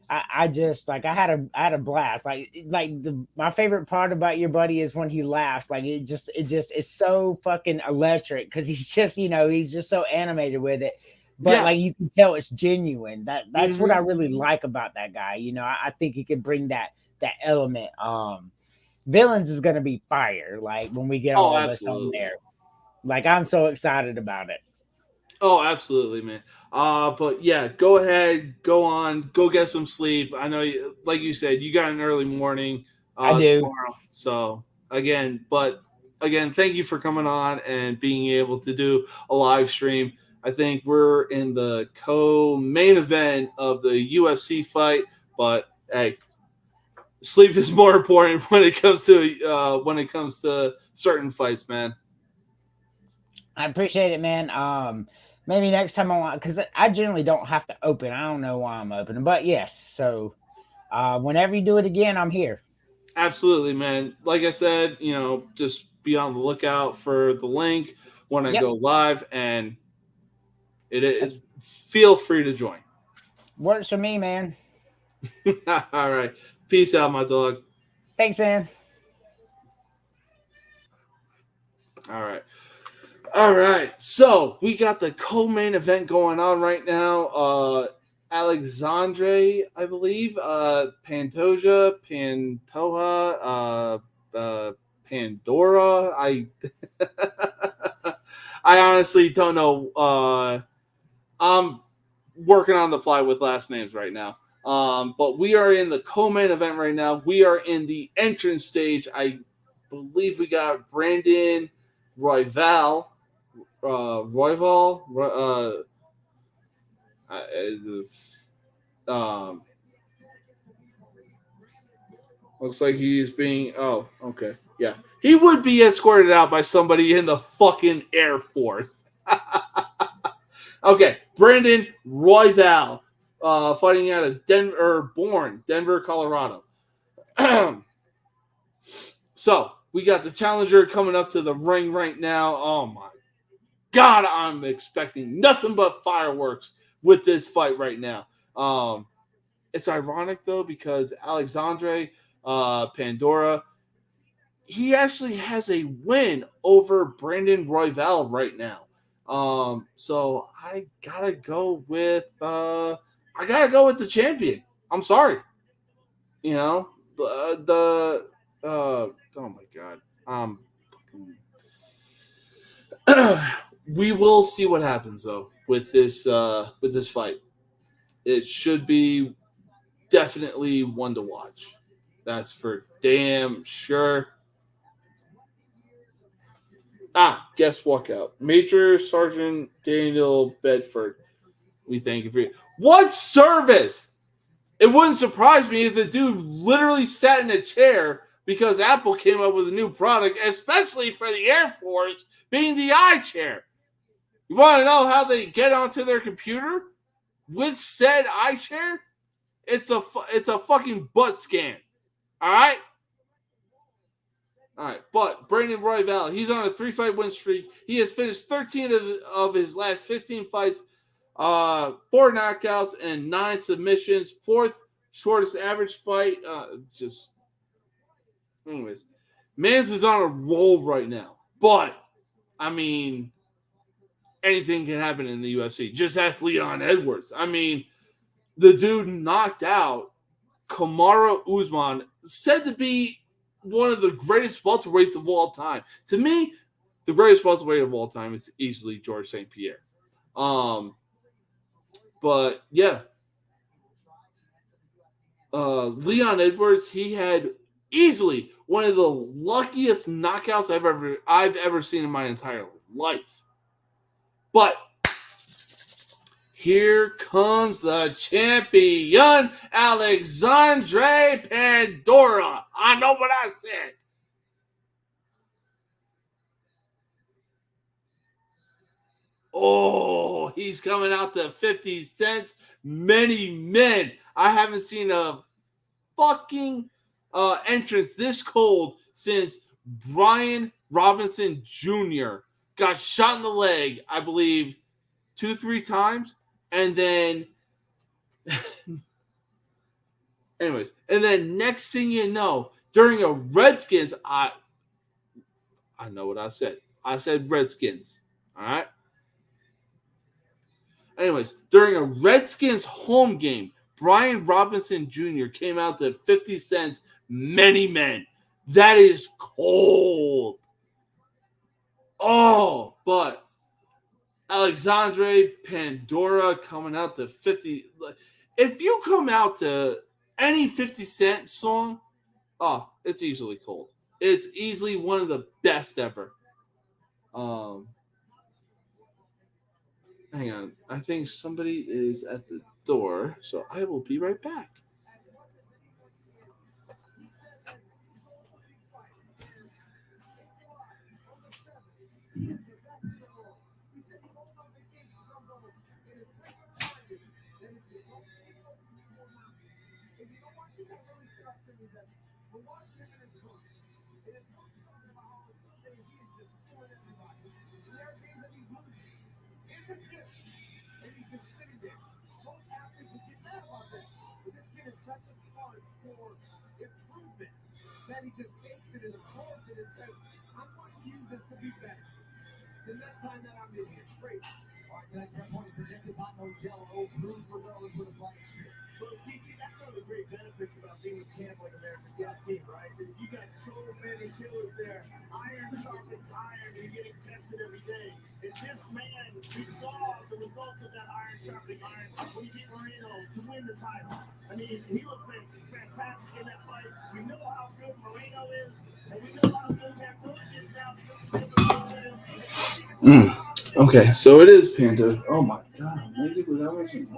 I just like I had a blast. My favorite part about your buddy is when he laughs. Like, it just is so fucking electric because he's just he's just so animated with it. But like, you can tell it's genuine. That's what I really like about that guy. I think he can bring that element. Villains is gonna be fire. Like, when we get all of us on there. Like, I'm so excited about it. Oh, absolutely, man. But yeah, go ahead, go on, go get some sleep. I know, like you said, you got an early morning I do. tomorrow. So again, thank you for coming on and being able to do a live stream. I think we're in the co-main event of the UFC fight, but hey, sleep is more important when it comes to certain fights, man. I appreciate it, man. Maybe next time because I generally don't have to open. I don't know why I'm opening, but yes. So whenever you do it again, I'm here. Absolutely, man. Like I said, just be on the lookout for the link when I go live, and it is. Feel free to join. Works for me, man. All right. Peace out, my dog. Thanks, man. All right. So we got the co-main event going on right now. Alexandre, I believe, Pantoja, Pandora. I honestly don't know. I'm working on the fly with last names right now. But we are in the co-main event right now. We are in the entrance stage. I believe we got Brandon Royval. Looks like he's being. Oh, okay. Yeah. He would be escorted out by somebody in the fucking Air Force. Okay. Brandon Royval, fighting out of Denver, Colorado. So, we got the challenger coming up to the ring right now. Oh, my God. I'm expecting nothing but fireworks with this fight right now. It's ironic, though, because Alexandre Pandora, he actually has a win over Brandon Royval right now. So I gotta go with the champion. I'm sorry. You know, oh my God. We will see what happens though with this fight. It should be definitely one to watch. That's for damn sure. Guest walkout. Major Sergeant Daniel Bedford. We thank you for what service? It wouldn't surprise me if the dude literally sat in a chair because Apple came up with a new product, especially for the Air Force, being the iChair. You want to know how they get onto their computer with said iChair? It's a fucking butt scan. All right. All right, but Brandon Royval, he's on a 3-fight win streak. He has finished 13 of his last 15 fights, 4 knockouts and 9 submissions. Fourth shortest average fight. Anyways, Mans is on a roll right now. But I mean, anything can happen in the UFC. Just ask Leon Edwards. I mean, the dude knocked out Kamaru Usman, said to be one of the greatest welterweights of all time. To me, the greatest welterweight of all time is easily George St. Pierre. But yeah, Leon Edwards, he had easily one of the luckiest knockouts I've ever seen in my entire life. But here comes the champion, Alexandre Pandora. I know what I said. Oh, he's coming out to 50 cents. Many men. I haven't seen a fucking entrance this cold since Brian Robinson Jr. got shot in the leg, I believe, 2-3 times. And then, and then next thing you know, during a Redskins, I know what I said. I said Redskins. All right. Anyways, during a Redskins home game, Brian Robinson Jr. came out to 50 cents. Many men. That is cold. Oh, but Alexandre Pandora coming out to 50. If you come out to any 50 Cent song, oh, it's easily cold. It's easily one of the best ever. Hang on. I think somebody is at the door, so I will be right back. Then he just takes it and absorbs it and says, I'm going to use this to be better. The next time that I'm in here, great. All right, tonight's prep point is presented by Modelo. Prove regardless with a fighting spirit. Well, TC, that's one of the great benefits about being a camp like America's Got Team, right? You got so many killers there. Iron sharpens iron. You're getting tested every day. And this man, we saw the results of that iron sharpening iron when he beat Moreno to win the title. I mean, he looked fantastic in that fight. We know how good Moreno is, and we know how good Pantoja is now. Okay, so it is Pantoja. Oh my God, maybe that wasn't.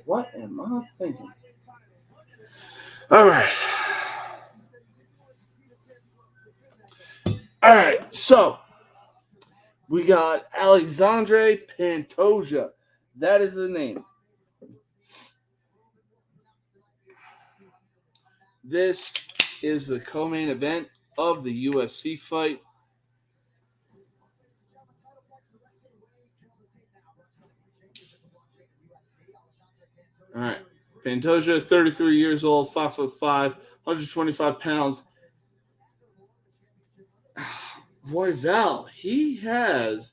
What am I thinking? All right. All right, so we got Alexandre Pantoja. That is the name. This is the co-main event of the UFC fight. All right. Pantoja, 33 years old, 5'5", 125 pounds. Royval, he has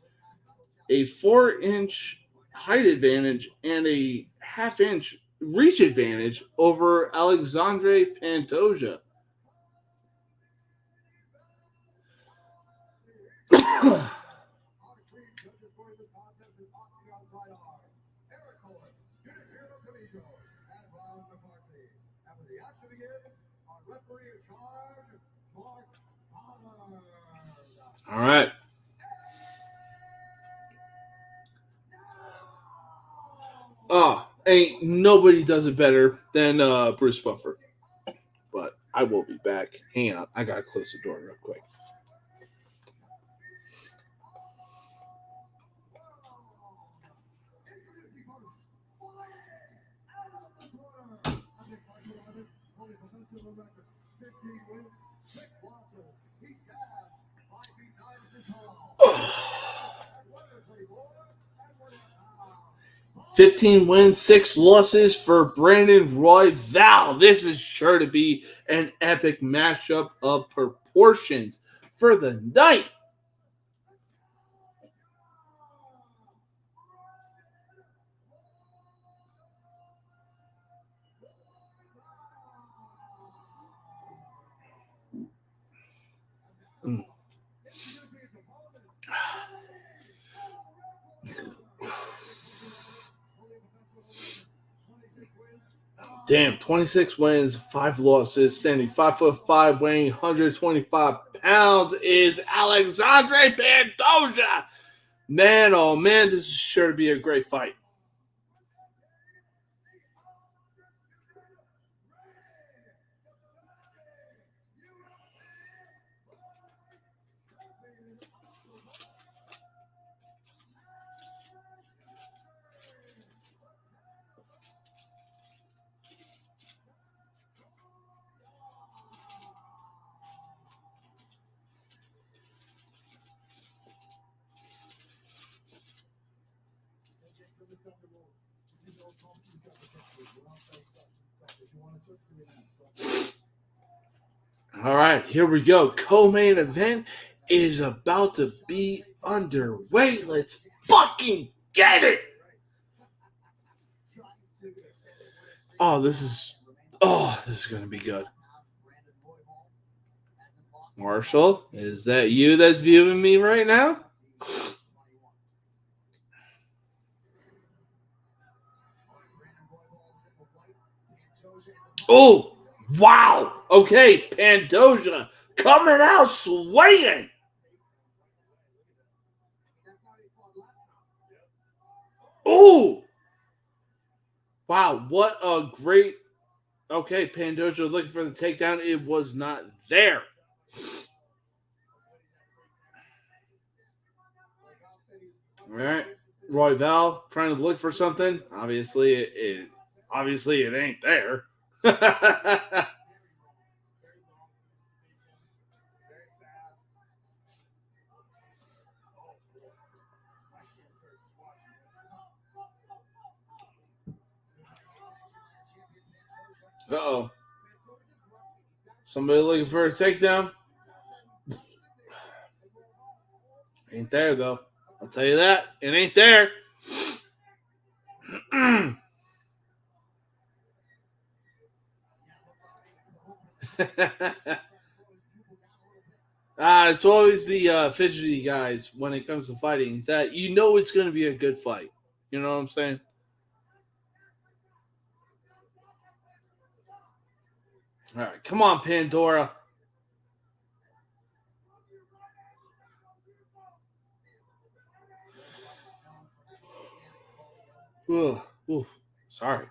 a 4-inch height advantage and a half-inch reach advantage over Alexandre Pantoja. All right. Ain't nobody does it better than Bruce Buffer. But I will be back. Hang on. I got to close the door real quick. Oh. 15 wins, 6 losses for Brandon Royval. This is sure to be an epic matchup of proportions for the night. Damn, 26 wins, 5 losses, standing 5'5", weighing 125 pounds is Alexandre Pantoja. Man, oh man, this is sure to be a great fight. All right, here we go. Co-main event is about to be underway. Let's fucking get it. This is going to be good. Marshall, is that you that's viewing me right now? Oh, wow. Okay, Pantoja coming out swinging. Oh, wow. What a great. Okay, Pantoja looking for the takedown. It was not there. All right. Royval trying to look for something. Obviously, it ain't there. Uh-oh. Somebody looking for a takedown? Ain't there, though. I'll tell you that. It ain't there. It's always the fidgety guys when it comes to fighting that you know it's going to be a good fight. You know what I'm saying? All right, come on, Pandora. Ugh, oof, sorry.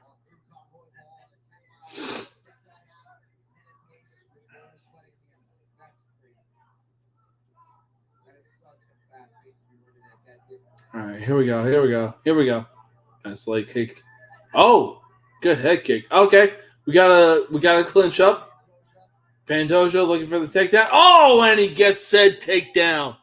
All right, here we go. Here we go. Here we go. Nice leg kick. Oh, good head kick. Okay, we gotta clinch up. Pantoja looking for the takedown. Oh, and he gets said takedown.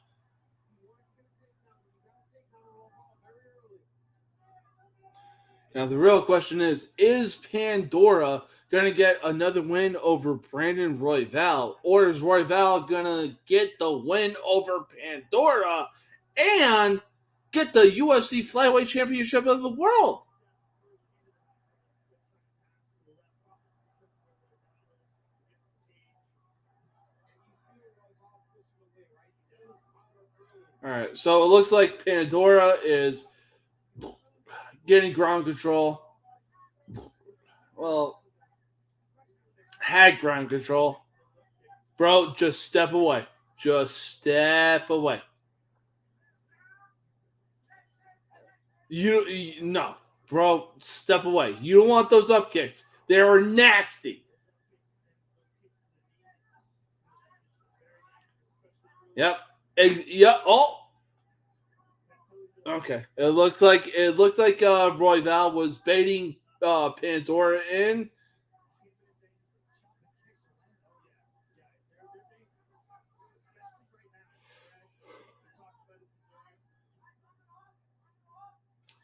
Now the real question is Pandora gonna get another win over Brandon Royval, or is Royval gonna get the win over Pandora and get the UFC Flyweight Championship of the world? All right, so it looks like Pandora is getting ground control. Well, had ground control. Bro, just step away. Just step away. No, bro, step away. You don't want those up kicks. They are nasty. Yep. Yep. Oh. Okay. It looked like Royval was baiting Pandora in.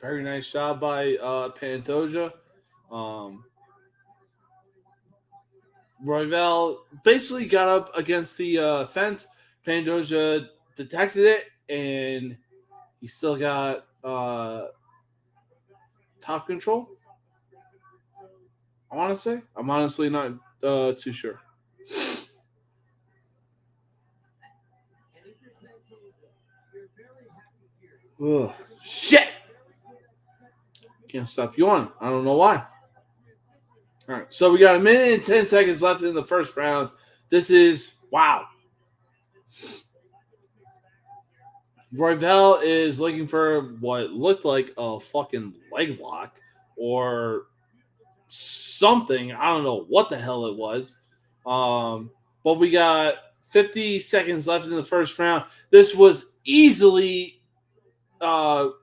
Very nice job by Pantoja. Royval basically got up against the fence. Pantoja detected it, and he still got top control. I want to say. I'm honestly not too sure. Ugh. Shit! Can't stop yawning. I don't know why. All right, so we got a minute and 10 seconds left in the first round. This is wow. Royval is looking for what looked like a fucking leg lock or something. I don't know what the hell it was. But we got 50 seconds left in the first round. This was easily the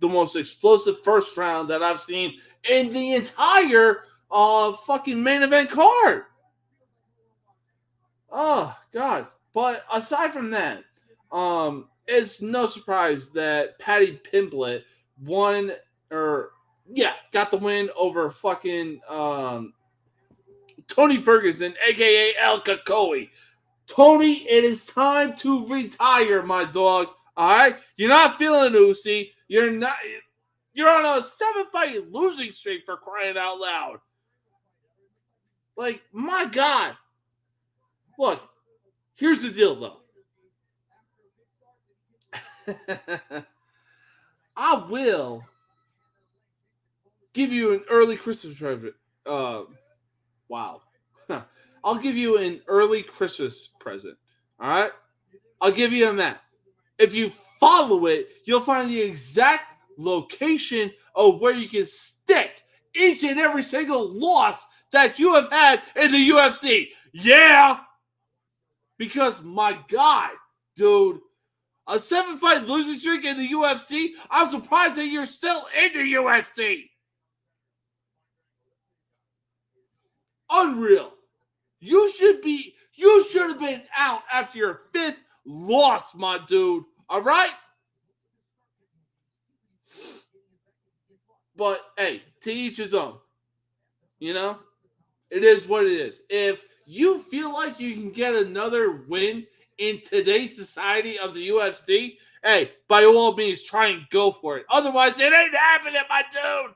most explosive first round that I've seen in the entire fucking main event card. Oh God! But aside from that, it's no surprise that Patty Pimblett won, got the win over fucking Tony Ferguson, aka El Kakoi. Tony, it is time to retire, my dog. All right, you're not feeling Uzi. You're not. You're on a 7-fight losing streak, for crying out loud. Like, my God. Look, here's the deal, though. I will give you an early Christmas present. Wow. I'll give you an early Christmas present. All right? I'll give you a map. If you follow it, you'll find the exact location of where you can stick each and every single loss that you have had in the UFC. Yeah! Because, my God, dude, a 7-fight losing streak in the UFC? I'm surprised that you're still in the UFC. Unreal. You should have been out after your 5th loss, my dude. All right? But, hey, to each his own. You know? It is what it is. If you feel like you can get another win in today's society of the UFC, hey, by all means, try and go for it. Otherwise, it ain't happening, my dude.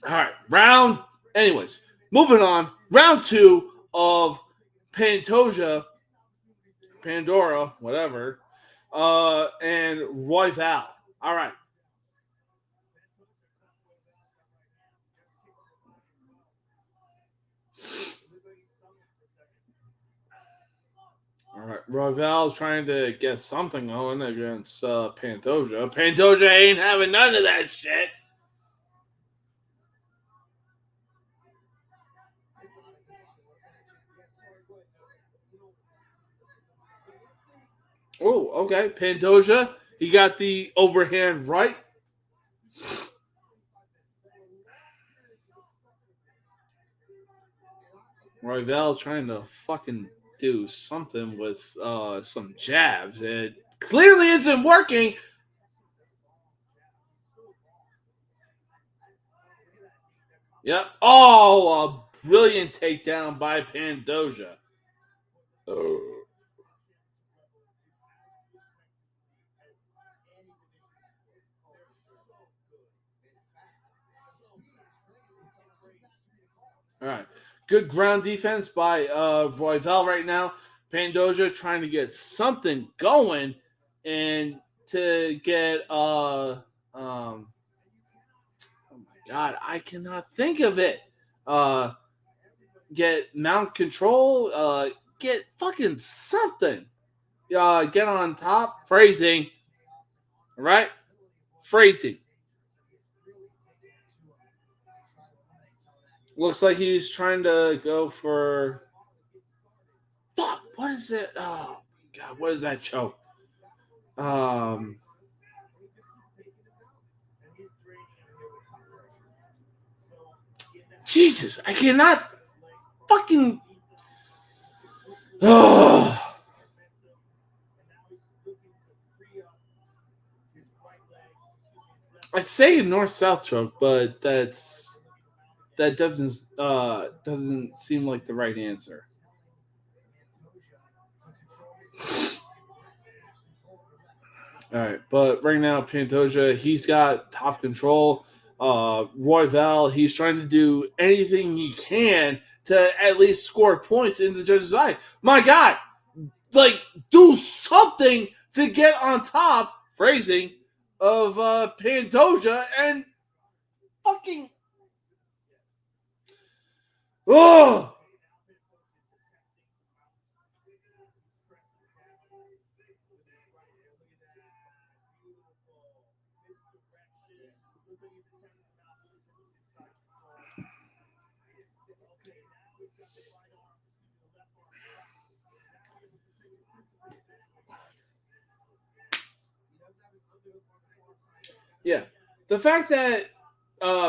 All right, anyways, moving on. Round 2 of Pandora, whatever, and Royval. All right. All right, Royval's trying to get something going against Pantoja. Pantoja ain't having none of that shit. Oh, okay. Pantoja, he got the overhand right. Royval trying to fucking do something with some jabs. It clearly isn't working. Yep. Oh, a brilliant takedown by Pantoja. All right. Good ground defense by Royval right now. Pantoja trying to get something going and to get oh my god, I cannot think of it. Get mount control, get fucking something. Get on top. Phrasing. All right? Phrasing. Looks like he's trying to go for. Fuck! What is it? Oh god! What is that choke? Jesus! I cannot fucking. Oh. I'd say a north-south choke, but that doesn't seem like the right answer. All right, but right now Pantoja, he's got top control. Royval, he's trying to do anything he can to at least score points in the judge's eye. My God, like do something to get on top. Phrasing of Pantoja and fucking. Oh. Yeah. The fact that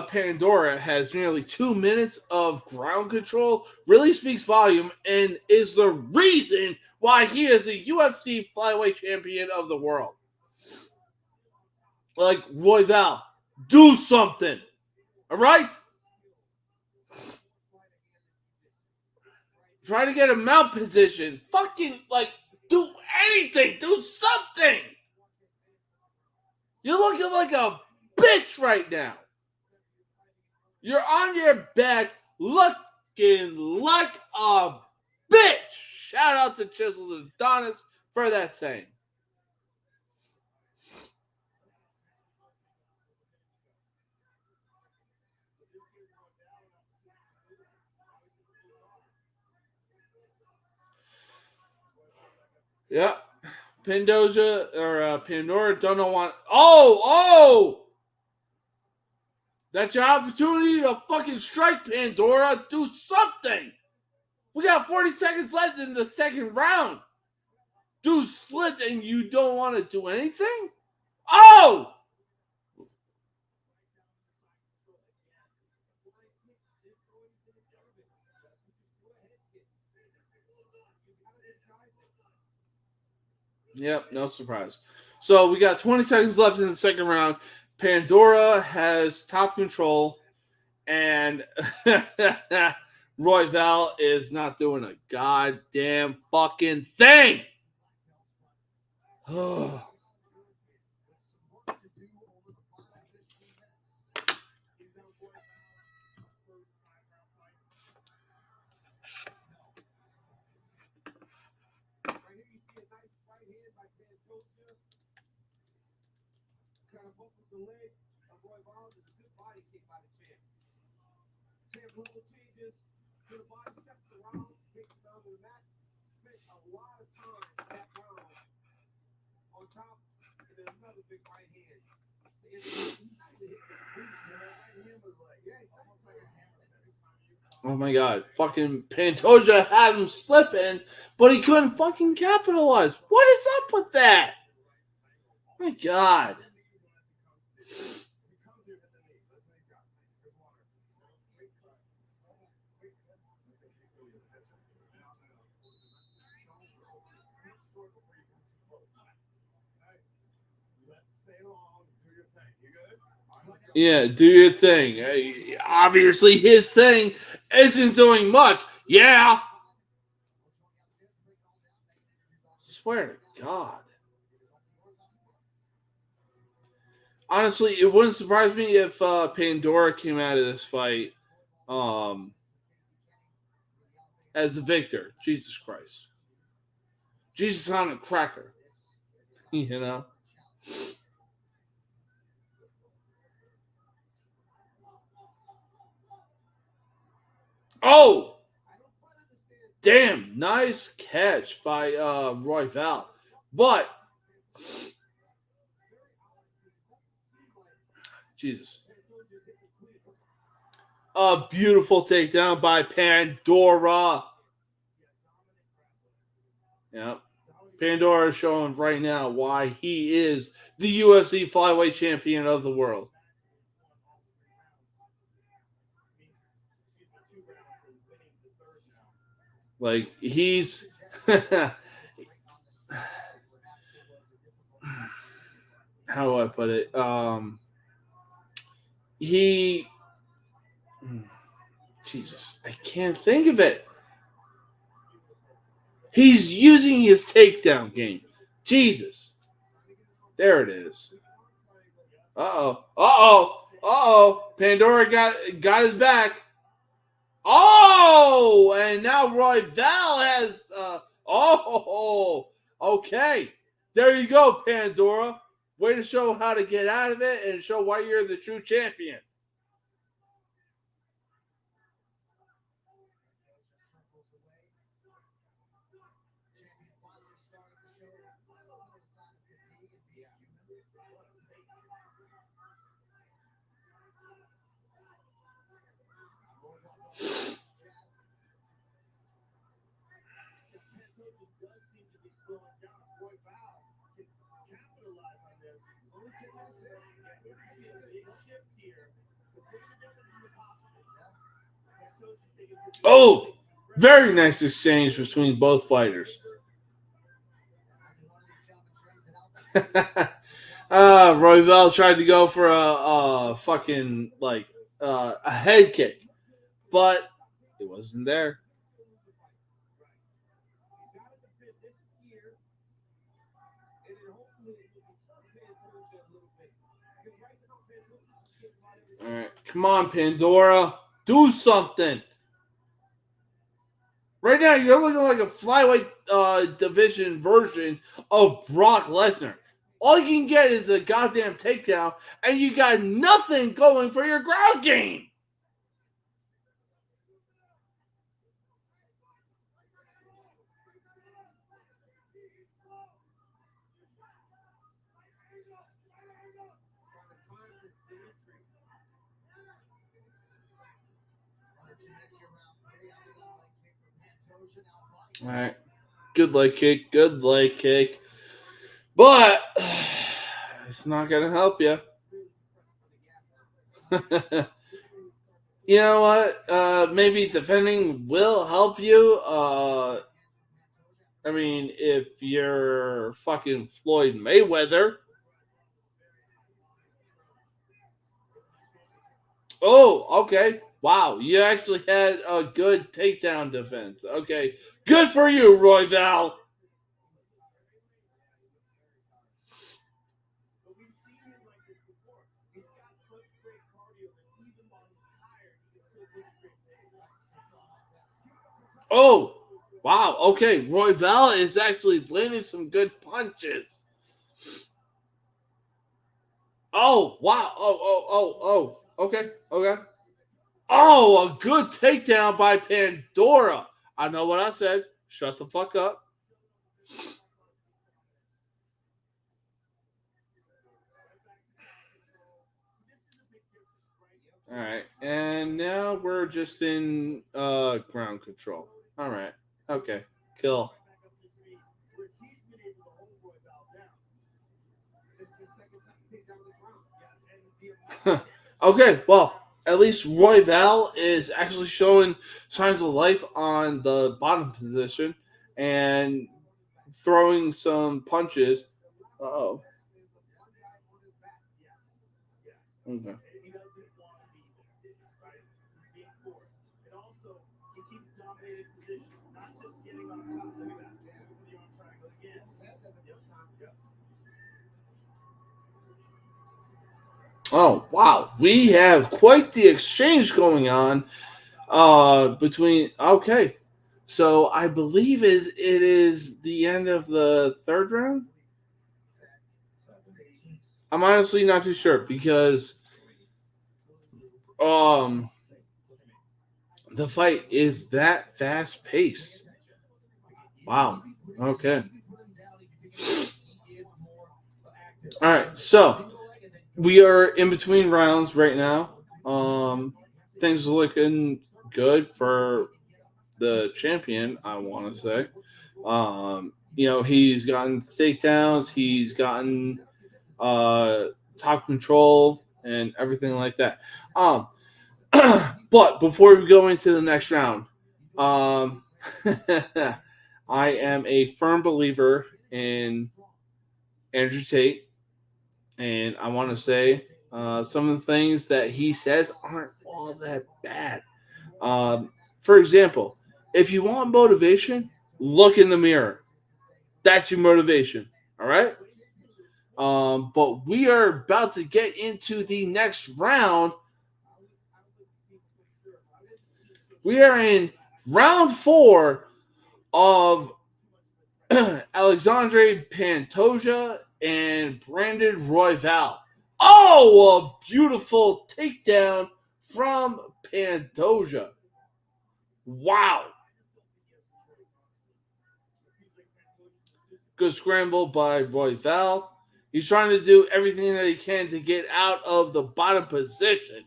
Pandora has nearly 2 minutes of ground control really speaks volume and is the reason why he is a UFC flyweight champion of the world. Like, Royval, do something. All right? Try to get a mount position. Fucking, like, do anything. Do something. You're looking like a bitch right now. You're on your back looking like a bitch. Shout out to Chisels and Adonis for that saying. Yeah. Pandora don't know what. Oh! That's your opportunity to fucking strike, Pandora. Do something. We got 40 seconds left in the second round. Do slit and you don't want to do anything? Oh! Yep, no surprise. So we got 20 seconds left in the second round. Pandora has top control, and Royval is not doing a goddamn fucking thing. Right here, you see a nice right hand by Pantoja. Kind of buckles the legs of Roy Vaughn. There's a good body kick by the champ. Champ level changes to the body, steps around, takes it down to the mat. Spent a lot of time back down on top, and then another big right hand. Oh my god. Fucking Pantoja had him slipping, but he couldn't fucking capitalize. What is up with that? My god. Yeah, do your thing. Obviously, his thing isn't doing much. Yeah. Swear to God. Honestly, it wouldn't surprise me if Pandora came out of this fight as the victor. Jesus Christ. Jesus on a cracker. You know? Oh! Damn, nice catch by Roy Val. But, Jesus. A beautiful takedown by Pandora. Yep. Pandora is showing right now why he is the UFC flyweight champion of the world. Like, he's... how do I put it? Jesus, I can't think of it. He's using his takedown game. Jesus. There it is. Uh-oh. Pandora got his back. Oh! And now Roy Val has... okay. There you go, Pandora. Way to show how to get out of it and show why you're the true champion. Oh, very nice exchange between both fighters. Royval tried to go for a fucking like a head kick, but it wasn't there. All right, come on, Pandora, do something. Right now, you're looking like a flyweight division version of Brock Lesnar. All you can get is a goddamn takedown, and you got nothing going for your ground game. All right. Good leg kick. But it's not going to help you. You know what? Maybe defending will help you. I mean, if you're fucking Floyd Mayweather. Oh, okay. Wow, you actually had a good takedown defense. Okay, good for you, Roy Val. Oh, wow. Okay, Royval is actually landing some good punches. Oh, wow. Oh. Okay. Oh, a good takedown by Pandora. I know what I said. Shut the fuck up. All right. And now we're just in ground control. All right. Okay. Kill. Okay, well, at least Royval is actually showing signs of life on the bottom position and throwing some punches. Oh. Okay. Oh, wow. We have quite the exchange going on between. Okay. So I believe it is the end of the third round. I'm honestly not too sure because um the fight is that fast paced. Wow. Okay. All right. So we are in between rounds right now. Things are looking good for the champion, I want to say. He's gotten takedowns, he's gotten top control, and everything like that. But before we go into the next round, um, I am a firm believer in Andrew Tate, and I want to say some of the things that he says aren't all that bad. For example, if you want motivation, look in the mirror. That's your motivation. All right. But we are about to get into the next round. We are in round 4 of Alexandre Pantoja and Brandon Royval. Oh, a beautiful takedown from Pantoja. Wow. Good scramble by Royval. He's trying to do everything that he can to get out of the bottom position.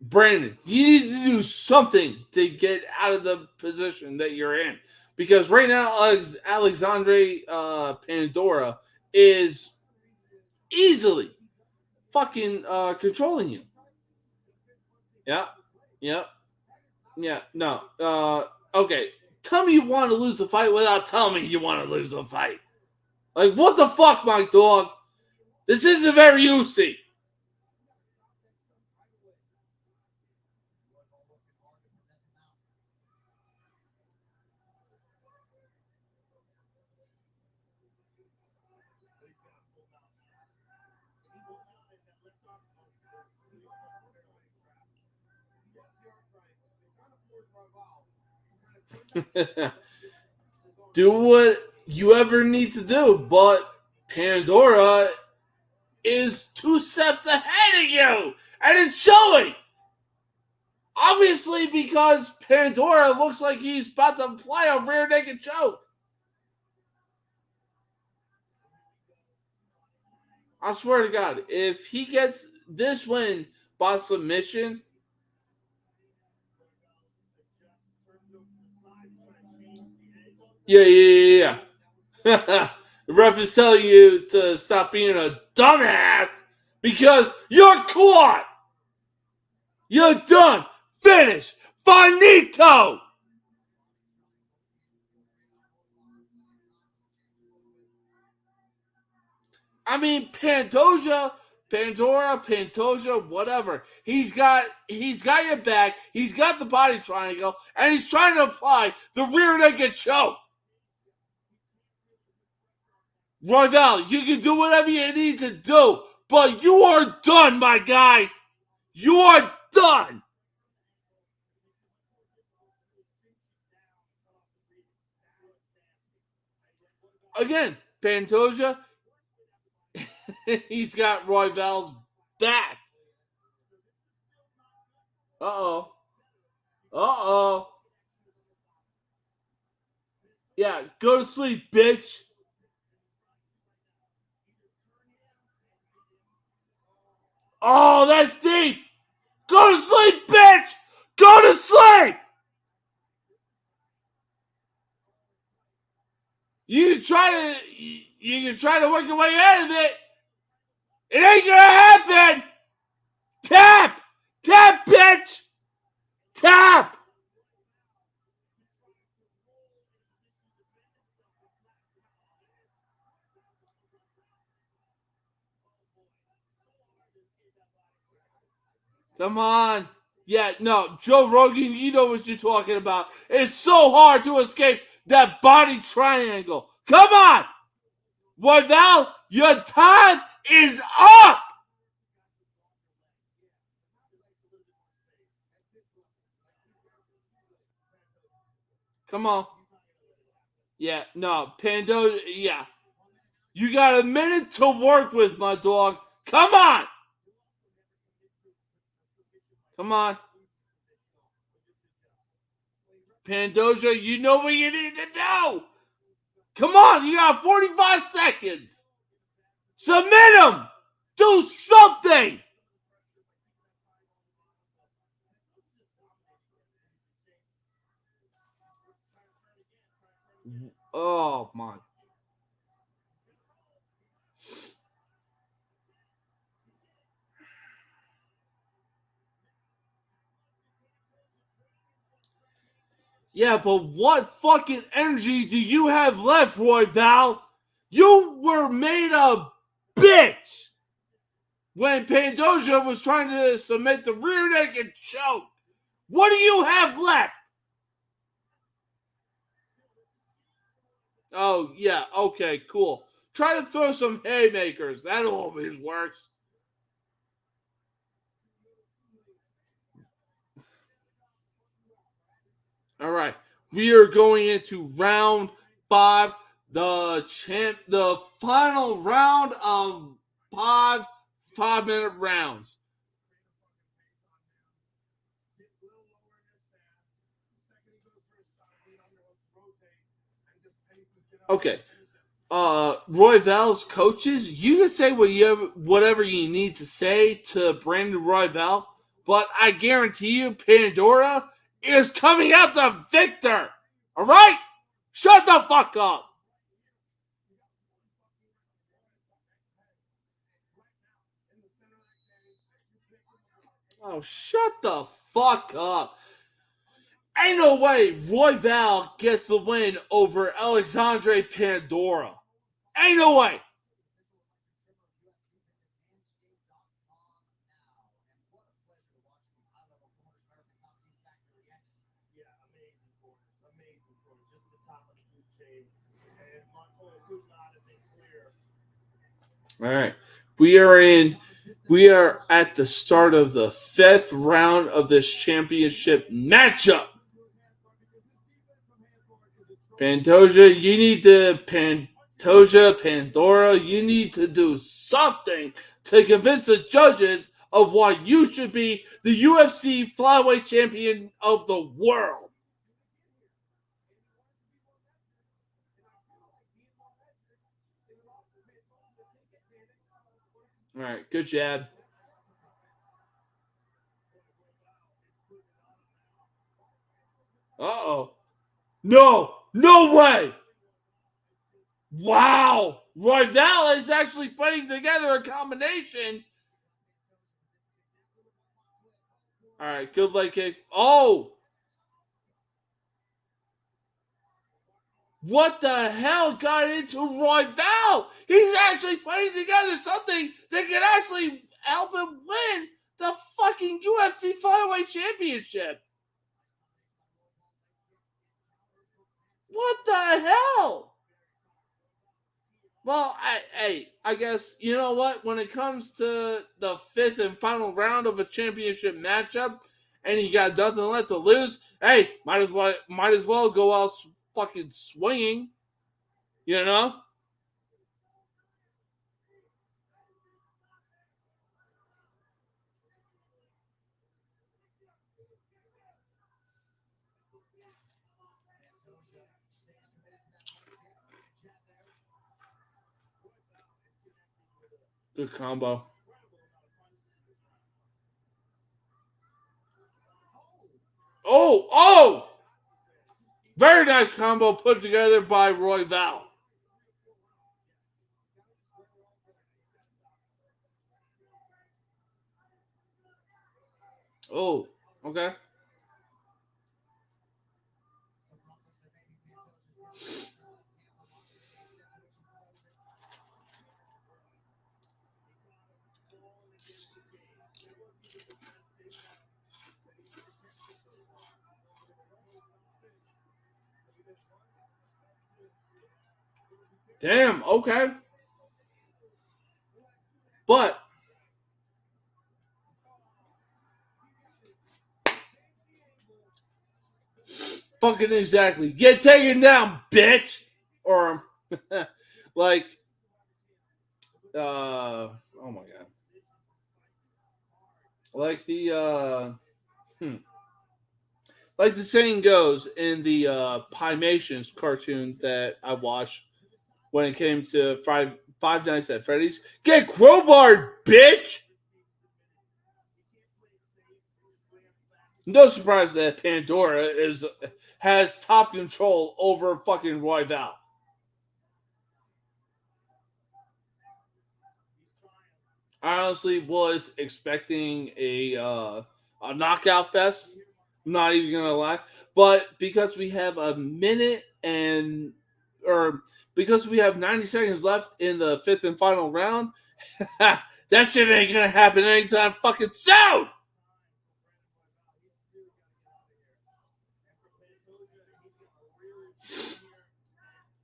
Brandon, you need to do something to get out of the position that you're in. Because right now, Alexandre Pandora is easily fucking controlling you. Yeah. No. Okay. Tell me you want to lose the fight without telling me you want to lose the fight. Like, what the fuck, my dog? This isn't very UFC. Do what you ever need to do, but Pandora is 2 steps ahead of you, and it's showing. Obviously, because Pandora looks like he's about to play a rear naked choke. I swear to God, if he gets this win by submission, yeah. The ref is telling you to stop being a dumbass because you're caught. You're done. Finish. Finito. I mean, Pantoja, whatever. He's got your back. He's got the body triangle, and he's trying to apply the rear naked choke. Royval, you can do whatever you need to do, but you are done, my guy. You are done. Again, Pantoja, he's got Royval's back. Uh-oh. Uh-oh. Yeah, go to sleep, bitch. Oh, that's deep. Go to sleep, bitch. Go to sleep. You can try to work your way out of it. It ain't gonna happen. Tap, tap, bitch. Tap. Come on. Yeah, no, Joe Rogan, you know what you're talking about. It's so hard to escape that body triangle. Come on. Royval, your time is up. Come on. Yeah, no, Pando, yeah. You got a minute to work with, my dog. Come on. Come on. Pandoja, you know what you need to do. Come on, you got 45 seconds. Submit him. Do something. Oh, my. Yeah, but what fucking energy do you have left, Royval? You were made a bitch when Pandoja was trying to submit the rear naked choke. What do you have left? Oh, yeah, okay, cool. Try to throw some haymakers. That always works. All right. We are going into round 5. The final round of 5-minute rounds. Okay. Royval's coaches, you can say whatever you need to say to Brandon Royval, but I guarantee you Pandora is coming out the victor. All right? Shut the fuck up. Oh, shut the fuck up. Ain't no way Royval gets the win over Alexandre Pandora. Ain't no way. Yeah, amazing corners. Amazing corners. Just the top of the food chain. And Montoya could not have been clear. All right. We are at the start of the 5th round of this championship matchup. Pandora, you need to do something to convince the judges of why you should be the UFC flyweight champion of the world. All right, good jab. Uh-oh. No way. Wow. Royval is actually putting together a combination. All right, good leg kick. Oh. What the hell got into Royval? He's actually putting together something that can actually help him win the fucking UFC Flyweight Championship. What the hell? Well, I guess you know what. When it comes to the fifth and final round of a championship matchup, and you got nothing left to lose, hey, might as well go out fucking swinging. You know. Good combo. Oh! Very nice combo put together by Roy Val. Oh, okay. Damn, okay. But fucking exactly. Get taken down, bitch. Or like oh my god. Like the like the saying goes in the Pymations cartoon that I watched when it came to Five Nights at Freddy's. Get crowbarred, bitch! No surprise that Pandora has top control over fucking Roy Val. I honestly was expecting a knockout fest. I'm not even gonna lie, but because we have a minute or because we have 90 seconds left in the fifth and final round, that shit ain't gonna happen anytime fucking soon.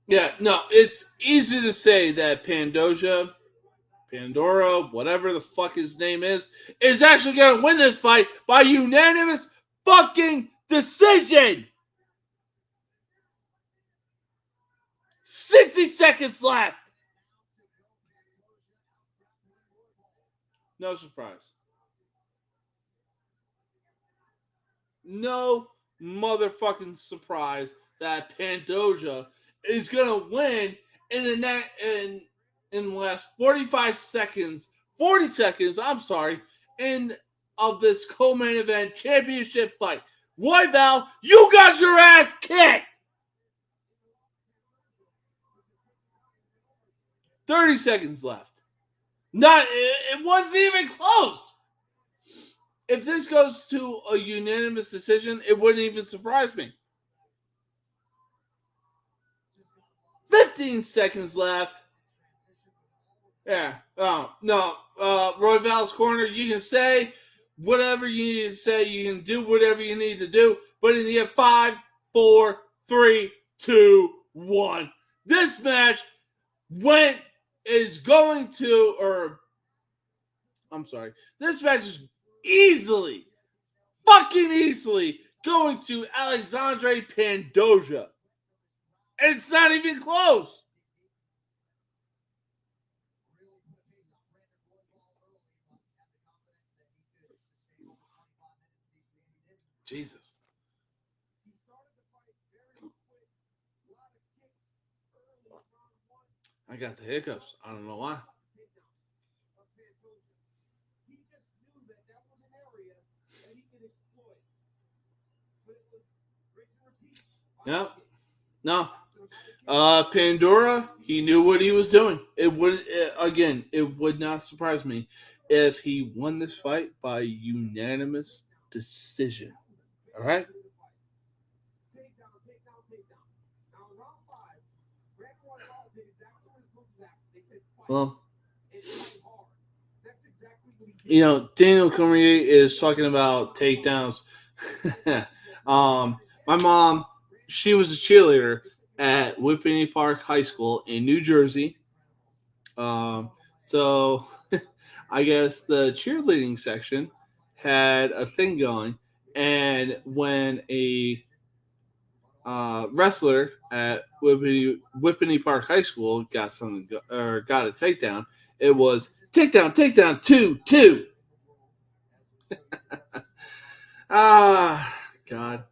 Yeah, no, it's easy to say that Pandora, whatever the fuck his name is actually gonna win this fight by unanimous fucking decision. 60 seconds left. No surprise. No motherfucking surprise that Pandoja is gonna win in in the last 45 seconds, 40 seconds, I'm sorry, in of this co-main event championship fight. Roy Val, you got your ass kicked. 30 seconds left. It wasn't even close. If this goes to a unanimous decision, it wouldn't even surprise me. 15 seconds left. Yeah. Oh, no. Roy Val's corner, you can say whatever you need to say. You can do whatever you need to do. But in the end, 5, 4, 3, 2, 1. This match this match is fucking easily going to Alexandre Pandoja. And it's not even close. Jesus. I got the hiccups. I don't know why. Yep. No. Pandora, he knew what he was doing. It would not surprise me if he won this fight by unanimous decision. All right. Well, Daniel Cormier is talking about takedowns. My mom, she was a cheerleader at Whippany Park High School in New Jersey. So I guess the cheerleading section had a thing going, and when a wrestler at Whippany Park High School got something or got a takedown, it was takedown 2-2. God.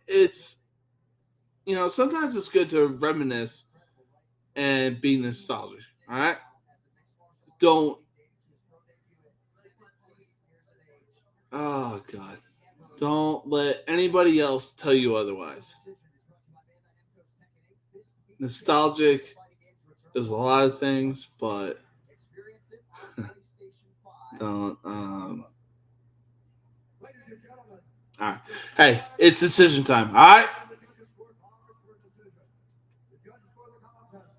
It's sometimes it's good to reminisce and be nostalgic. All right, don't. Oh God, don't let anybody else tell you otherwise. Nostalgic is a lot of things, but don't. All right. Hey, it's decision time. All right. The judges scored cards for decision. The judges score the contest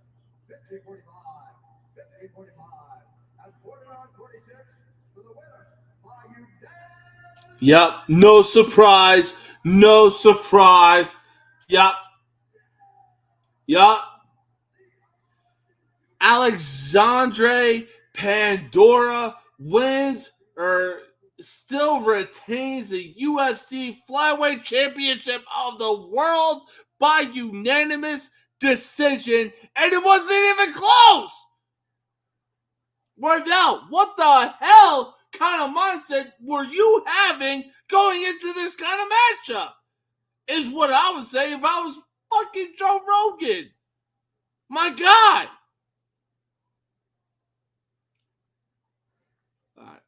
50-45, 50-45, and 49-46 for the winner by unanimous. Yep. No surprise. No surprise. Yep. Yep. Alexandre Pandora wins or still retains the UFC Flyweight Championship of the World by unanimous decision, and it wasn't even close. Wardell, what the hell kind of mindset were you having going into this kind of matchup? Is what I would say if I was fucking Joe Rogan. My God. All right.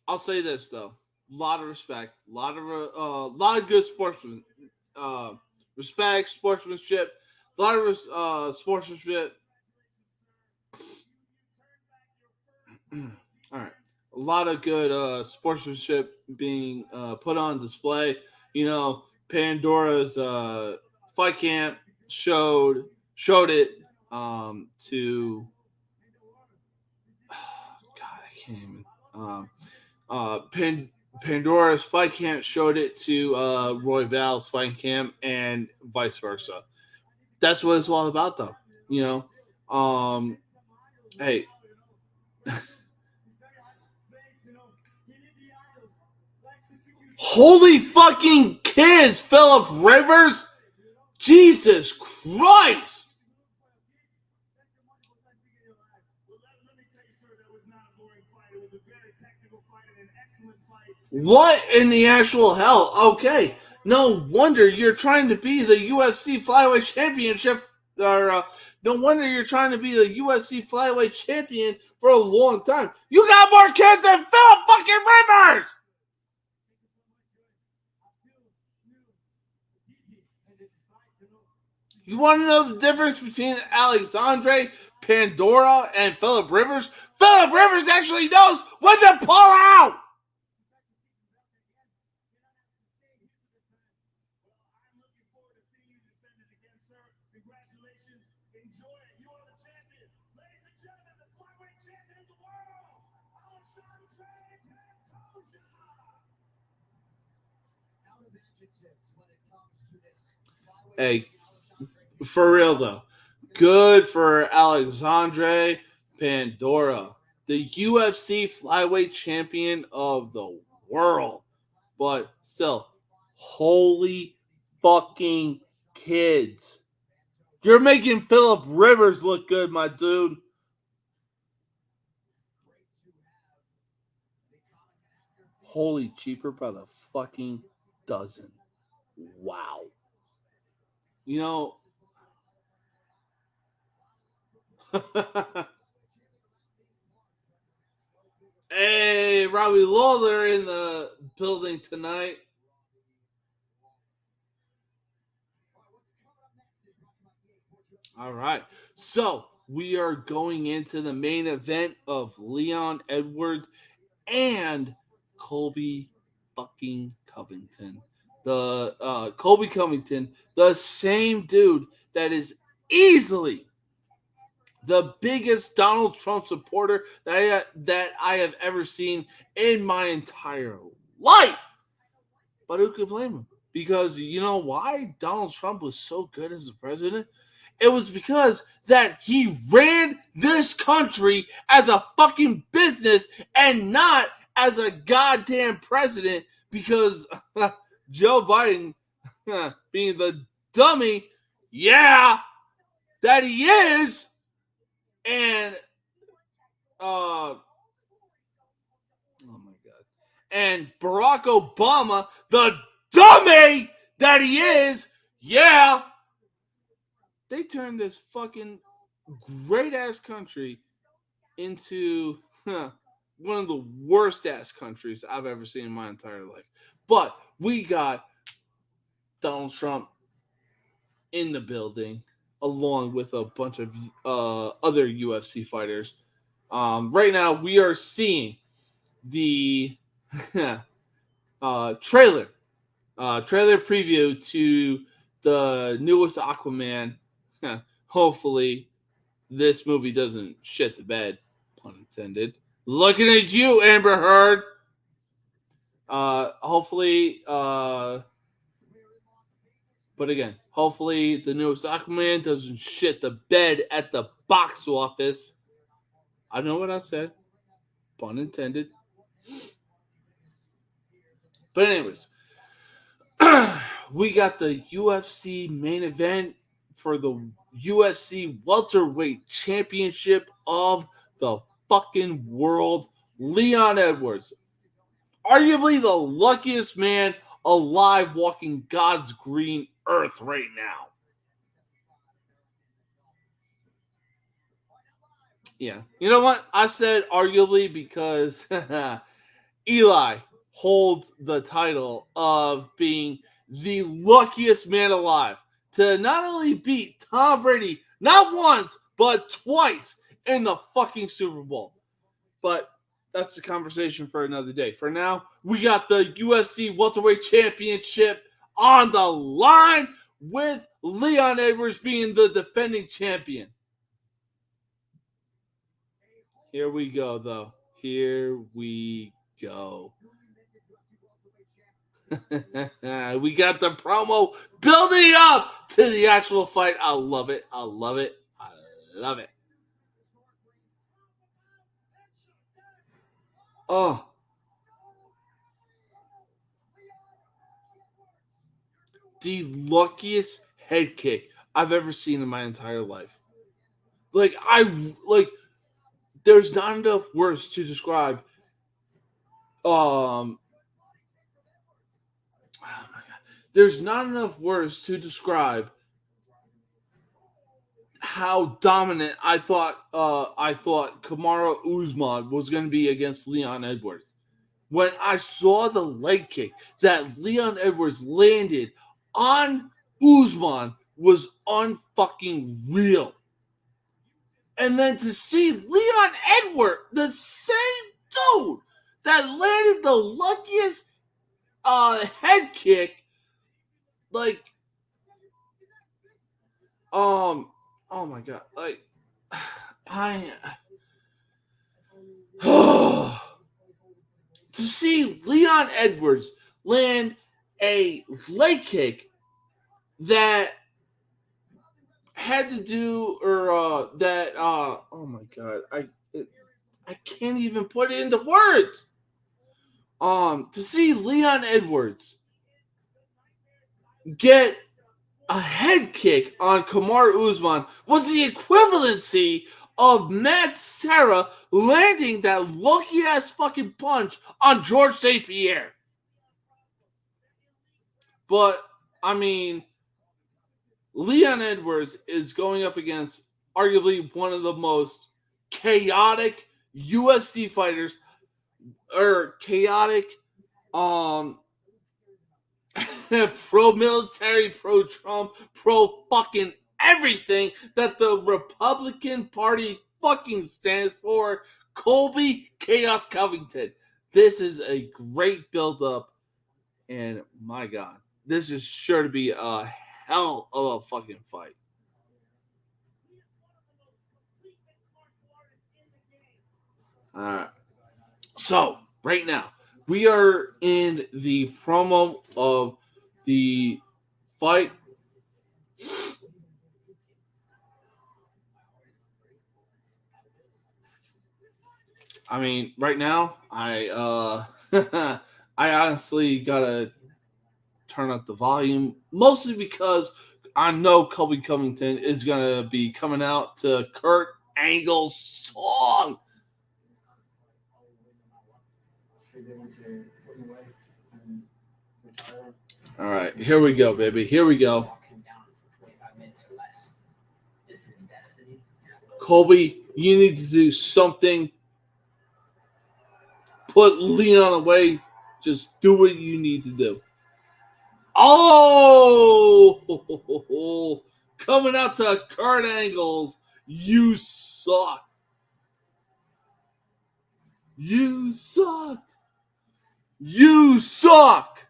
I'll say this though: a lot of respect, a lot of good sportsmen, respect, sportsmanship, a lot of sportsmanship. All right, a lot of good sportsmanship being put on display. Pandora's fight camp showed it to. God, I can't even. Pandora's fight camp showed it to Roy Val's fight camp, and vice versa. That's what it's all about, though. Hey, holy fucking kids, Philip Rivers, Jesus Christ! What in the actual hell? Okay, no wonder you're trying to be the UFC Flyweight Championship, or no wonder you're trying to be the UFC Flyweight Champion for a long time. You got more kids than Philip fucking Rivers! You want to know the difference between Alexandre Pandora and Philip Rivers? Philip Rivers actually knows when to pull out! Hey, for real though, good for Alexandre Pandora, the UFC flyweight champion of the world. But still, holy fucking kids. You're making Philip Rivers look good, my dude. Holy, cheaper by the fucking dozen. Wow. Hey, Robbie Lawler in the building tonight. All right. So we are going into the main event of Leon Edwards and Colby fucking Covington. The Colby Covington, the same dude that is easily the biggest Donald Trump supporter that I have ever seen in my entire life. But who could blame him? Because you know why Donald Trump was so good as a president? It was because that he ran this country as a fucking business and not as a goddamn president, because Joe Biden, being the dummy, yeah, that he is, and oh my god, and Barack Obama, the dummy that he is, yeah, they turned this fucking great ass country into one of the worst ass countries I've ever seen in my entire life. But we got Donald Trump in the building, along with a bunch of other UFC fighters. Right now, we are seeing the trailer preview to the newest Aquaman. Hopefully, this movie doesn't shit the bed, pun intended. Looking at you, Amber Heard. Hopefully, but again, hopefully the newest Aquaman doesn't shit the bed at the box office. I know what I said, pun intended. But anyways, we got the UFC main event for the UFC welterweight championship of the fucking world. Leon Edwards, arguably the luckiest man alive walking God's green earth right now. Yeah. You know what? I said arguably because Eli holds the title of being the luckiest man alive to not only beat Tom Brady not once, but twice in the fucking Super Bowl. But that's the conversation for another day. For now, we got the UFC welterweight championship on the line with Leon Edwards being the defending champion. Here we go, though. Here we go. We got the promo building up to the actual fight. I love it. I love it. I love it. Oh. The luckiest head kick I've ever seen in my entire life. There's not enough words to describe there's not enough words to describe how dominant I thought Kamaru Usman was going to be against Leon Edwards. When I saw the leg kick that Leon Edwards landed on Usman was unfucking real. And then to see Leon Edwards, the same dude that landed the luckiest head kick, oh my god, to see Leon Edwards land a leg kick that had to do, oh my god, I can't even put it into words. To see Leon Edwards get a head kick on Kamaru Usman was the equivalency of Matt Serra landing that lucky ass fucking punch on George St. Pierre. But I mean, Leon Edwards is going up against arguably one of the most chaotic UFC fighters, or chaotic pro-military, pro-Trump, pro-fucking everything that the Republican Party fucking stands for, Colby Chaos Covington. This is a great build-up, and my God, this is sure to be a hell of a fucking fight. Alright. So, right now, we are in the promo of the fight I mean, right now, I honestly gotta turn up the volume, mostly because I know Colby Covington is gonna be coming out to Kurt Angle's song. All right, here we go, baby. Here we go. Colby, you need to do something. Put Leon away. Just do what you need to do. Oh, coming out to Kurt Angles. You suck. You suck. You suck.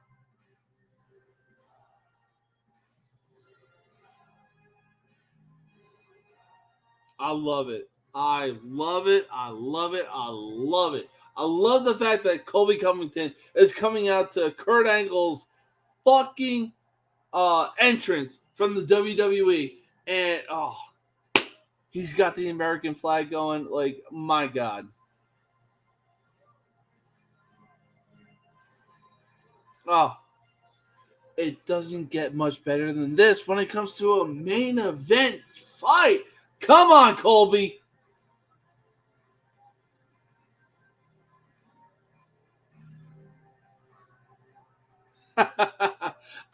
I love it. I love it. I love it. I love it. I love the fact that Colby Covington is coming out to Kurt Angle's fucking entrance from the WWE, and he's got the American flag going. Like, my God. Oh, it doesn't get much better than this when it comes to a main event fight. Come on, Colby.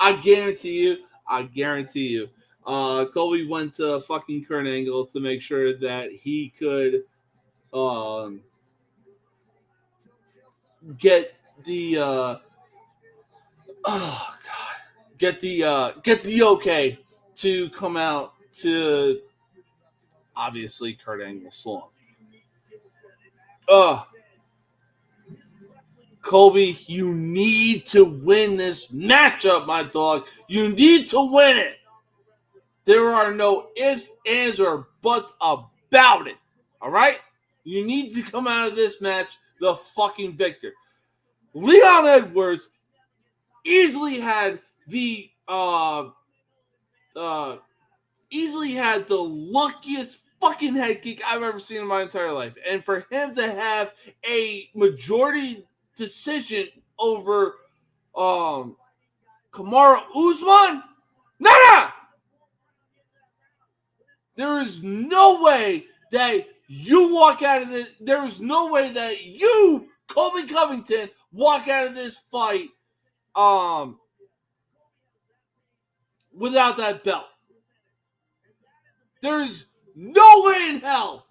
I guarantee you. Colby went to fucking Kurt Angle to make sure that he could get the get the okay to come out to obviously Kurt Angle's song. Colby, you need to win this matchup, my dog. You need to win it. There are no ifs, ands, or buts about it. All right? You need to come out of this match the fucking victor. Leon Edwards easily had the luckiest fucking head kick I've ever seen in my entire life. And for him to have a majority decision over Kamaru Usman? No! There is no way that you walk out of this. There is no way that you, Colby Covington, walk out of this fight without that belt. There is no way in hell.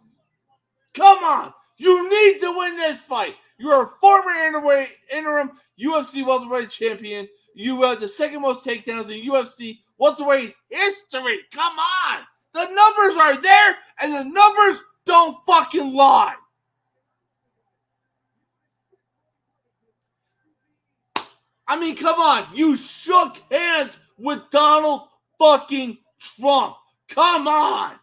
Come on. You need to win this fight. You're a former interim UFC welterweight champion. You have the second most takedowns in UFC welterweight history. Come on. The numbers are there, and the numbers don't fucking lie. I mean, come on. You shook hands with Donald fucking Trump. Come on.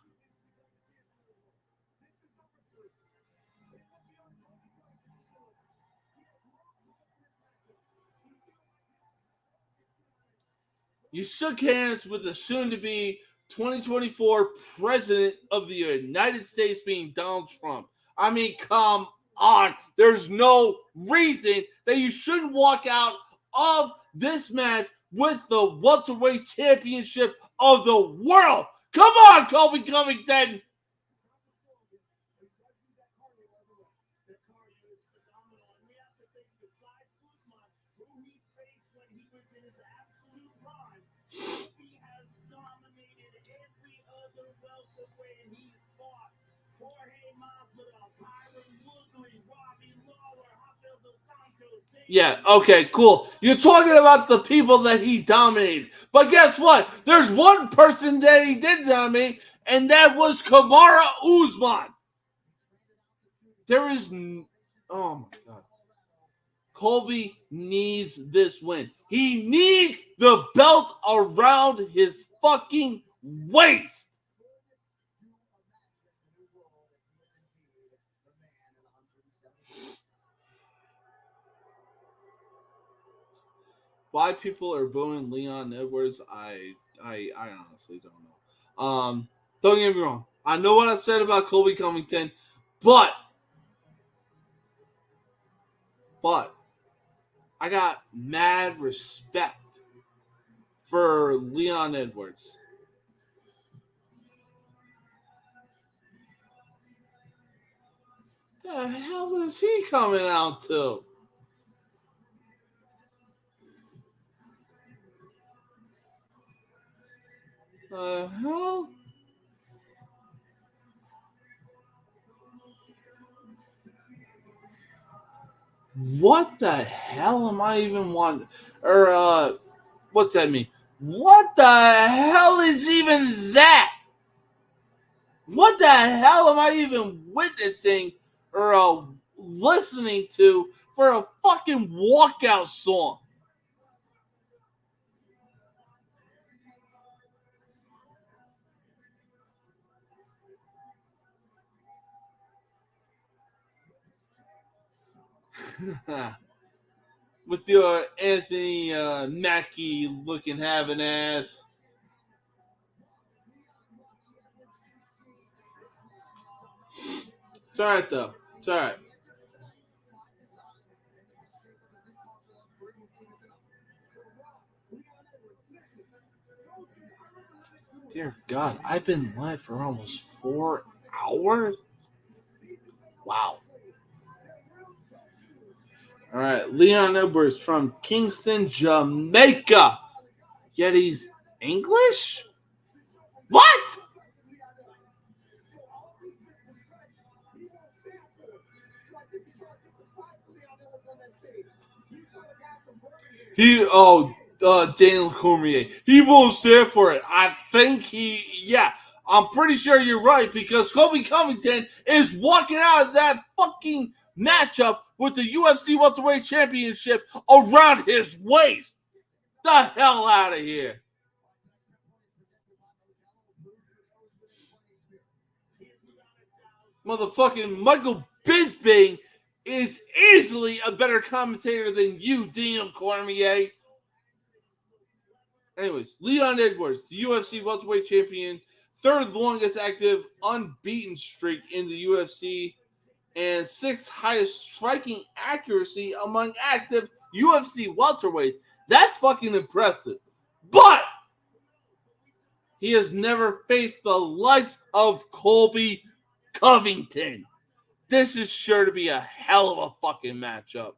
You shook hands with the soon-to-be 2024 president of the United States being Donald Trump. I mean, come on. There's no reason that you shouldn't walk out of this match with the welterweight championship of the world. Come on, Colby Covington. Yeah, okay, cool. You're talking about the people that he dominated. But guess what? There's one person that he did dominate, and that was Kamaru Usman. There is... Oh, my God. Colby needs this win. He needs the belt around his fucking waist. Why people are booing Leon Edwards, I honestly don't know. Don't get me wrong. I know what I said about Colby Covington, but But I got mad respect for Leon Edwards. The hell is he coming out to? The hell? What the hell am I even wanting? Or, what's that mean? What the hell is even that? What the hell am I even witnessing or listening to for a fucking walkout song? With your Anthony Mackie looking having ass. It's alright though. It's alright. Dear God, I've been live for almost 4 hours? Wow. Alright, Leon Edwards from Kingston, Jamaica. Yet he's English? What? Daniel Cormier. He won't stand for it. I think I'm pretty sure you're right because Colby Covington is walking out of that fucking matchup with the UFC Welterweight Championship around his waist. The hell out of here. Motherfucking Michael Bisping is easily a better commentator than you, Daniel Cormier. Anyways, Leon Edwards, the UFC welterweight champion, third longest active unbeaten streak in the UFC, and sixth highest striking accuracy among active UFC welterweights. That's fucking impressive. But he has never faced the likes of Colby Covington. This is sure to be a hell of a fucking matchup.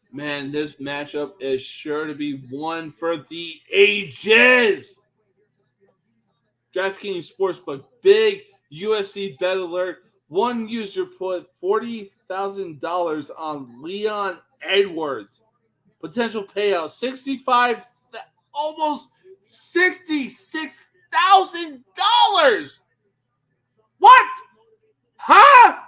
Man, this matchup is sure to be one for the ages. DraftKings Sportsbook, big UFC bet alert. One user put $40,000 on Leon Edwards. Potential payout almost $66,000. What? Huh?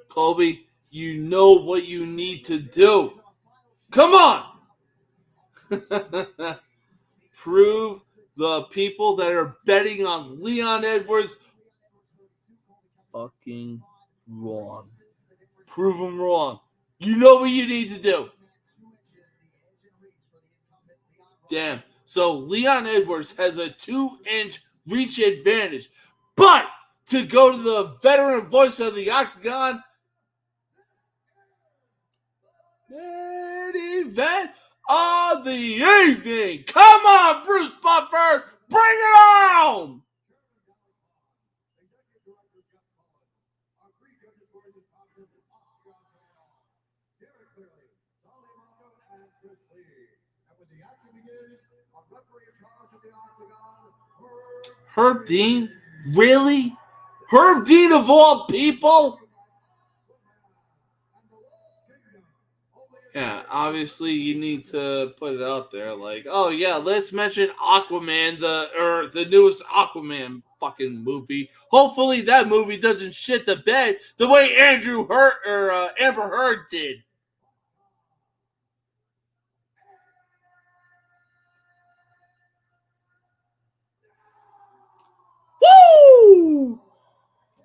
Colby, you know what you need to do. Come on. Prove the people that are betting on Leon Edwards fucking wrong. Prove them wrong. You know what you need to do. Damn. So Leon Edwards has a 2-inch reach advantage. But to go to the veteran voice of the Octagon, Main Event of the evening. Come on, Bruce Buffer. Bring it on. Herb Dean? Really? Herb Dean of all people? Yeah, obviously you need to put it out there. Like, oh yeah, let's mention Aquaman, the newest Aquaman fucking movie. Hopefully that movie doesn't shit the bed the way Amber Heard did. Woo!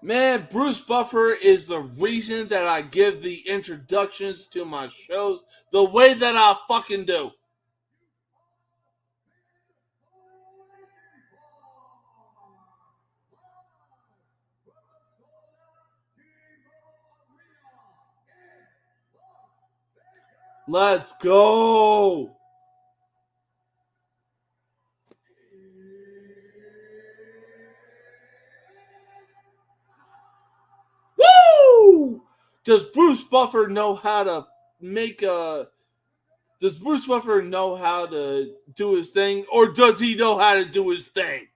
Man, Bruce Buffer is the reason that I give the introductions to my shows the way that I fucking do. Let's go! Woo! Does Bruce Buffer know how to make a... Does Bruce Buffer know how to do his thing, or does he know how to do his thing?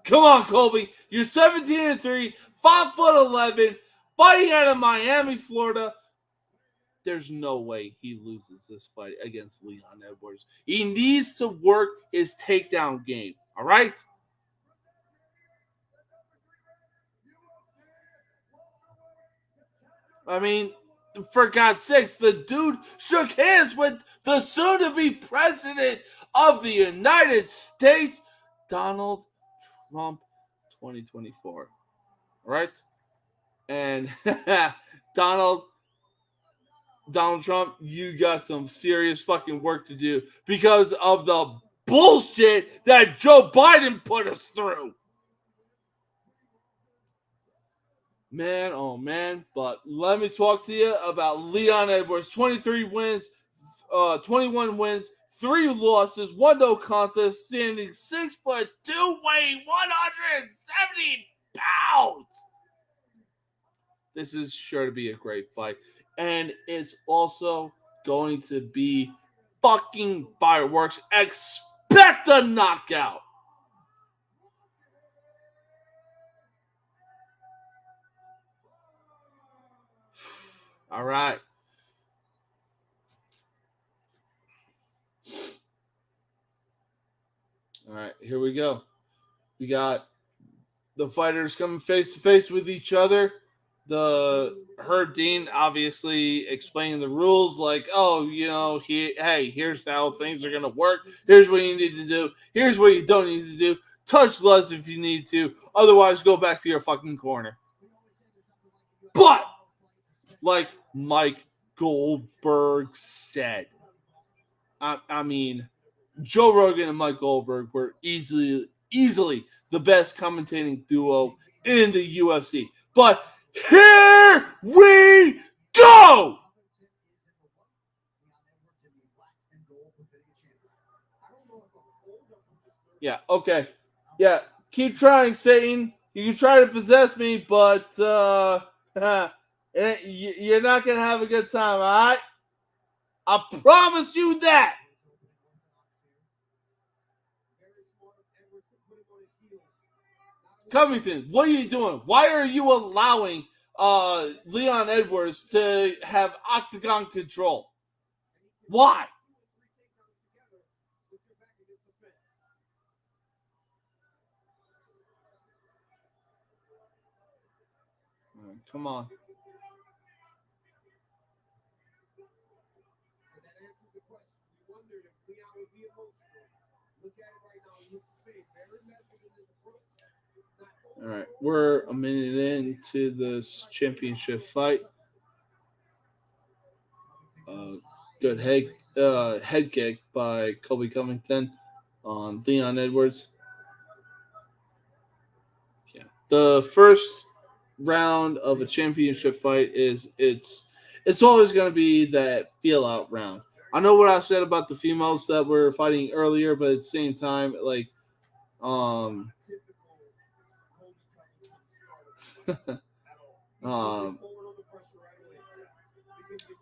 Come on, Colby. You're 17-3, 5'11", fighting out of Miami, Florida. There's no way he loses this fight against Leon Edwards. He needs to work his takedown game. All right? I mean, for God's sakes, the dude shook hands with the soon-to-be president of the United States, Donald Trump 2024. All right? And Donald Trump, you got some serious fucking work to do because of the bullshit that Joe Biden put us through. Man, oh man. But let me talk to you about Leon Edwards. 23 wins, 21 wins, 3 losses, 1 no contest, standing 6'2", weighing 170 pounds. This is sure to be a great fight. And it's also going to be fucking fireworks. Expect a knockout. All right. All right, here we go. We got the fighters coming face to face with each other. The Herb Dean obviously explaining the rules, like, oh, you know, hey, here's how things are gonna work. Here's what you need to do. Here's what you don't need to do. Touch gloves if you need to. Otherwise, go back to your fucking corner. But like Mike Goldberg said, I mean, Joe Rogan and Mike Goldberg were easily the best commentating duo in the UFC. But here we go! Yeah, okay. Yeah, keep trying, Satan. You can try to possess me, but you're not going to have a good time, all right? I promise you that. Covington, what are you doing? Why are you allowing Leon Edwards to have octagon control? Why? Come on. All right, we're a minute into this championship fight. Good head kick by Colby Covington on Leon Edwards. Yeah, the first round of a championship fight is it's always going to be that feel out round. I know what I said about the females that were fighting earlier, but at the same time, like,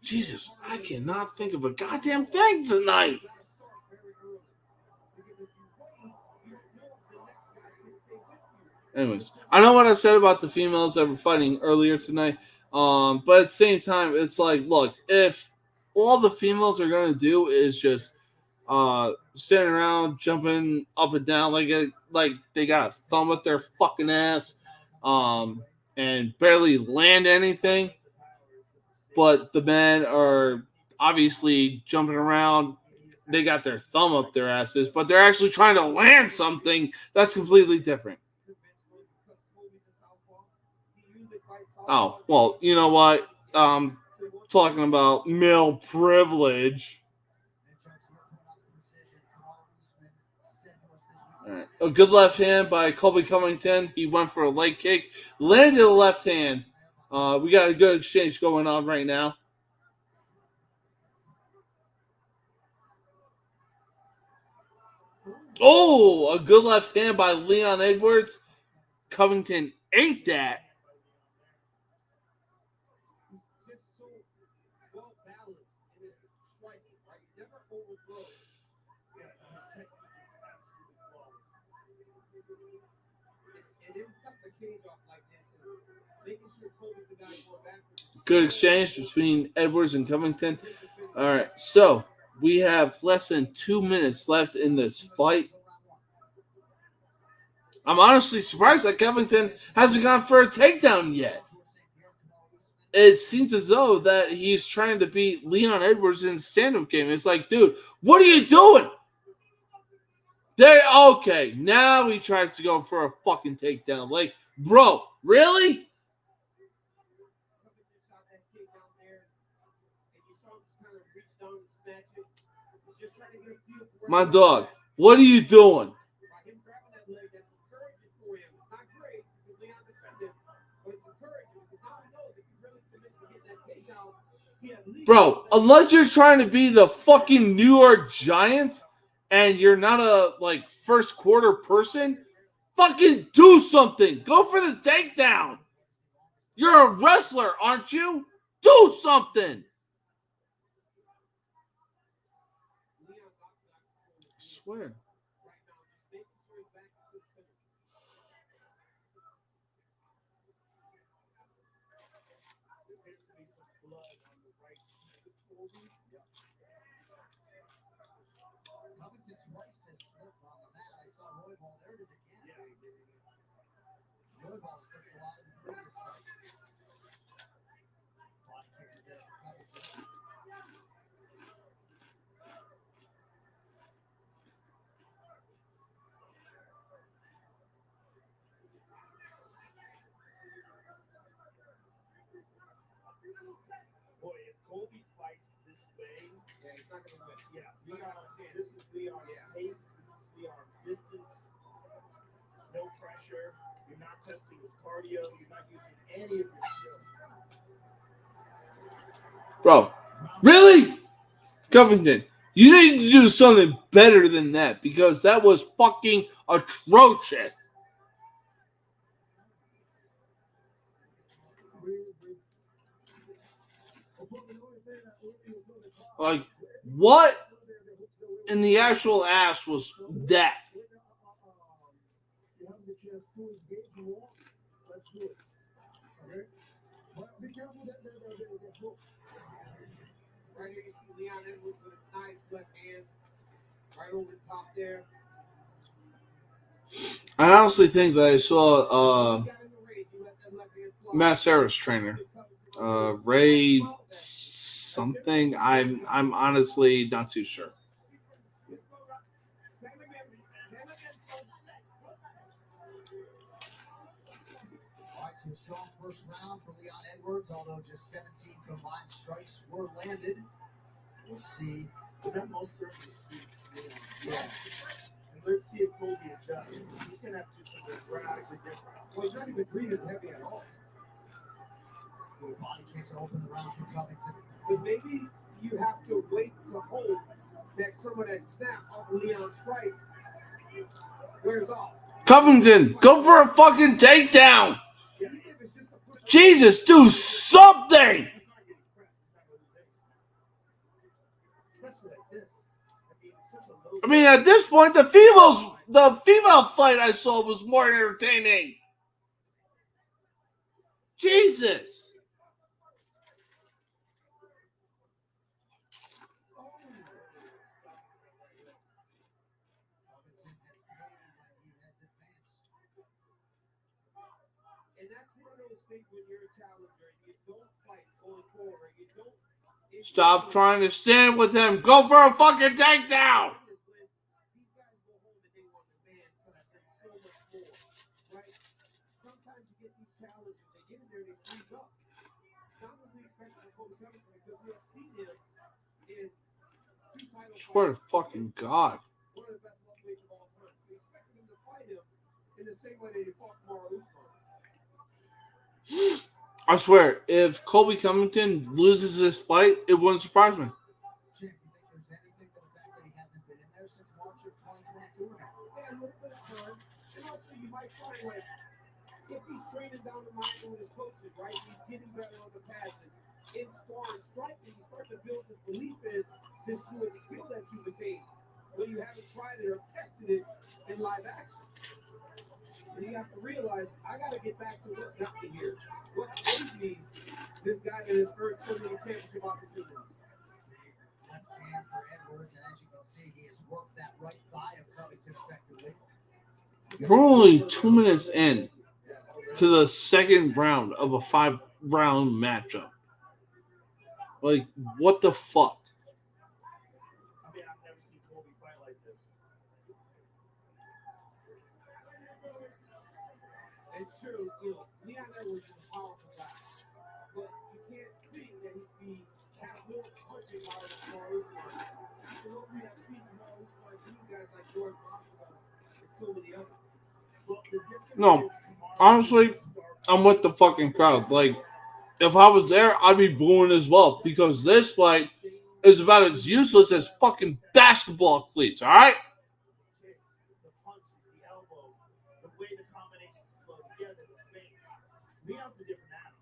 Jesus, I cannot think of a goddamn thing tonight. Anyways, I know what I said about the females that were fighting earlier tonight, but at the same time, it's like, look, if all the females are going to do is just standing around, jumping up and down like they got a thumb up their fucking ass, and barely land anything, but the men are obviously jumping around, they got their thumb up their asses, but they're actually trying to land something that's completely different. Oh, well, you know what? Talking about male privilege. Right. A good left hand by Colby Covington. He went for a leg kick, landed the left hand. We got a good exchange going on right now. Oh, a good left hand by Leon Edwards. Covington ate that. Good exchange between Edwards and Covington. All right, so we have less than 2 minutes left in this fight. I'm honestly surprised that Covington hasn't gone for a takedown yet. It seems as though that he's trying to beat Leon Edwards in the stand-up game. It's like, dude, what are you doing? Okay, now he tries to go for a fucking takedown. Like, bro, really? My dog, what are you doing? Bro, unless you're trying to be the fucking New York Giants and you're not a like first quarter person, fucking do something. Go for the takedown. You're a wrestler, aren't you? Do something. I swear. Boy, if Colby fights this way, he's not going to win. Yeah, you know what I'm saying? This is Leon's pace. This is Leon's distance. No pressure. You're not testing his cardio. You're not using any of your skills. Bro, really? Covington, you need to do something better than that because that was fucking atrocious. Like, what in the actual ass was that? Right here, you see Leon Edwards with a nice left hand, right over the top there. I honestly think that I saw Matt Sarah's trainer, Ray something. I'm honestly not too sure. So strong first round for Leon Edwards, although just 17 combined strikes were landed. We'll see. But that most certainly suits Leon. Yeah. And let's see if Colby adjusts. He's going to have to do something radically different. Well, he's not even breathing heavy at all. Good body kick to open the round for Covington. But maybe you have to wait to hold that some of that snap off of Leon's strikes wears off. Covington, go for a fucking takedown. Jesus, do something. I mean, at this point, the female fight I saw was more entertaining. Jesus. And that's one of those things when you're a challenger and you don't fight going forward, you don't Stop trying to stand with him. Go for a fucking takedown. These guys go home and they want the man because there's so much more, right? Sometimes you get these challenges, they get in there, they freeze up. Not what we expect from Kobe Covington because we have seen him in 2 title Swear to fights. fucking God. One of the best lightweights of all time. We expected him to fight him in the same way that he fought Kamaru Usman. I swear, if Colby Covington loses this fight, it wouldn't surprise me. Jim, you think there's anything to the fact that he hasn't been in there since March of 2022 or not? Yeah, a little bit of time. And also, you might find like if he's training down the mountain with his coaches, right? He's getting better on the pads and in sparring, striking, you start to build this belief in this good skill that you've attained when you haven't tried it or tested it in live action. And you have to realize, I got to get back to what got me here. What made me this guy that has earned so many championship opportunities. Left hand for Edwards, and as you can see, he has worked that right thigh of Covington effectively. We're only 2 minutes in to the second round of a 5-round matchup. Like, what the fuck? I mean, I've never seen Colby fight like this. And sure, you know, Leon Edwards is a powerful guy. But you can't think that he'd have more punching power than Kamaru Usman. After what we have seen Kamaru Usman do, guys like George Masvidal and so many others. Well, the difference No, is Kamaru honestly, starts I'm with the fucking crowd. Like, if I was there, I'd be booing as well because this fight is about as useless as fucking basketball cleats, all right? the kicks, the punches, the elbows, the way the combinations flow together, the feints. Leon's a different animal.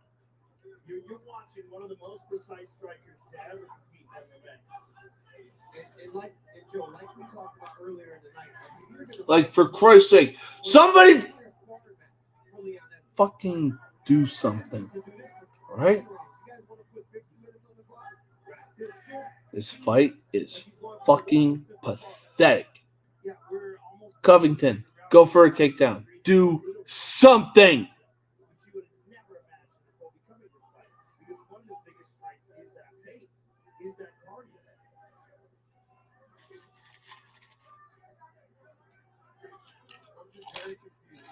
You're watching one of the most precise strikers to ever compete in MMA. And Joe, like we talked about earlier in the night, if you're gonna Like, for Christ's sake, somebody fight a sparring match for Leon Edwards, fucking do something, all right? you guys want to put 50 minutes on the clock? There's still This fight is fucking pathetic. Yeah, we're almost Covington, go for a takedown. Do something. But you would never imagine a Colby Covington fight because one of his biggest strengths is that pace, is that cardio. I'm just very confused.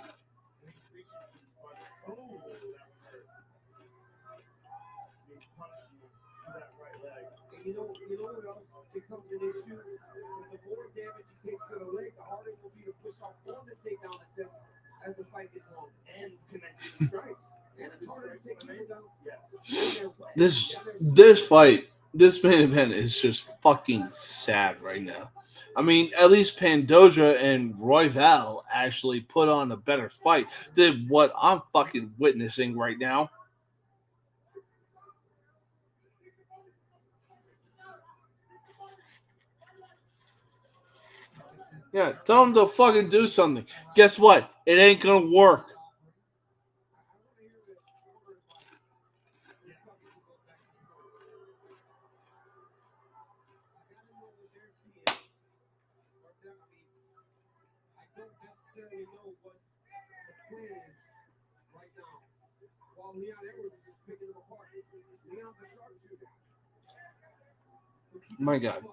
And he's reaching for his body. Oh, that one hurt. He's punching to that right leg. And you know what else becomes an issue? The more damage he takes to the leg, the harder it will be to push off on the takedown attempts as the fight gets long. And connecting strikes. And it's harder to take people down. Yes. This fight, this main event is just fucking sad right now. I mean, at least Pandoja and Royval actually put on a better fight than what I'm fucking witnessing right now. Yeah, tell him to fucking do something. Guess what? It ain't gonna work. I don't necessarily know what the plan is right now. While Leon Edwards is just picking them apart. Leon's a sharpshooter. My God.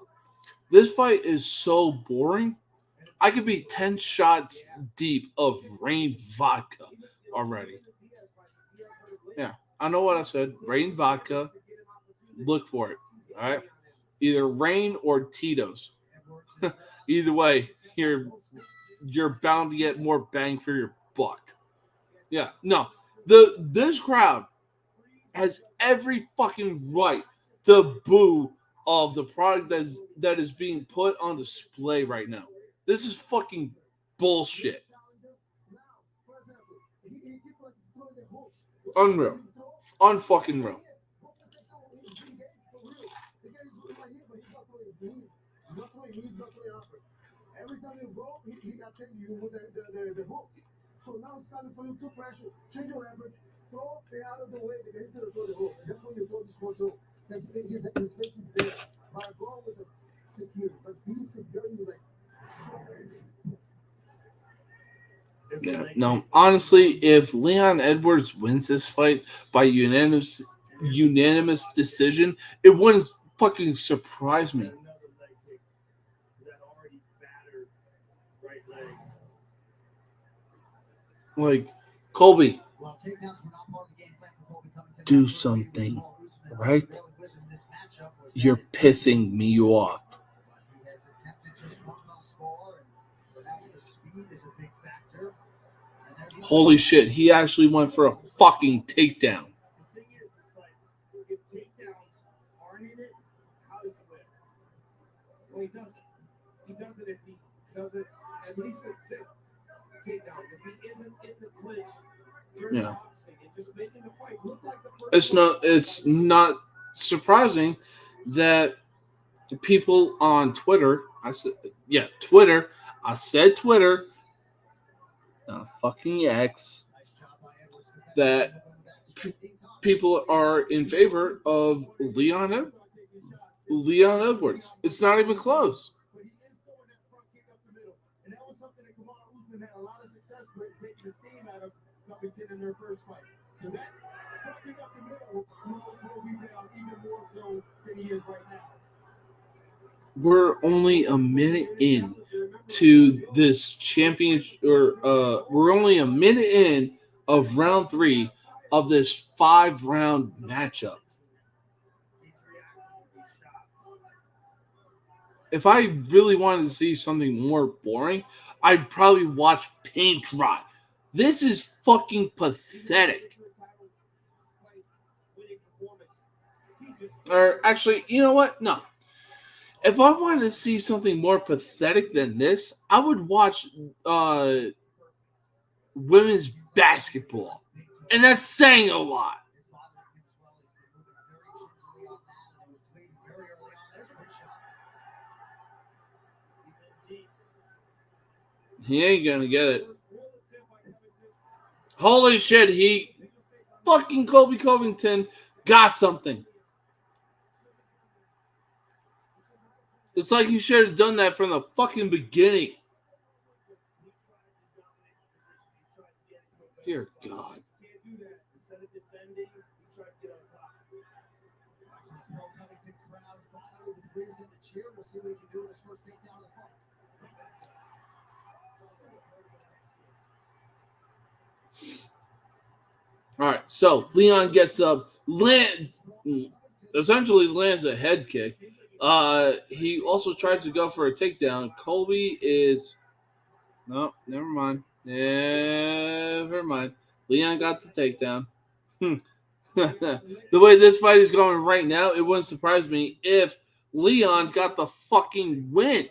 This fight is so boring. I could be 10 shots deep of rain vodka already. Yeah, I know what I said. Rain vodka. Look for it. All right. Either rain or Tito's. Either way, you're bound to get more bang for your buck. Yeah. No. This crowd has every fucking right to boo of the product that is being put on display right now. This is fucking bullshit. Unreal. Unfucking real. Every time you go, he attacks you with the hook. So now it's time for you to pressure, change your leverage, throw it out of the way because he's gonna throw the hook. That's when you throw this one too. Because his face is there. But go with the security. But be secure, you like. Yeah, no, honestly, if Leon Edwards wins this fight by unanimous decision, it wouldn't fucking surprise me. Another leg kick to that already battered right leg. Like, Colby, Well, takedowns were not part of the game plan for Colby Covington. do something, right? You're pissing me off. He has attempted just one off score, and perhaps the speed is a big factor. Holy shit, he actually went for a fucking takedown. The thing is, it's like, if takedowns aren't in it, how does he win? Well, he doesn't. He doesn't if he doesn't at least attempt takedown. If he isn't in the clinch, during Yeah. boxing and just making the fight look like the first It's not surprising that the people on Twitter, Twitter, I said Twitter, not fucking X, that people are in favor of Leon Edwards. It's not even close. But he is throwing that front kick up the middle. And that was something that Kamara Usman had a lot of success with, taking the steam out of Covington in their first fight. So that front kick up the middle will slow Colby down even more so than he is right now. We're only a minute in to this championship, we're only a minute in of round 3 of this 5-round matchup. If I really wanted to see something more boring, I'd probably watch paint dry. This is fucking pathetic. Or actually, you know what? No. If I wanted to see something more pathetic than this, I would watch women's basketball. And that's saying a lot. He ain't gonna get it. Holy shit, he fucking Colby Covington got something. It's like he should have done that from the fucking beginning. Dear God. All right, so Leon gets up, essentially lands a head kick. He also tries to go for a takedown. Colby is no, never mind. Leon got the takedown. The way this fight is going right now, it wouldn't surprise me if Leon got the fucking win.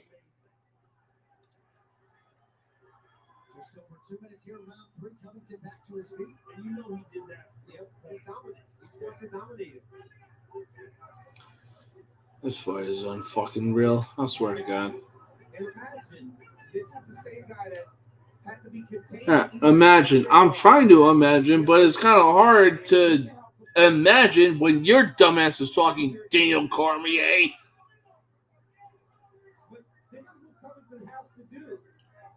Just over 2 minutes here, round 3, Covington back to his feet. And you know he did that. Yep, he's dominant. He's forced to dominate. This fight is unfucking real. I swear to God. And imagine, this is the same guy that had to be contained. Yeah, imagine. I'm trying to imagine, but it's kind of hard to imagine when your dumbass is talking Daniel Cormier. But this is what Covington has to do.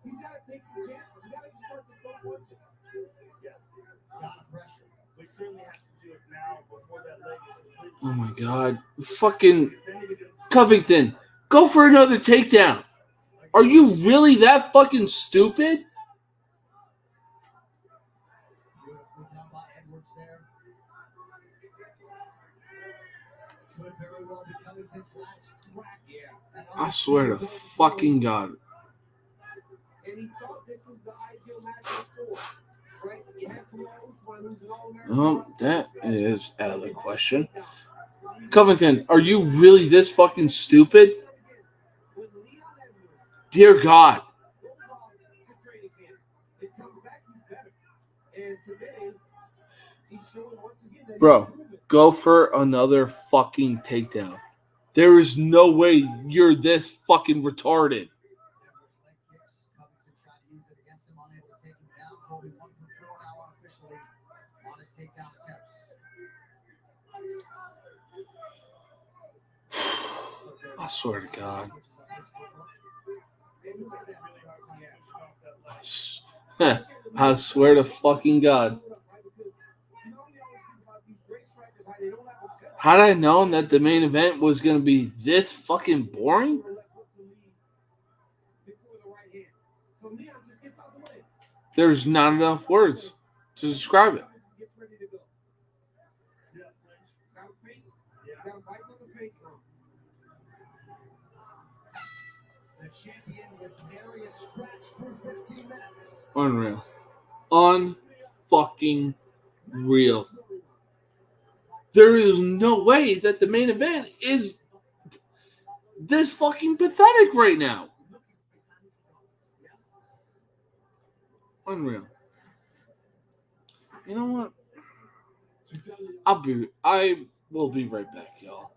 He's got to take some chances. He's got to start to throw punches. Yeah. It's a lot of pressure. But he certainly has to do it now before that leg is completely. Oh my God. Fucking Covington, go for another takedown. Are you really that fucking stupid? Beautifully done by Edwards there. Could very well be Covington's last crack. Yeah. I swear to fucking God. And he thought this was the ideal matchup for, right? You had Kamara Usman, who's an All-American. That is out of the question. Covington, are you really this fucking stupid? Dear God. Bro, go for another fucking takedown. There is no way you're this fucking retarded. I swear to God. I swear to fucking God. You know, we always think about these great strikers, how they don't have a set. Had I known that the main event was going to be this fucking boring, Before the right hand. So Leon just gets out the way. there's not enough words to describe it. Gets ready to go. Yeah, French. Got him feint. Yeah. Got him biting on the face now. The champion with various scratch through 15 minutes. Unreal. Unfucking real. There is no way that the main event is this fucking pathetic right now. Unreal. You know what? I will be right back, y'all.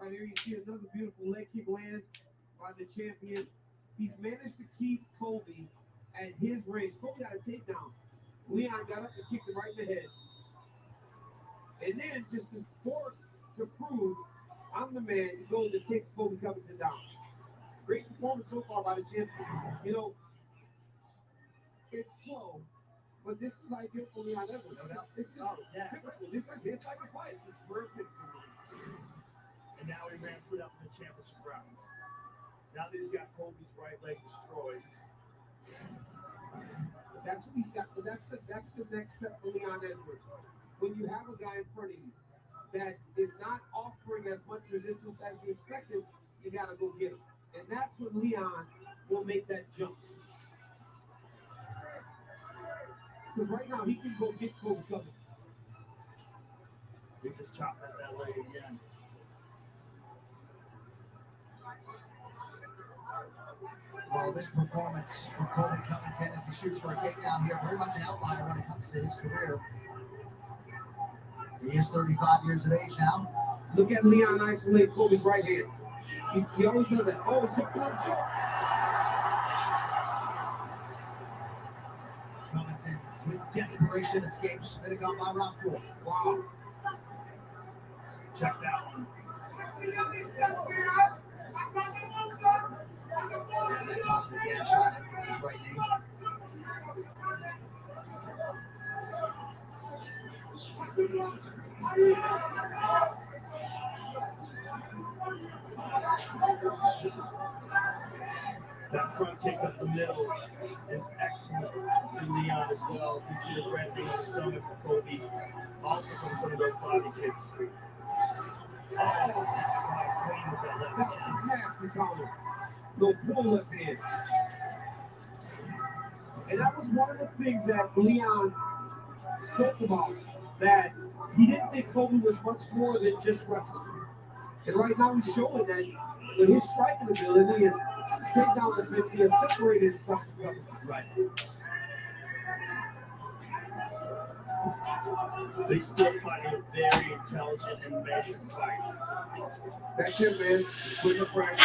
Right here, you see another beautiful leg kick land by the champion. He's managed to keep Colby at his range. Colby got a takedown. Leon got up and kicked him right in the head. And then, just to prove I'm the man, he goes and takes Colby Covington down. Great performance so far by the champion. You know, it's slow, but this is ideal for Leon Edwards. This is typical. This is his type of fight. This is perfect for me. And now he ramps it up in the championship rounds. Now that he's got Colby's right leg destroyed. That's what he's got. But that's the next step for Leon Edwards. When you have a guy in front of you that is not offering as much resistance as you expected, you gotta go get him. And that's when Leon will make that jump. Because right now he can go get Colby Covington. He just chopped at that leg again. Well, this performance from Colby Covington as he shoots for a takedown here, very much an outlier when it comes to his career. He is 35 years of age now. Look at Leon isolate Colby's right hand. He always does that. Oh, it's a good choke. Covington, with desperation, escapes Minigun by round 4. Wow. Check that one. And they toss the gash on it with his right knee. That front kick up the middle is excellent for Leon as well. You see the red being on the stomach for Colby. Also from some of those body kicks. Oh, that's clean with that left hand. Nasty counter. No pull left hand. And that was one of the things that Leon spoke about, that he didn't think Colby was much more than just wrestling. And right now he's showing that with his striking ability and takedown defense, he has separated himself from Covington. Right. They still fight a very intelligent and measured fight. That's it, man. Quick pressure,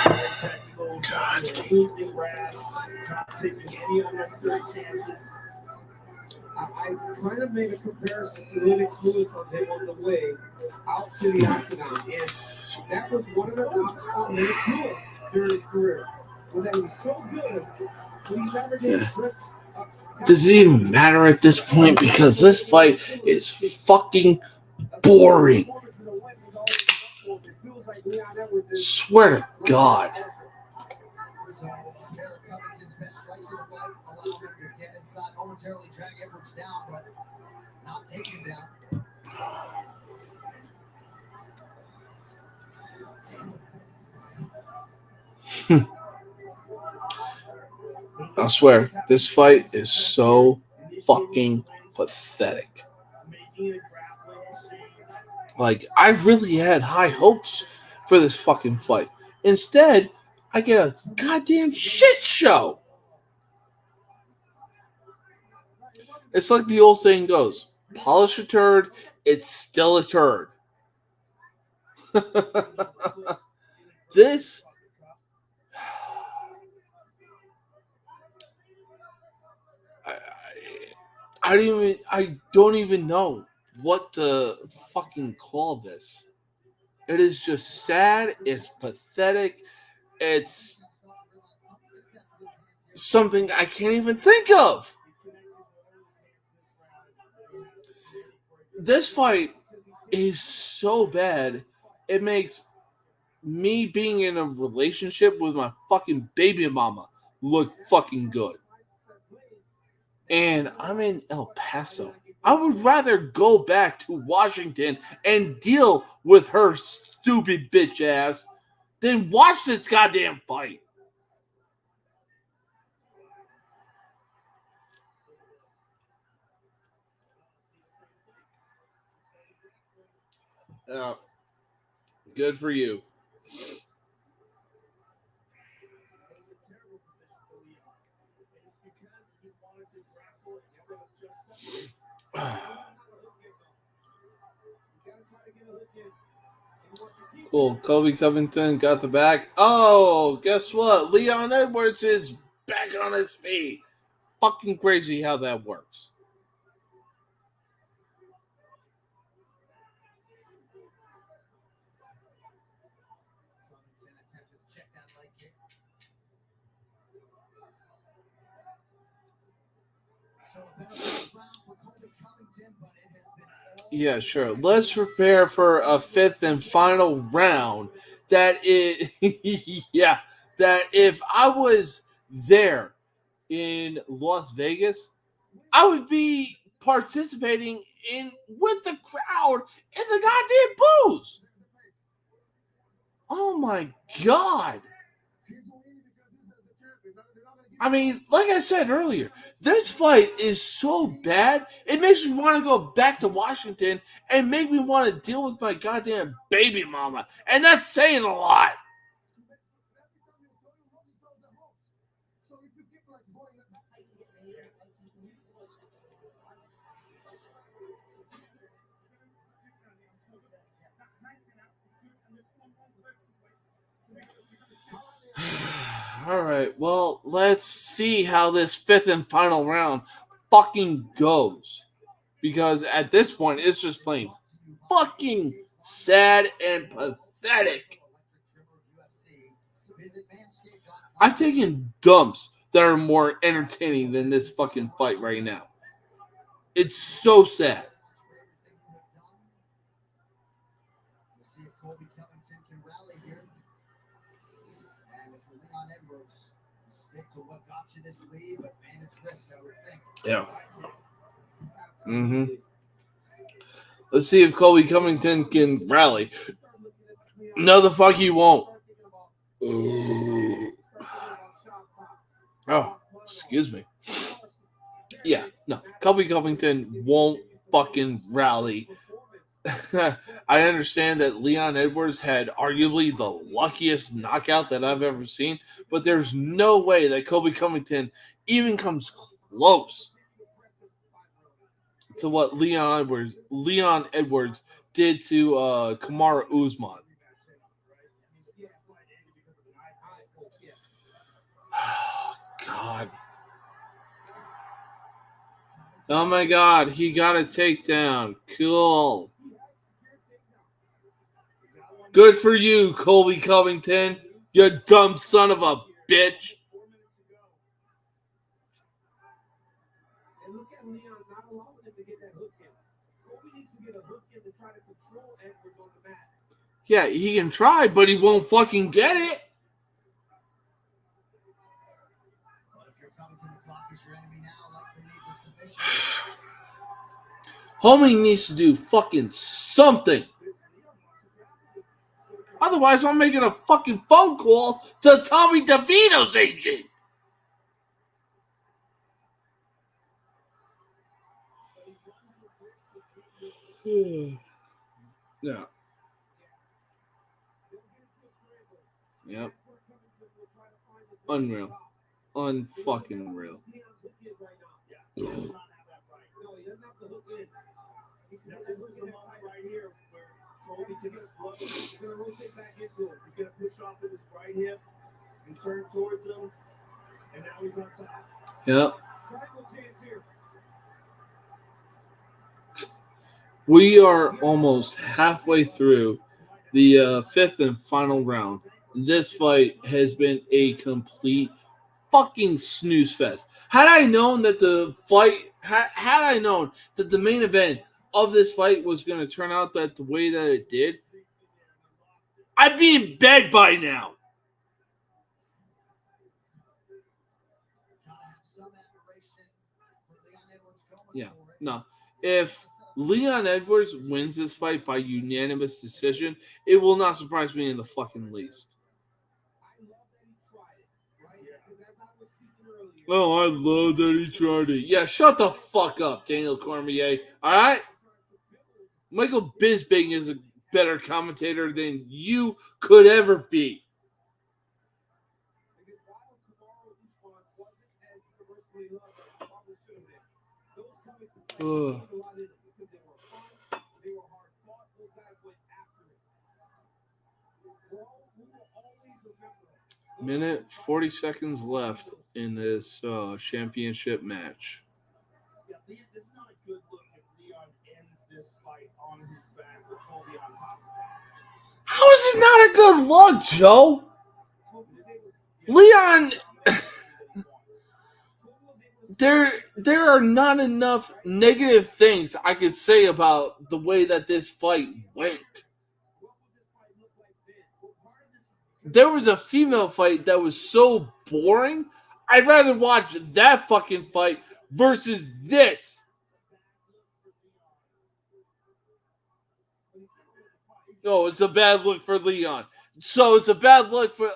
very technical, not losing wrath, not taking any unnecessary chances. I kind of made a comparison to Lennox Lewis on the way out to the octagon, and that was one of the knocks on Lennox Lewis during his career, was that he was so good, but he never did grip. Does it even matter at this point? Because this fight is fucking boring. Swear to God. So, a pair of Covington's best strikes in the fight allow him to get inside, momentarily drag Edwards down, but not take him down. I swear, this fight is so fucking pathetic. Like, I really had high hopes for this fucking fight. Instead, I get a goddamn shit show. It's like the old saying goes, polish a turd, it's still a turd. This... I don't even know what to fucking call this. It is just sad. It's pathetic. It's something I can't even think of. This fight is so bad. It makes me being in a relationship with my fucking baby mama look fucking good. And I'm in El Paso. I would rather go back to Washington and deal with her stupid bitch ass than watch this goddamn fight. Good for you. Cool. Kobe Covington got the back. Oh, guess what? Leon Edwards is back on his feet. Fucking crazy how that works. Yeah, sure. Let's prepare for a fifth and final round. That is, yeah, that if I was there in Las Vegas, I would be participating in with the crowd in the goddamn booze. Oh my god. I mean, like I said earlier, this fight is so bad, it makes me want to go back to Washington and make me want to deal with my goddamn baby mama. And that's saying a lot. All right, well, let's see how this fifth and final round fucking goes. Because at this point, it's just plain fucking sad and pathetic. I've taken dumps that are more entertaining than this fucking fight right now. It's so sad. Yeah. Mm-hmm. Let's see if Colby Covington can rally. No, the fuck he won't. Oh, excuse me. Yeah, no. Colby Covington won't fucking rally. I understand that Leon Edwards had arguably the luckiest knockout that I've ever seen, but there's no way that Colby Covington even comes close to what Leon Edwards did to Kamaru Usman. God. Oh my god, he got a takedown. Cool. Good for you, Colby Covington. You dumb son of a bitch. And look at Leon not allowing him to get that hook in. Kobe needs to get a hook in to try to control Edwards on the mat. Yeah, he can try, but he won't fucking get it. Homie needs to do fucking something. Otherwise, I'm making a fucking phone call to Tommy DeVito's agent. Yeah. Yep. Unreal. Unfucking real. He's going to rotate back into him. He's going to push off with his right hip and turn towards him. And now he's on top. Yep. Triangle chance here. We are almost halfway through the fifth and final round. This fight has been a complete fucking snooze fest. Had I known that had I known that the main event of this fight was going to turn out that the way that it did, I'd be in bed by now. Yeah, no. If Leon Edwards wins this fight by unanimous decision, it will not surprise me in the fucking least. Oh, I love that he tried it. Yeah, shut the fuck up, Daniel Cormier. All right? Michael Bisping is a better commentator than you could ever be. Ugh. Minute 40 seconds left in this championship match. Yeah, this is not a good look if Leon ends this fight on his back with Colby on top of that. How is it not a good look, Joe? Leon, there are not enough negative things I could say about the way that this fight went. There was a female fight that was so boring. I'd rather watch that fucking fight versus this. No, it's a bad look for Leon. So it's a bad look for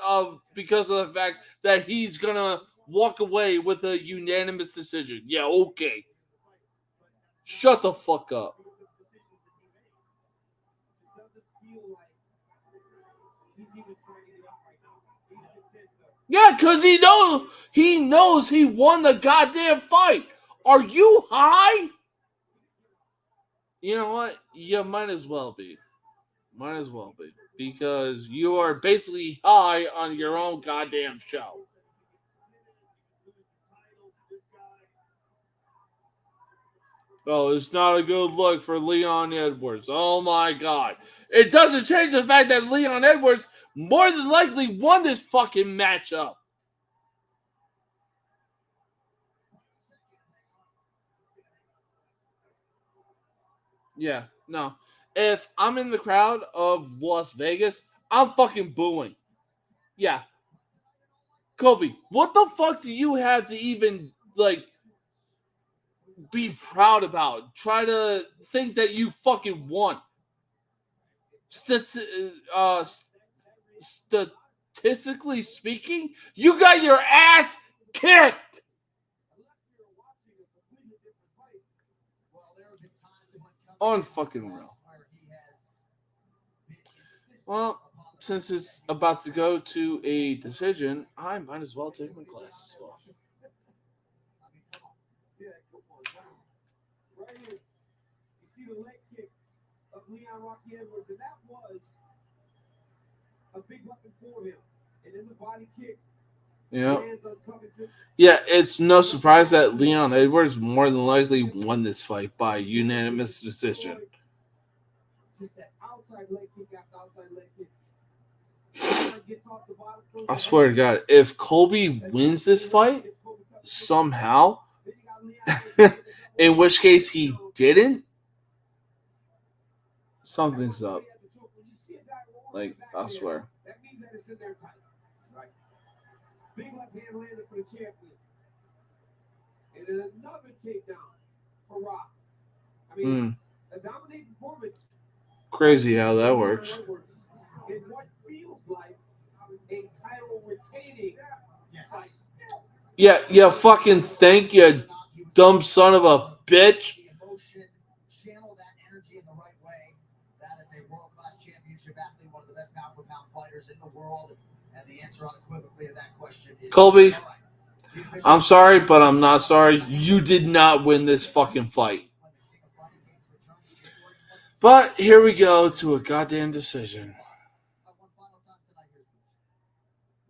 because of the fact that he's gonna walk away with a unanimous decision. Yeah, okay. Shut the fuck up. Yeah, because he knows he won the goddamn fight. Are you high? You know what? You might as well be. Might as well be. Because you are basically high on your own goddamn show. Oh, it's not a good look for Leon Edwards. Oh my god. It doesn't change the fact that Leon Edwards more than likely won this fucking matchup. Yeah, no. If I'm in the crowd of Las Vegas, I'm fucking booing. Yeah. Kobe, what the fuck do you have to even, be proud about? Try to think that you fucking won. Statistically speaking, you got your ass kicked. Unfucking real. Well, since it's about to go to a decision, I might as well take my glasses off. Right here, you see the leg kick of Leon Rocky Edwards, and that was a big weapon for him. And then the body kick. Yeah, it's no surprise that Leon Edwards more than likely won this fight by unanimous decision. Just that outside leg kick after outside leg kick. I swear to God, if Colby wins this fight somehow, in which case he didn't, something's up. I swear. That means that it's in their title. Right. Big left hand landed for the champion. And then another takedown for Rock. I mean, a dominating performance. Crazy how that works. In what feels like a title retaining fight. Yeah, fucking thank you, dumb son of a bitch. Channel that energy in the right way. That is a world-class championship athlete, one of the best pound-for-pound fighters in the world. And the answer unequivocally to that question is Colby, I'm sorry, but I'm not sorry. You did not win this fucking fight. But here we go to a goddamn decision.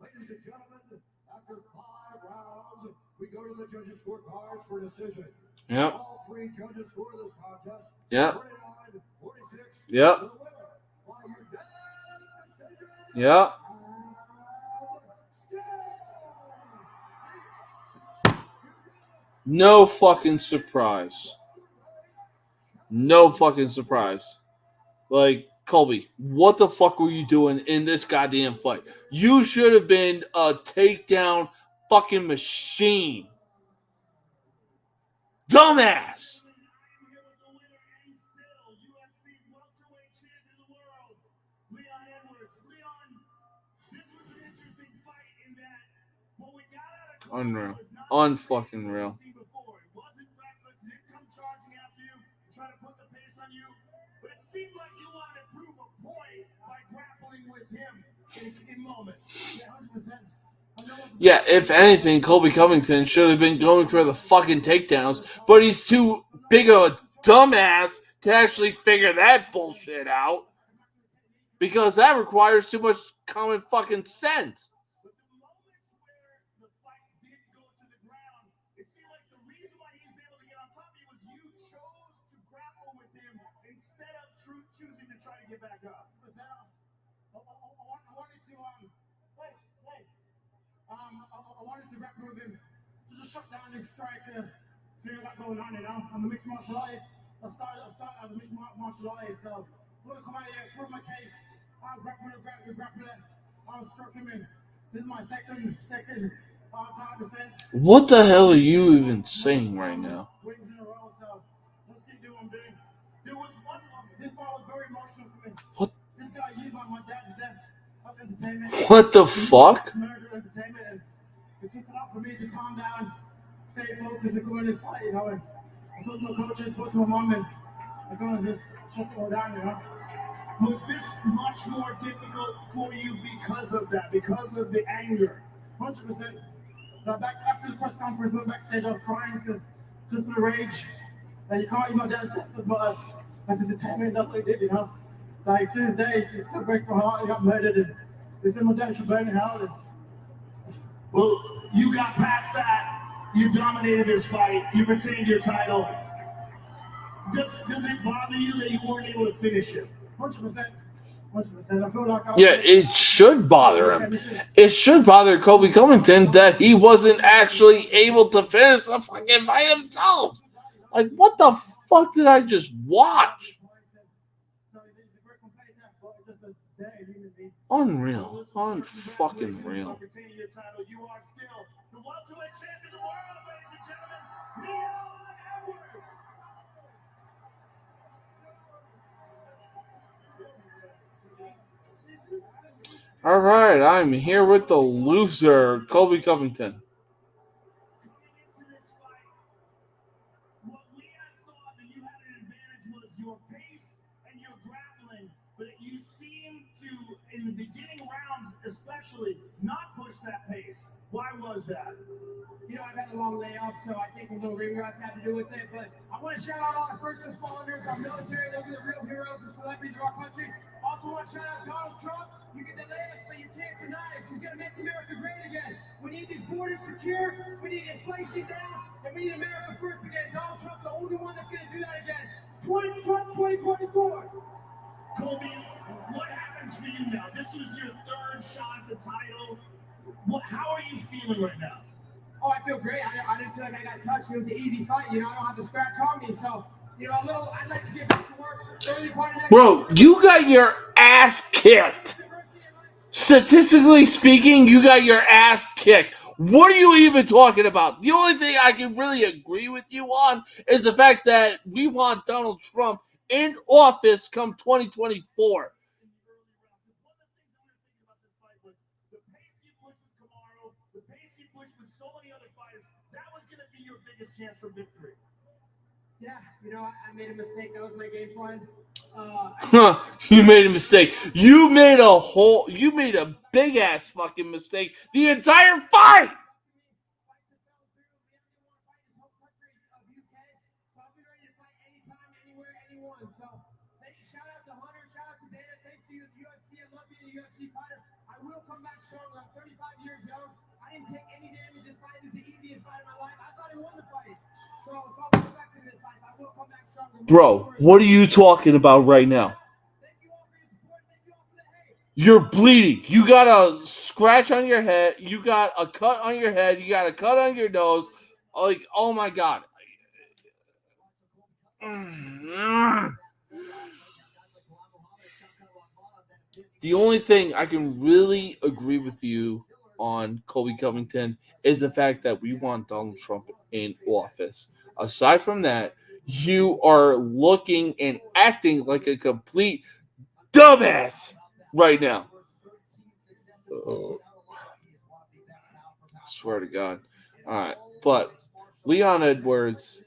Ladies and gentlemen, after 5 rounds, we go to the judges' scorecards for decision. Yep. All 3 judges score this contest. Yep. 29 Yep. Yep. No fucking surprise. No fucking surprise. Like, Colby, what the fuck were you doing in this goddamn fight? You should have been a takedown fucking machine. Dumbass. Unreal. Unfucking real. Seemed like you wanted to prove a point by grappling with him in moments. Yeah, 100%. Yeah, if anything, Colby Covington should have been going for the fucking takedowns, but he's too big of a dumbass to actually figure that bullshit out. Because that requires too much common fucking sense. But the moments where the fight did go to the ground, it seemed like the reason why he was able to get on top of you was you chose to grapple with him instead of choosing to try to get back up. I wanted to I wanted to grapple with him, just shut down his strike to see what going on, you know. I'm a mixed martial artist. I started as a mixed martial artist, so I'm gonna come out here, prove my case. I'll grapple it. I'll stroke him in. This is my second time defense. What the hell are you even saying right now? Wins in a row, so let's keep doing what I'm doing. There was one. This fight was very emotional for me. What? This guy used my dad's death of entertainment. What the fuck? Murder entertainment, and it took it up for me to calm down, stay focused, and go in this fight, you know. And I told my coaches, spoke to my mom, and I'm gonna just shut it all down, you know. Was this much more difficult for you because of that, because of the anger? 100%. Back after the press conference, went backstage, I was crying because just the rage. Like, you can't, my dad's death, but like the entertainment, that's what he did, you know. Like, to this day, it still breaks my heart. He got murdered, and they said my dad should burn in hell. And... Well, you got past that. You dominated this fight. You retained your title. Does it bother you that you weren't able to finish it? 100%. 100%. I feel like Yeah, it should bother him. It should bother Colby Covington that he wasn't actually able to finish the fucking fight himself. Like, what the fuck did I just watch? Unreal. Unfucking real. You are still the welterweight champion of the world, ladies and gentlemen. Leon Edwards. All right, I'm here with the loser, Colby Covington. Coming into this fight, what we had thought that you had an advantage was your pace and your grappling, but you seemed to, in the beginning rounds especially, not push that pace. Why was that? You know, I've had a long layoff, so I think a little ring rust had to do with it. But I want to shout out all our first responders, our military, those are the real heroes and celebrities of our country. Also want to shout out Donald Trump. You can delay us, but you can't deny us. He's going to make America great again. We need these borders secure. We need inflation down. And we need America first again. Donald Trump's the only one that's going to do that again. 2024. Colby, what happens for you now? This was your third shot at the title. How are you feeling right now? Oh, I feel great. I didn't feel like I got touched. It was an easy fight. You know, I don't have to scratch on me. So, you know, I'd like to get back to work early part of next Bro, you got your ass kicked. Statistically speaking, you got your ass kicked. What are you even talking about? The only thing I can really agree with you on is the fact that we want Donald Trump in office come 2024. Chance for victory. Yeah, you know, I made a mistake. That was my game plan. You made a mistake. You made a big ass fucking mistake the entire fight. Shout out to Hunter, shout out to Dana, thanks to UFC. I love being a UFC fighter. I will come back strong. I'm 35 years young. I didn't take any damage. This fight is the easiest fight of my life. I thought I won the fight. So it's all going back to Bro, what are you talking about right now? You're bleeding. You got a scratch on your head. You got a cut on your head. You got a cut on your nose. Like, oh my God. The only thing I can really agree with you on, Colby Covington, is the fact that we want Donald Trump in office. Aside from that, you are looking and acting like a complete dumbass right now. Oh, I swear to God. All right. But Leon Edwards.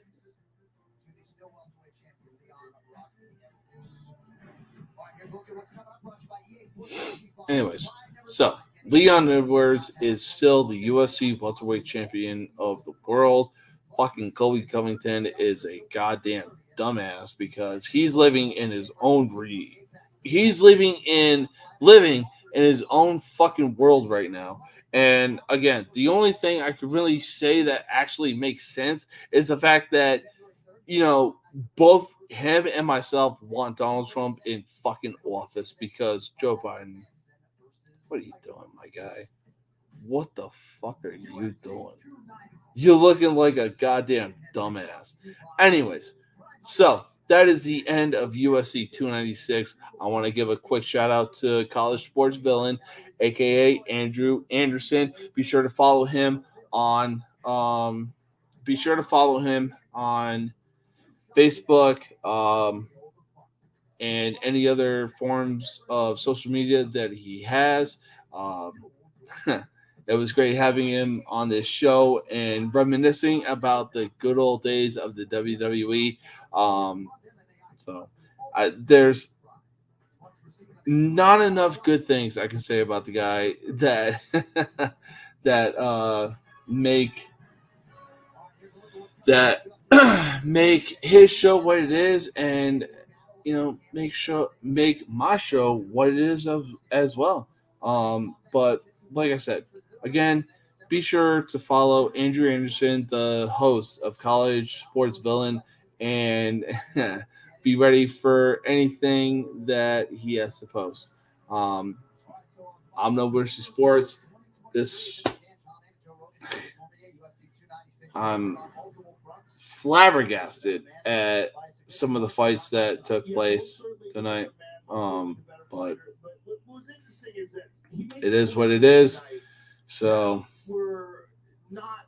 Anyways, so Leon Edwards is still the UFC welterweight champion of the world. Fucking Colby Covington is a goddamn dumbass because he's living in his own he's living in his own fucking world right now. And again, the only thing I could really say that actually makes sense is the fact that, you know, both him and myself want Donald Trump in fucking office because Joe Biden, what are you doing, my guy? What the fuck are you doing? You're looking like a goddamn dumbass. Anyways, so that is the end of UFC 296. I want to give a quick shout out to College Sports Villain, aka Andrew Anderson. Be sure to follow him on Facebook, and any other forms of social media that he has. Um, it was great having him on this show and reminiscing about the good old days of the WWE. There's not enough good things I can say about the guy that that make his show what it is, and make my show what it is as well. But like I said, again, be sure to follow Andrew Anderson, the host of College Sports Villain, and be ready for anything that he has to post. Um, I'm No Mercy Sports. I'm flabbergasted at some of the fights that took place tonight. But it is what it is. So were not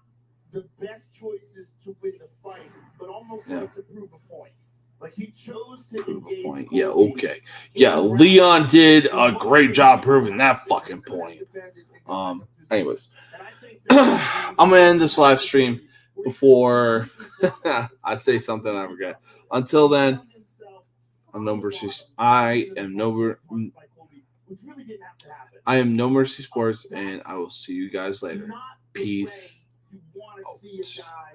the best choices to win the fight, but almost like to prove a point. Like he chose to engage. Point. Yeah, okay. Yeah, Leon did a great job proving that fucking point. Anyways, I'm gonna end this live stream before I say something I forget. Until then, I'm No Mercy. I am No Mercy Sports, and I will see you guys later. Peace out.